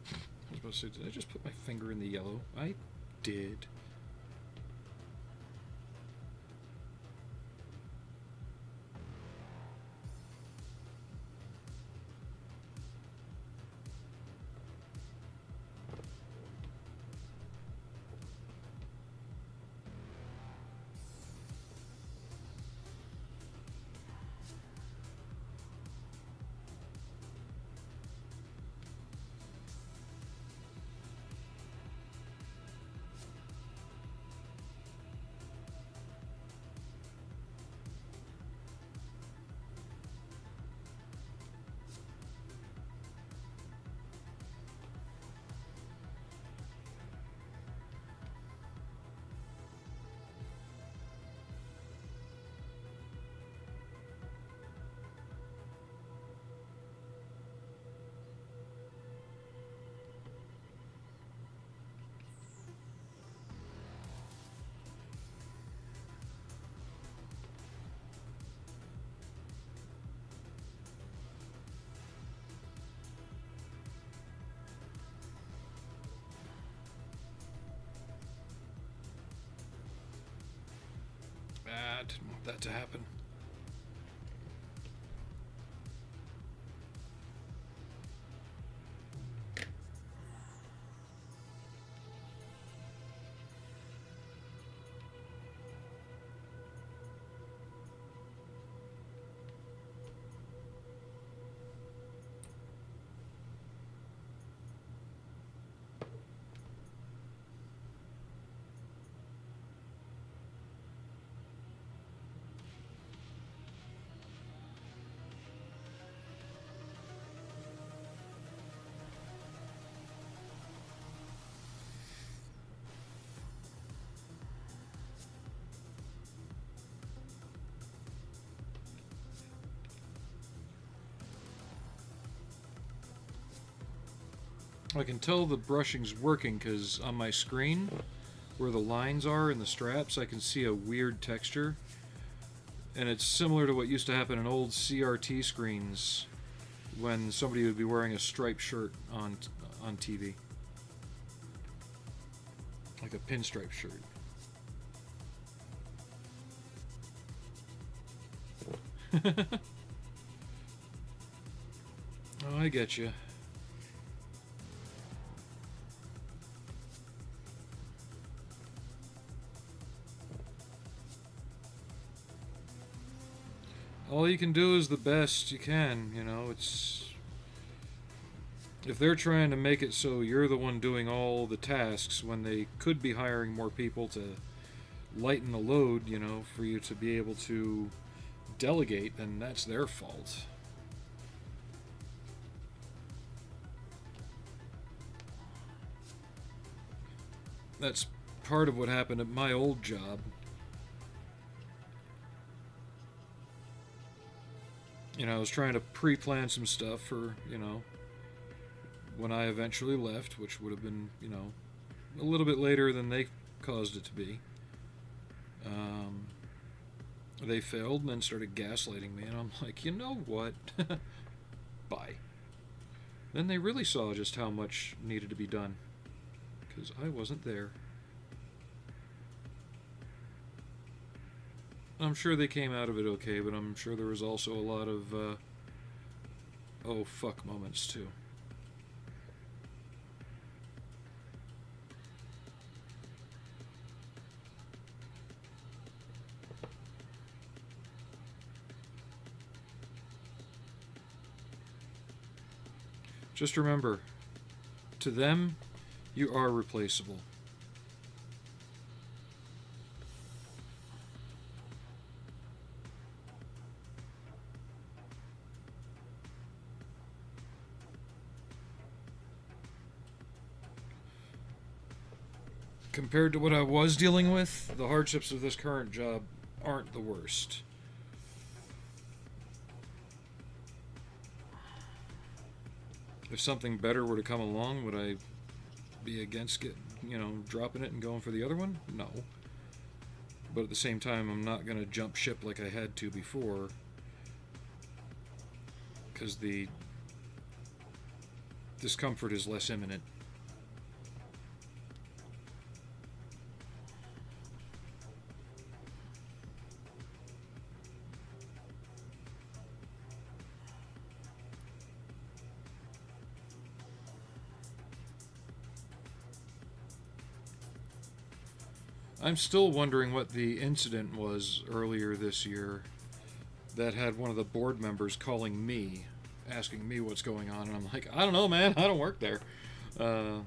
I was about to say, did I just put my finger in the yellow? I did. I didn't want that to happen. I can tell the brushing's working because on my screen, where the lines are in the straps, I can see a weird texture. And it's similar to what used to happen in old CRT screens when somebody would be wearing a striped shirt on TV. Like a pinstripe shirt. Oh, I get you. All you can do is the best you can, you know, it's... If they're trying to make it so you're the one doing all the tasks when they could be hiring more people to lighten the load, you know, for you to be able to delegate, then that's their fault. That's part of what happened at my old job. You know, I was trying to pre-plan some stuff for, you know, when I eventually left, which would have been, you know, a little bit later than they caused it to be. They failed and then started gaslighting me, and I'm like, you know what? Bye. Then they really saw just how much needed to be done, because I wasn't there. I'm sure they came out of it okay, but I'm sure there was also a lot of, oh fuck moments too. Just remember, to them, you are replaceable. Compared to what I was dealing with, the hardships of this current job aren't the worst. If something better were to come along, would I be against dropping it and going for the other one? No. But at the same time, I'm not going to jump ship like I had to before, because the discomfort is less imminent. I'm still wondering what the incident was earlier this year that had one of the board members calling me, asking me what's going on, and I'm like, I don't know, man, I don't work there. I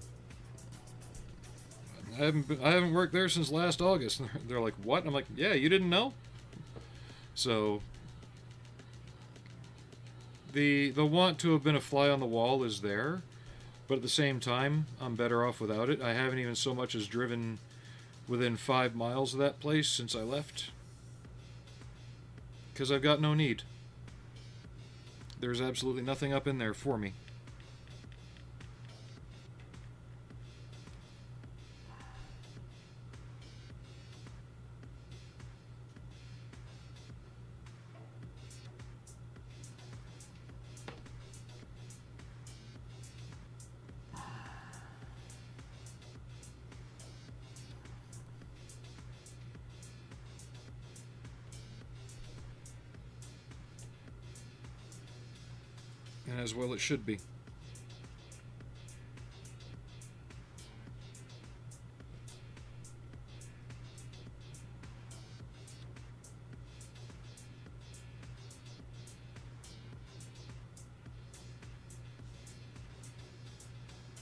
haven't worked there since last August. And they're like, what? And I'm like, yeah, you didn't know? So the want to have been a fly on the wall is there, but at the same time, I'm better off without it. I haven't even so much as driven within 5 miles of that place since I left, because I've got no need. There's absolutely nothing up in there for me. And as well it should be.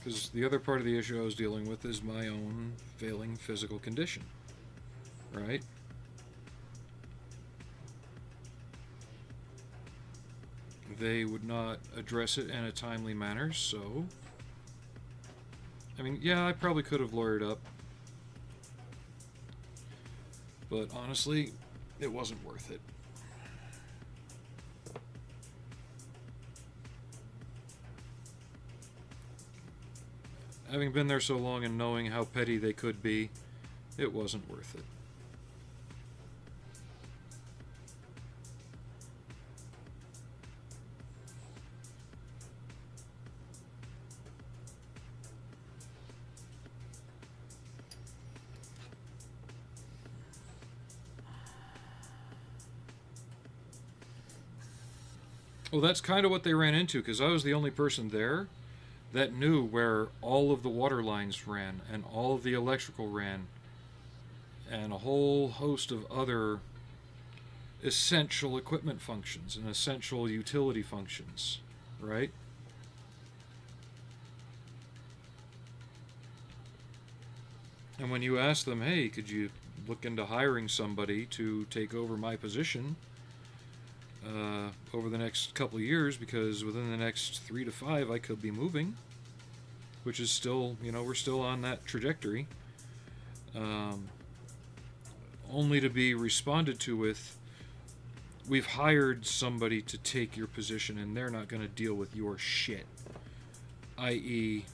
Because the other part of the issue I was dealing with is my own failing physical condition, right? They would not address it in a timely manner, so... I mean, yeah, I probably could have lawyered up. But honestly, it wasn't worth it. Having been there so long and knowing how petty they could be, it wasn't worth it. Well, that's kind of what they ran into, because I was the only person there that knew where all of the water lines ran and all of the electrical ran and a whole host of other essential equipment functions and essential utility functions, right? And when you ask them, hey, could you look into hiring somebody to take over my position over the next couple of years, because within the next 3 to 5 I could be moving, which is still, we're still on that trajectory, only to be responded to with, we've hired somebody to take your position and they're not going to deal with your shit. I.e.,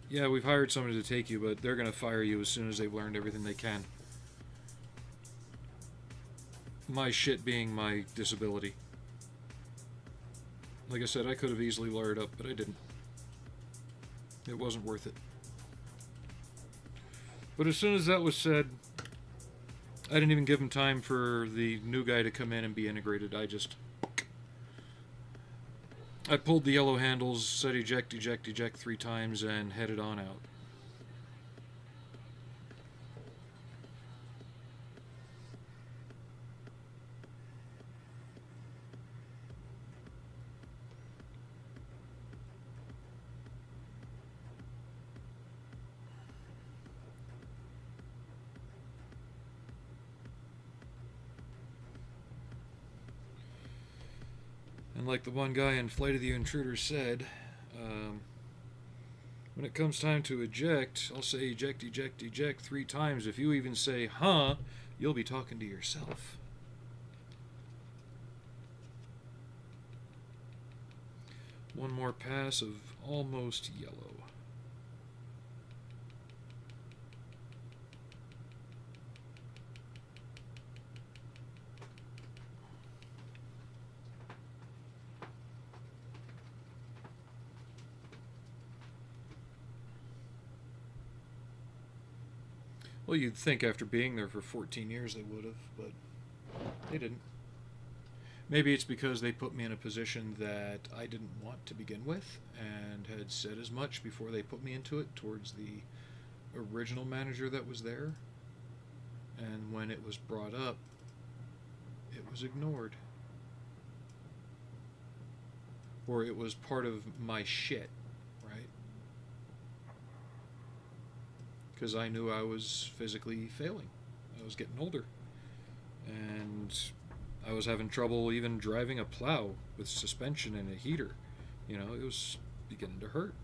yeah, we've hired somebody to take you, but they're going to fire you as soon as they've learned everything they can. My shit being my disability. Like I said, I could have easily lawyered up, but I didn't. It wasn't worth it. But as soon as that was said, I didn't even give him time for the new guy to come in and be integrated. I pulled the yellow handles, said eject, eject, eject 3 times, and headed on out. And like the one guy in Flight of the Intruder said, when it comes time to eject, I'll say eject, eject, eject 3 times. If you even say, huh, you'll be talking to yourself. One more pass of almost yellow. Well, you'd think after being there for 14 years they would have, but they didn't. Maybe it's because they put me in a position that I didn't want to begin with, and had said as much before they put me into it towards the original manager that was there. And when it was brought up, it was ignored. Or it was part of my shit, right? Because I knew I was physically failing. I was getting older. And I was having trouble even driving a plow with suspension and a heater. It was beginning to hurt.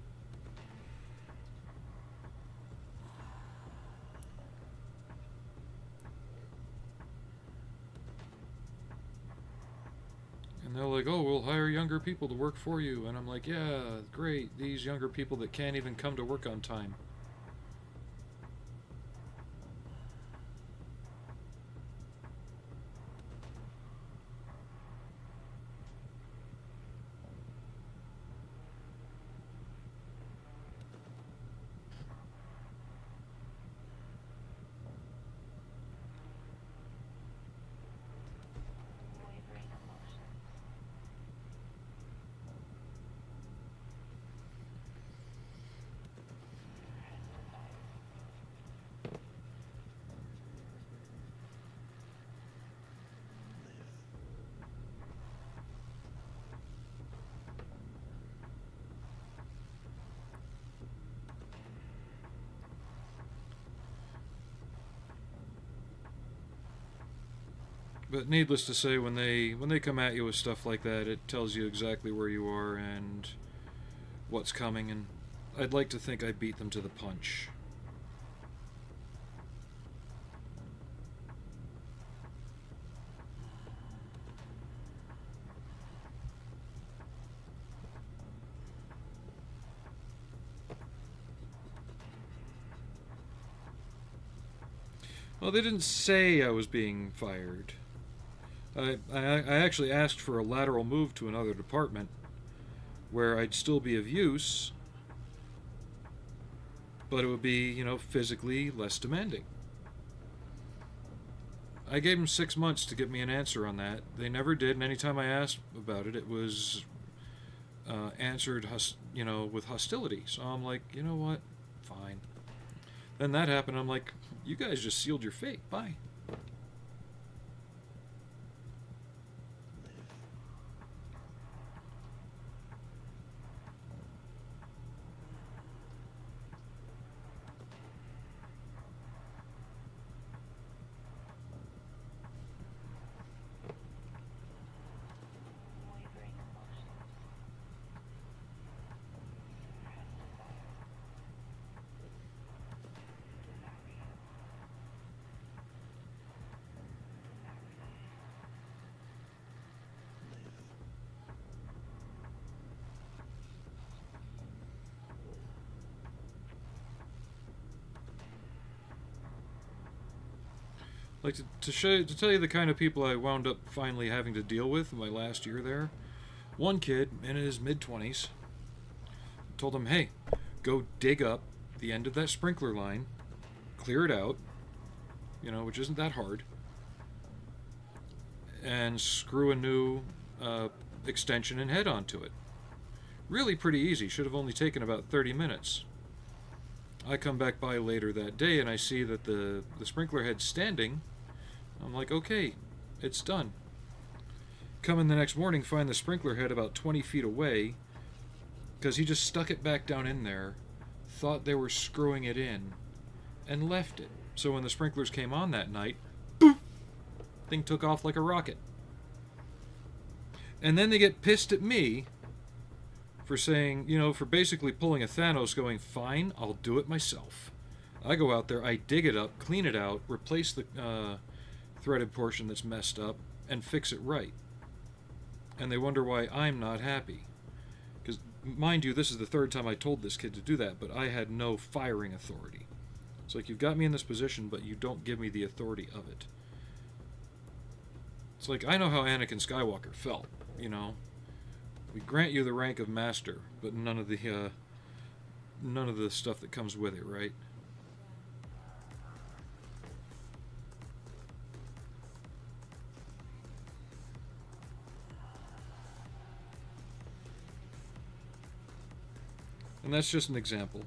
And they're like, oh, we'll hire younger people to work for you. And I'm like, yeah, great. These younger people that can't even come to work on time. But needless to say, when they come at you with stuff like that, it tells you exactly where you are and what's coming, and I'd like to think I beat them to the punch. Well, they didn't say I was being fired. I actually asked for a lateral move to another department where I'd still be of use, but it would be, physically less demanding. I gave them 6 months to get me an answer on that. They never did, and anytime I asked about it, it was answered, with hostility. So I'm like, you know what? Fine. Then that happened. I'm like, you guys just sealed your fate. Bye. Like to tell you the kind of people I wound up finally having to deal with in my last year there. One kid in his mid-20s told him, "Hey, go dig up the end of that sprinkler line, clear it out, which isn't that hard, and screw a new extension and head onto it. Really pretty easy. Should have only taken about 30 minutes." I come back by later that day and I see that the sprinkler head's standing. I'm like, okay, it's done. Come in the next morning, find the sprinkler head about 20 feet away, because he just stuck it back down in there, thought they were screwing it in, and left it. So when the sprinklers came on that night, boop, thing took off like a rocket. And then they get pissed at me for saying, for basically pulling a Thanos, going, fine, I'll do it myself. I go out there, I dig it up, clean it out, replace the threaded portion that's messed up, and fix it right. And they wonder why I'm not happy. Because, mind you, this is the third time I told this kid to do that, but I had no firing authority. It's like, you've got me in this position, but you don't give me the authority of it. It's like, I know how Anakin Skywalker felt, We grant you the rank of master, but none of the stuff that comes with it, right? And that's just an example.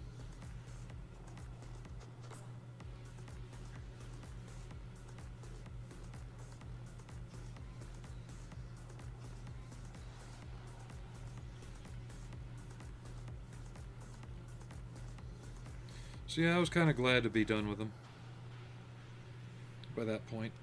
So yeah, I was kind of glad to be done with them by that point.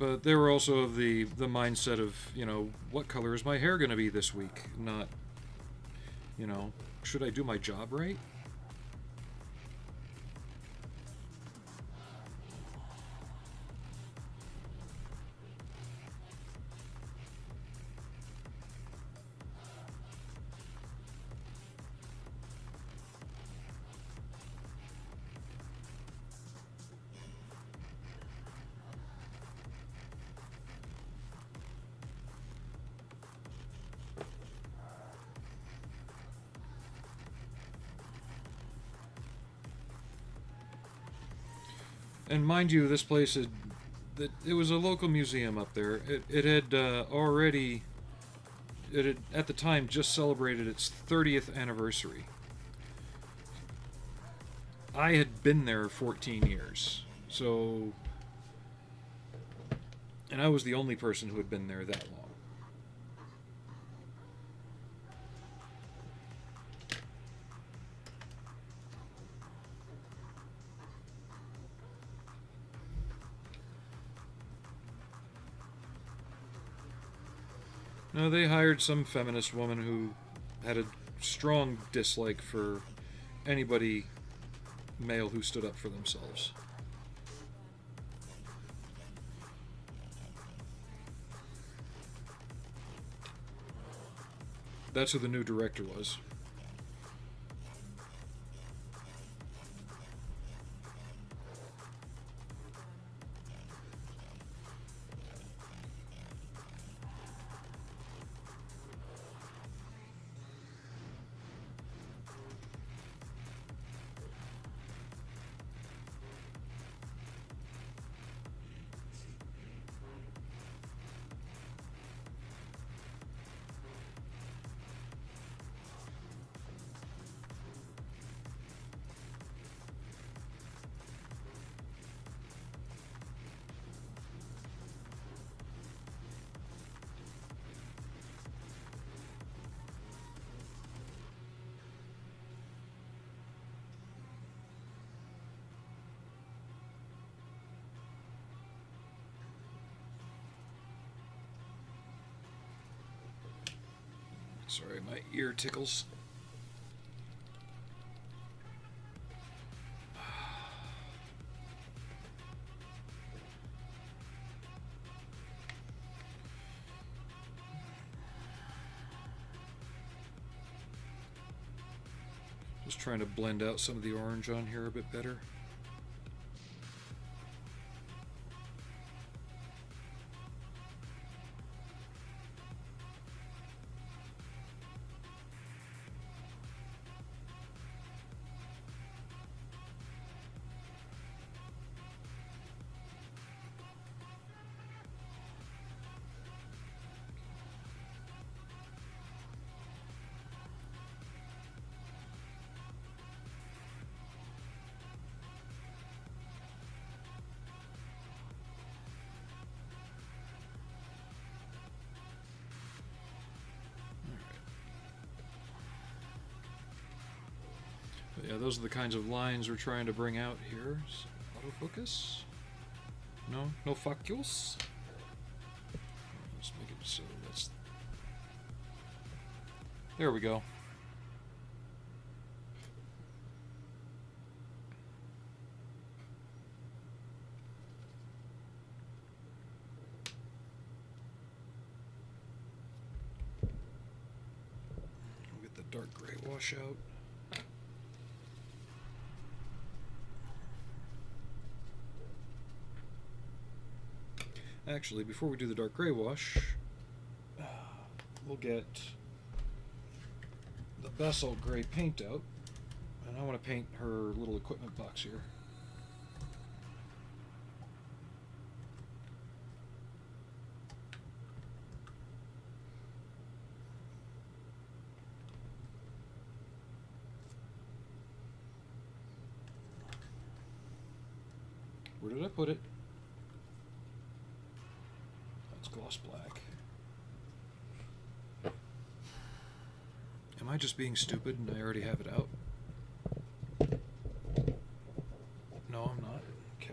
But they were also of the mindset of, what color is my hair going to be this week? Not, should I do my job right? And mind you, this place it was a local museum up there. It had already, it had at the time just celebrated its 30th anniversary. I had been there 14 years, so, and I was the only person who had been there that long. No, they hired some feminist woman who had a strong dislike for anybody male who stood up for themselves. That's who the new director was. Sorry, my ear tickles. Just trying to blend out some of the orange on here a bit better. But yeah, those are the kinds of lines we're trying to bring out here. Autofocus? No? No focus? Let's make it so that's... There we go. We'll get the dark gray wash out. Actually, before we do the dark gray wash, we'll get the basalt gray paint out, and I want to paint her little equipment box here. Where did I put it? Gloss black. Am I just being stupid and I already have it out? No, I'm not. Okay.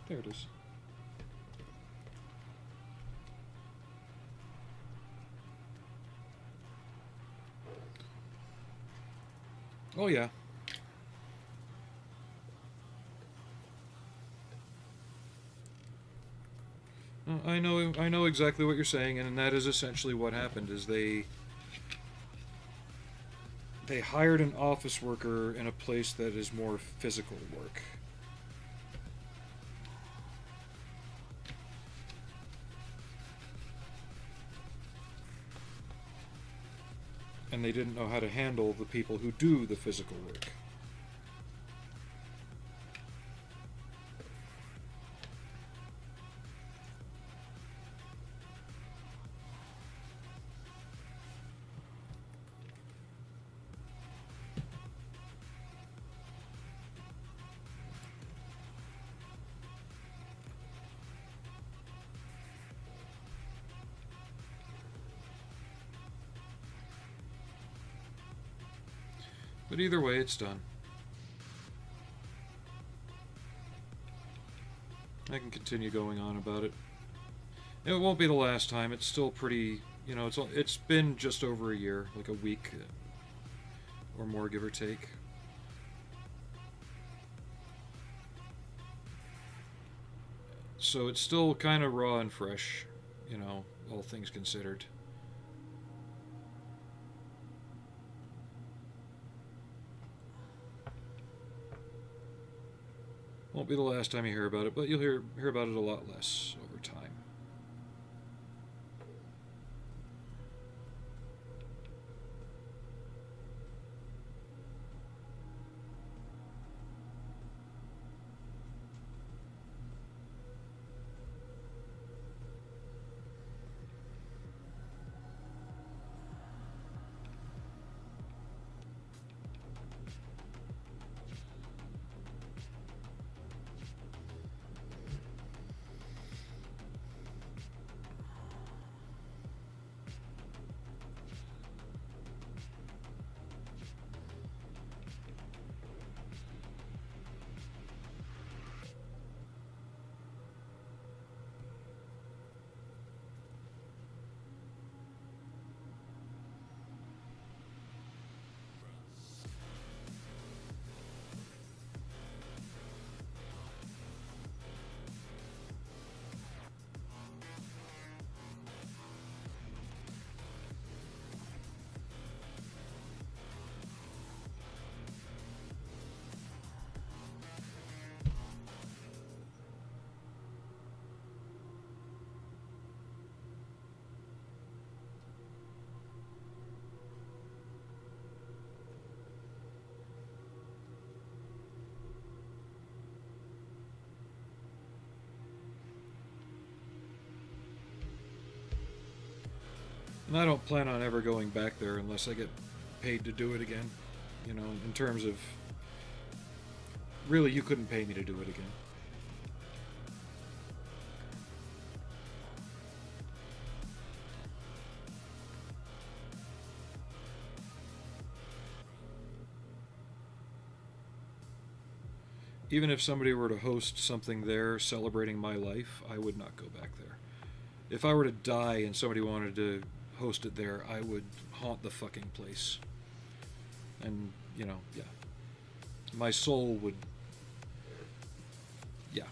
There it is. Oh yeah. I know exactly what you're saying, and that is essentially what happened. Is they hired an office worker in a place that is more physical work. And they didn't know how to handle the people who do the physical work. But either way, it's done. I can continue going on about it. It won't be the last time. It's still pretty, you know, it's been just over a year, like a week, or more, give or take. So it's still kind of raw and fresh, you know, all things considered. Won't be the last time you hear about it, but you'll hear about it a lot less over time. And I don't plan on ever going back there unless I get paid to do it again. You know, in terms of, really, you couldn't pay me to do it again. Even if somebody were to host something there celebrating my life, I would not go back there. If I were to die and somebody wanted to host it there, I would haunt the fucking place. And, you know, yeah. My soul would... yeah.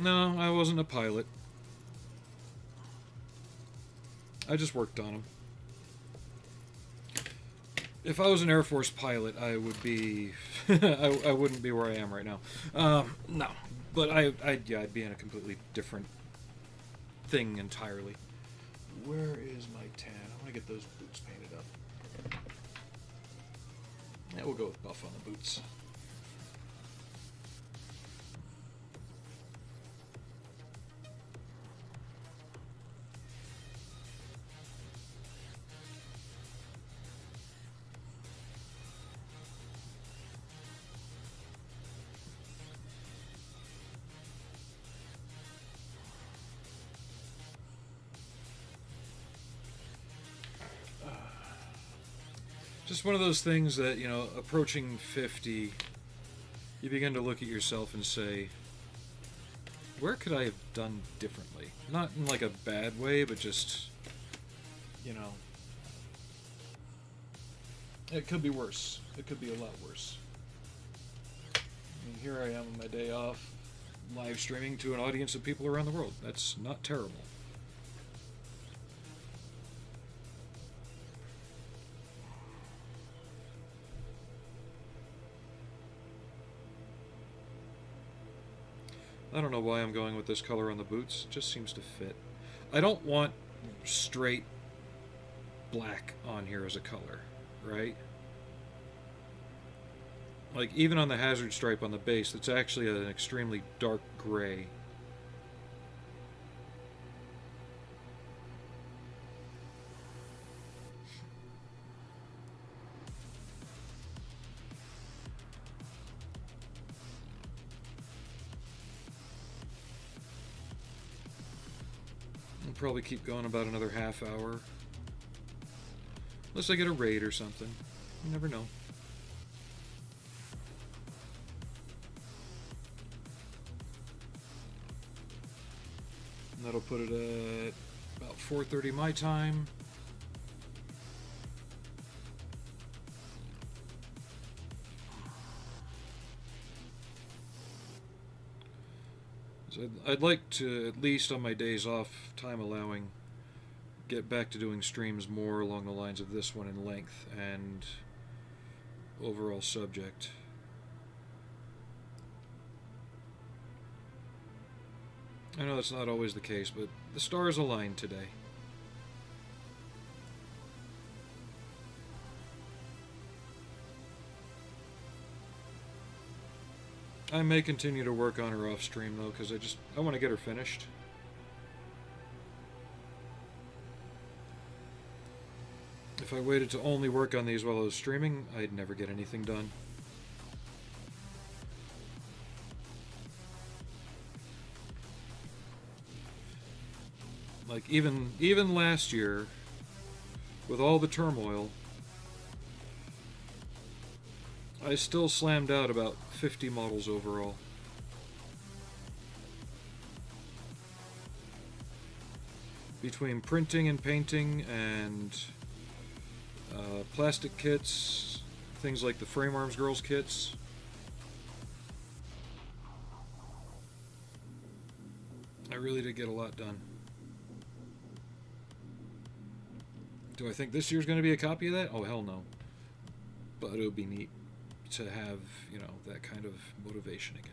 No, I wasn't a pilot. I just worked on them. If I was an Air Force pilot, I would be... I wouldn't be where I am right now. No. But I'd be in a completely different thing entirely. Where is my tan? I want to get those boots painted up. Yeah, we'll go with buff on the boots. Just one of those things that, you know, approaching 50, you begin to look at yourself and say, where could I have done differently? Not in like a bad way, but just, you know, it could be worse. It could be a lot worse. I mean, here I am on my day off, live streaming to an audience of people around the world. That's not terrible. I don't know why I'm going with this color on the boots. It just seems to fit. I don't want straight black on here as a color, right? Like, even on the hazard stripe on the base, it's actually an extremely dark gray. I'll probably keep going about another half hour. Unless I get a raid or something. You never know. And that'll put it at about 4:30 my time. So I'd like to, at least on my days off, time allowing, get back to doing streams more along the lines of this one in length and overall subject. I know that's not always the case, but the stars aligned today. I may continue to work on her off stream though, because I want to get her finished. If I waited to only work on these while I was streaming, I'd never get anything done. Like even last year, with all the turmoil, I still slammed out about 50 models overall. Between printing and painting and plastic kits, things like the Frame Arms Girls kits. I really did get a lot done. Do I think this year's going to be a copy of that? Oh, hell no. But it would be neat to have, you know, that kind of motivation again.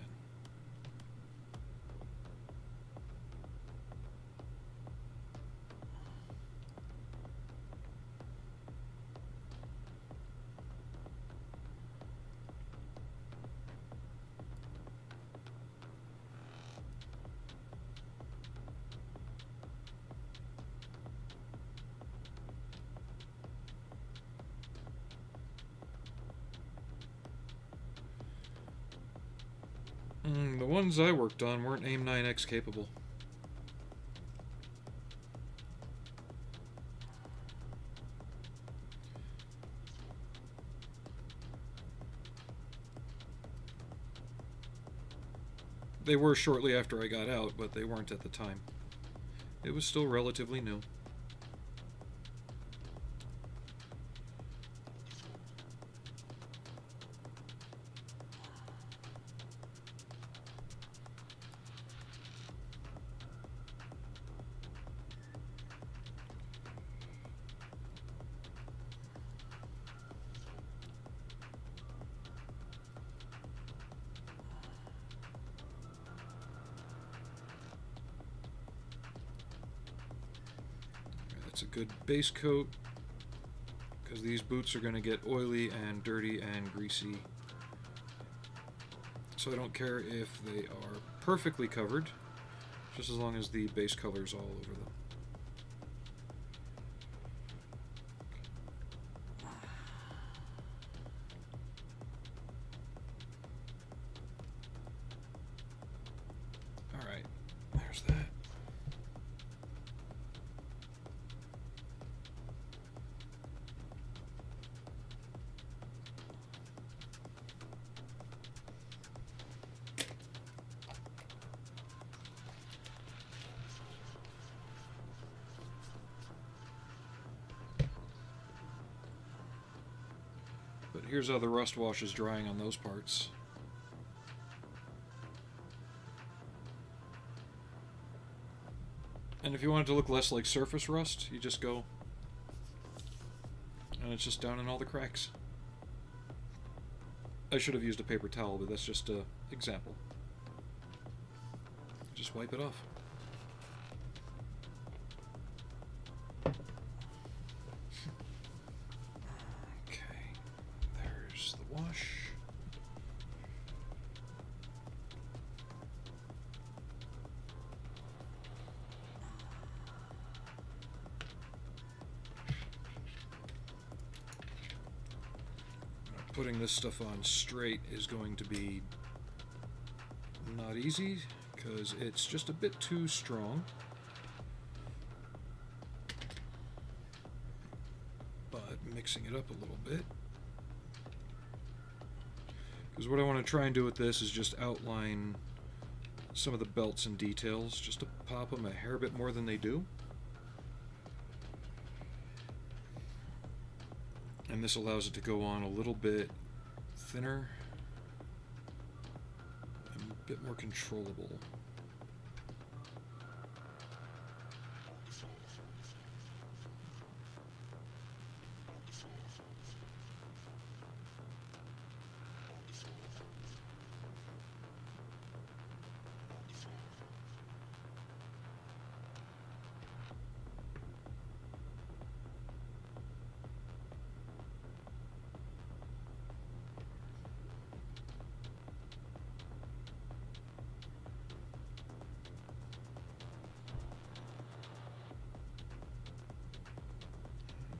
The ones I worked on weren't AIM 9X capable. They were shortly after I got out, but they weren't at the time. It was still relatively new. That's a good base coat, because these boots are going to get oily and dirty and greasy. So I don't care if they are perfectly covered, just as long as the base color is all over them. Alright, there's that. But here's how the rust wash is drying on those parts. And if you want it to look less like surface rust, you just go, and it's just down in all the cracks. I should have used a paper towel, but that's just an example. Just wipe it off. Okay, there's the wash. Putting this stuff on straight is going to be not easy because it's just a bit too strong. But mixing it up a little bit. Because what I want to try and do with this is just outline some of the belts and details, just to pop them a hair bit more than they do. And this allows it to go on a little bit thinner and a bit more controllable.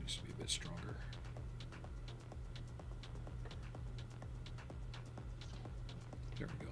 Needs to be a bit stronger. There we go.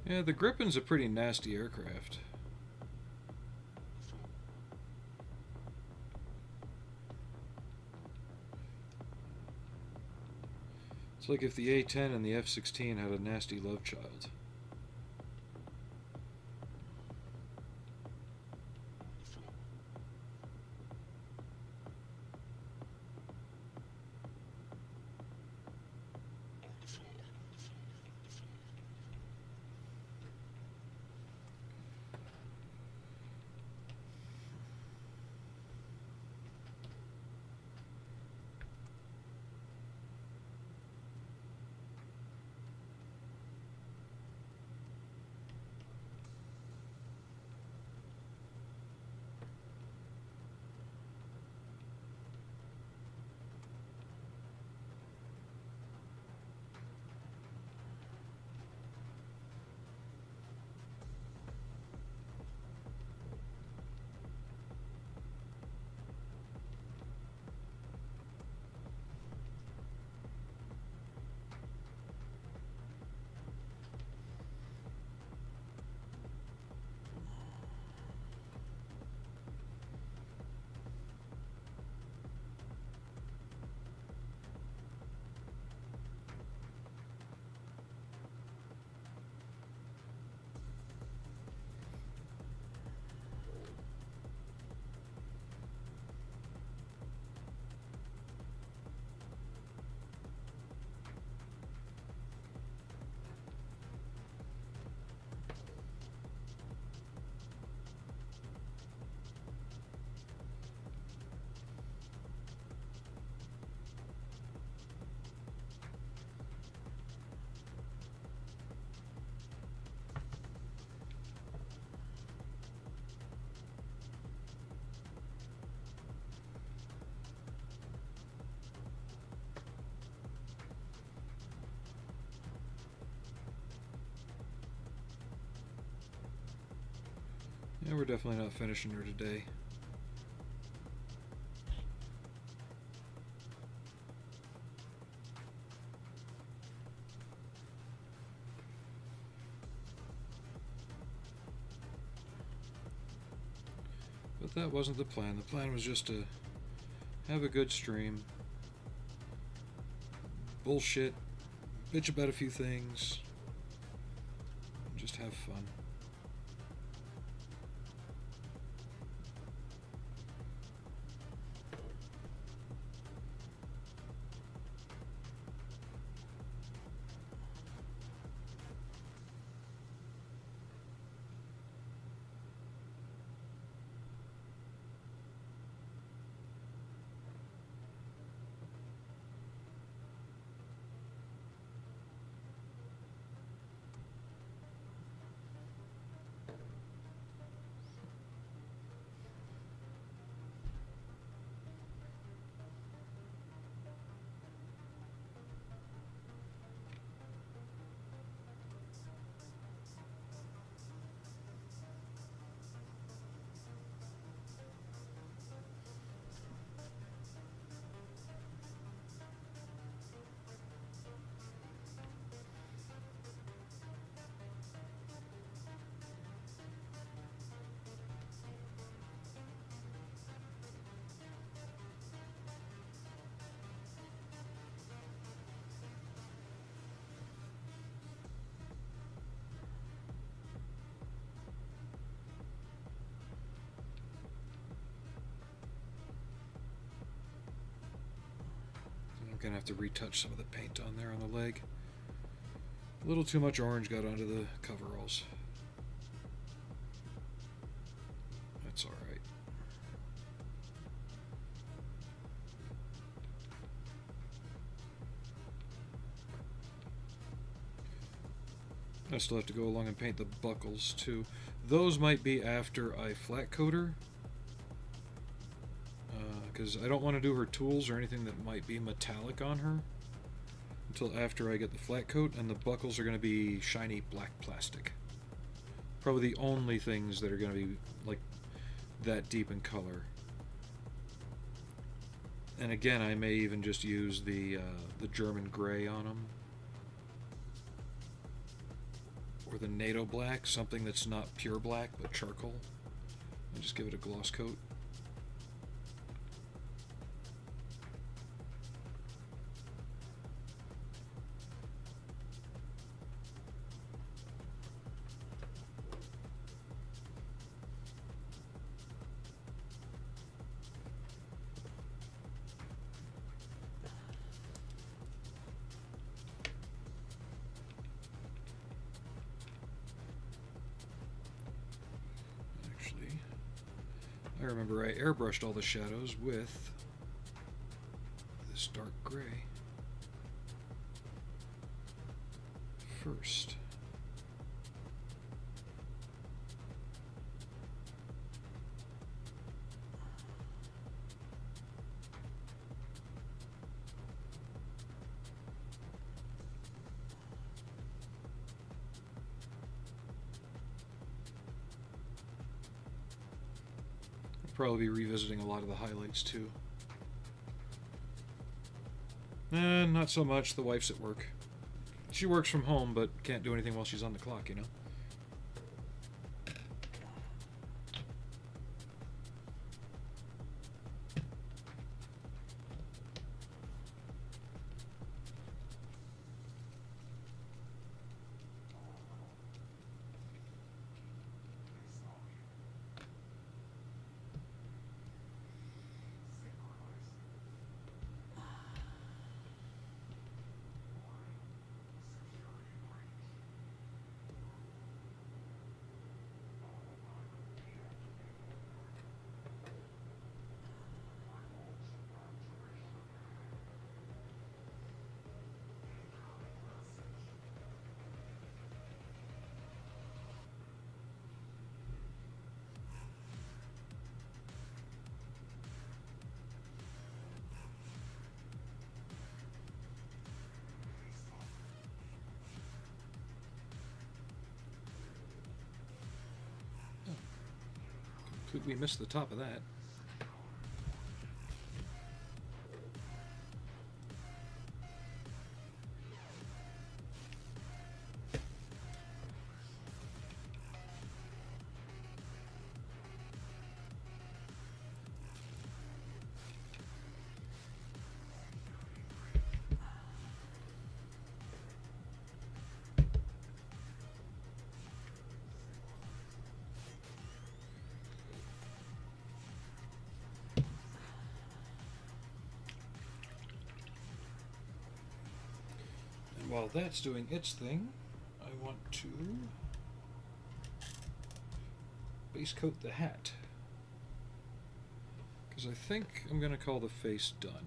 Yeah, the Grippen's a pretty nasty aircraft. It's like if the A-10 and the F-16 had a nasty love child. Yeah, we're definitely not finishing her today. But that wasn't the plan. The plan was just to have a good stream, bullshit, bitch about a few things, and just have fun. I'm gonna have to retouch some of the paint on there on the leg. A little too much orange got onto the coveralls. That's alright. I still have to go along and paint the buckles too. Those might be after I flat coat her, because I don't want to do her tools or anything that might be metallic on her until after I get the flat coat, and the buckles are going to be shiny black plastic. Probably the only things that are going to be like that deep in color. And again, I may even just use the German gray on them, or the NATO black, something that's not pure black but charcoal, and just give it a gloss coat. I remember I airbrushed all the shadows with this dark gray first. Probably be revisiting a lot of the highlights too. Not so much. The wife's at work. She works from home, but can't do anything while she's on the clock, you know? We missed the top of that. While that's doing its thing, I want to base coat the hat. Because I think I'm going to call the face done.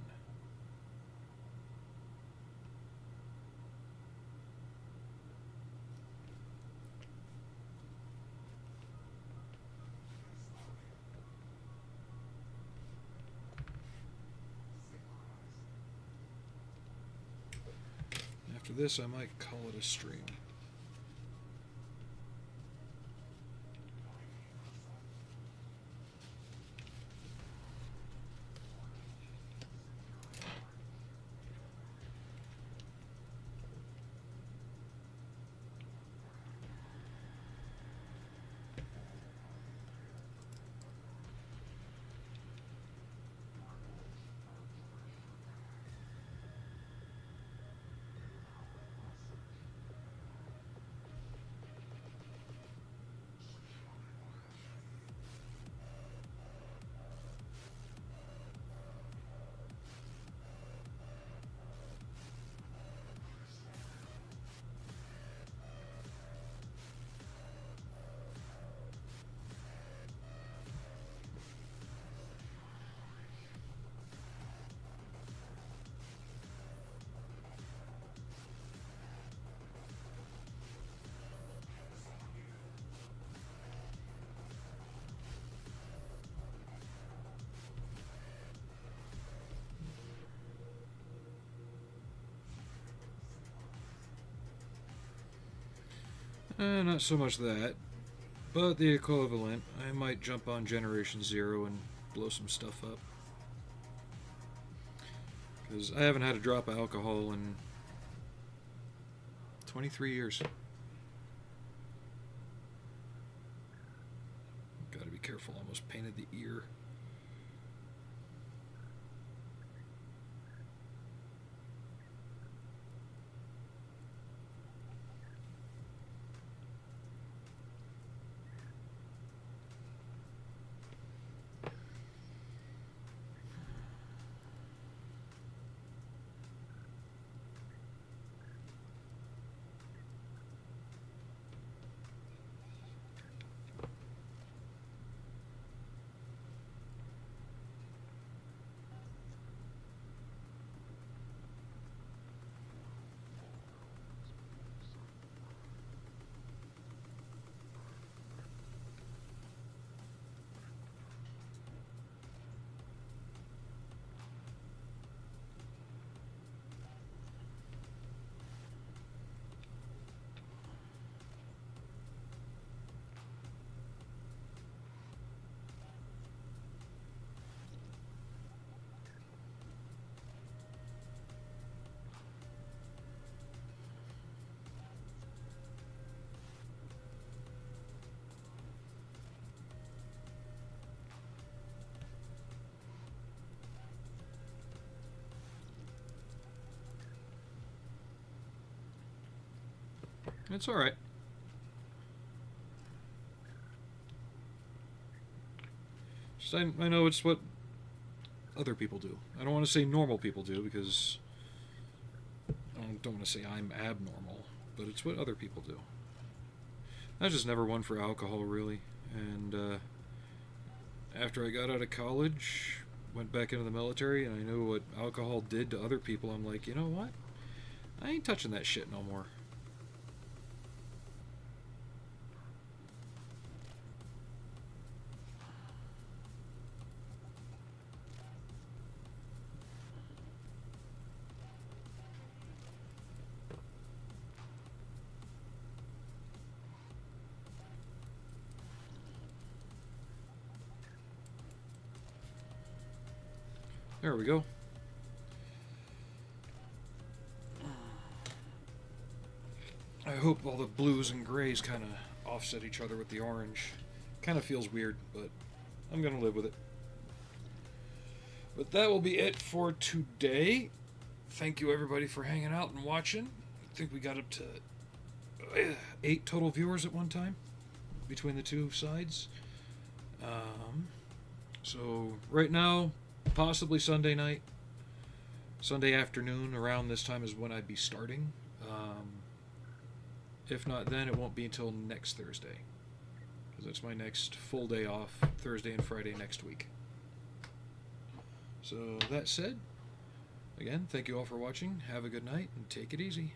After this, I might call it a stream. Not so much that, but the equivalent. I might jump on Generation Zero and blow some stuff up. Because I haven't had a drop of alcohol in 23 years. Gotta be careful, almost painted the ear. It's alright. Just I know it's what other people do. I don't want to say normal people do because I don't want to say I'm abnormal, but it's what other people do. I just never one for alcohol, really. And after I got out of college, went back into the military, and I knew what alcohol did to other people, I'm like, you know what? I ain't touching that shit no more. There we go. I hope all the blues and grays kind of offset each other with the orange. Kind of feels weird, but I'm going to live with it. But that will be it for today. Thank you everybody for hanging out and watching. I think we got up to 8 total viewers at one time between the two sides. So right now, possibly Sunday night, Sunday afternoon around this time is when I'd be starting. If not then, it won't be until next Thursday, because that's my next full day off, Thursday and Friday next week. So that said, again, thank you all for watching. Have a good night and take it easy.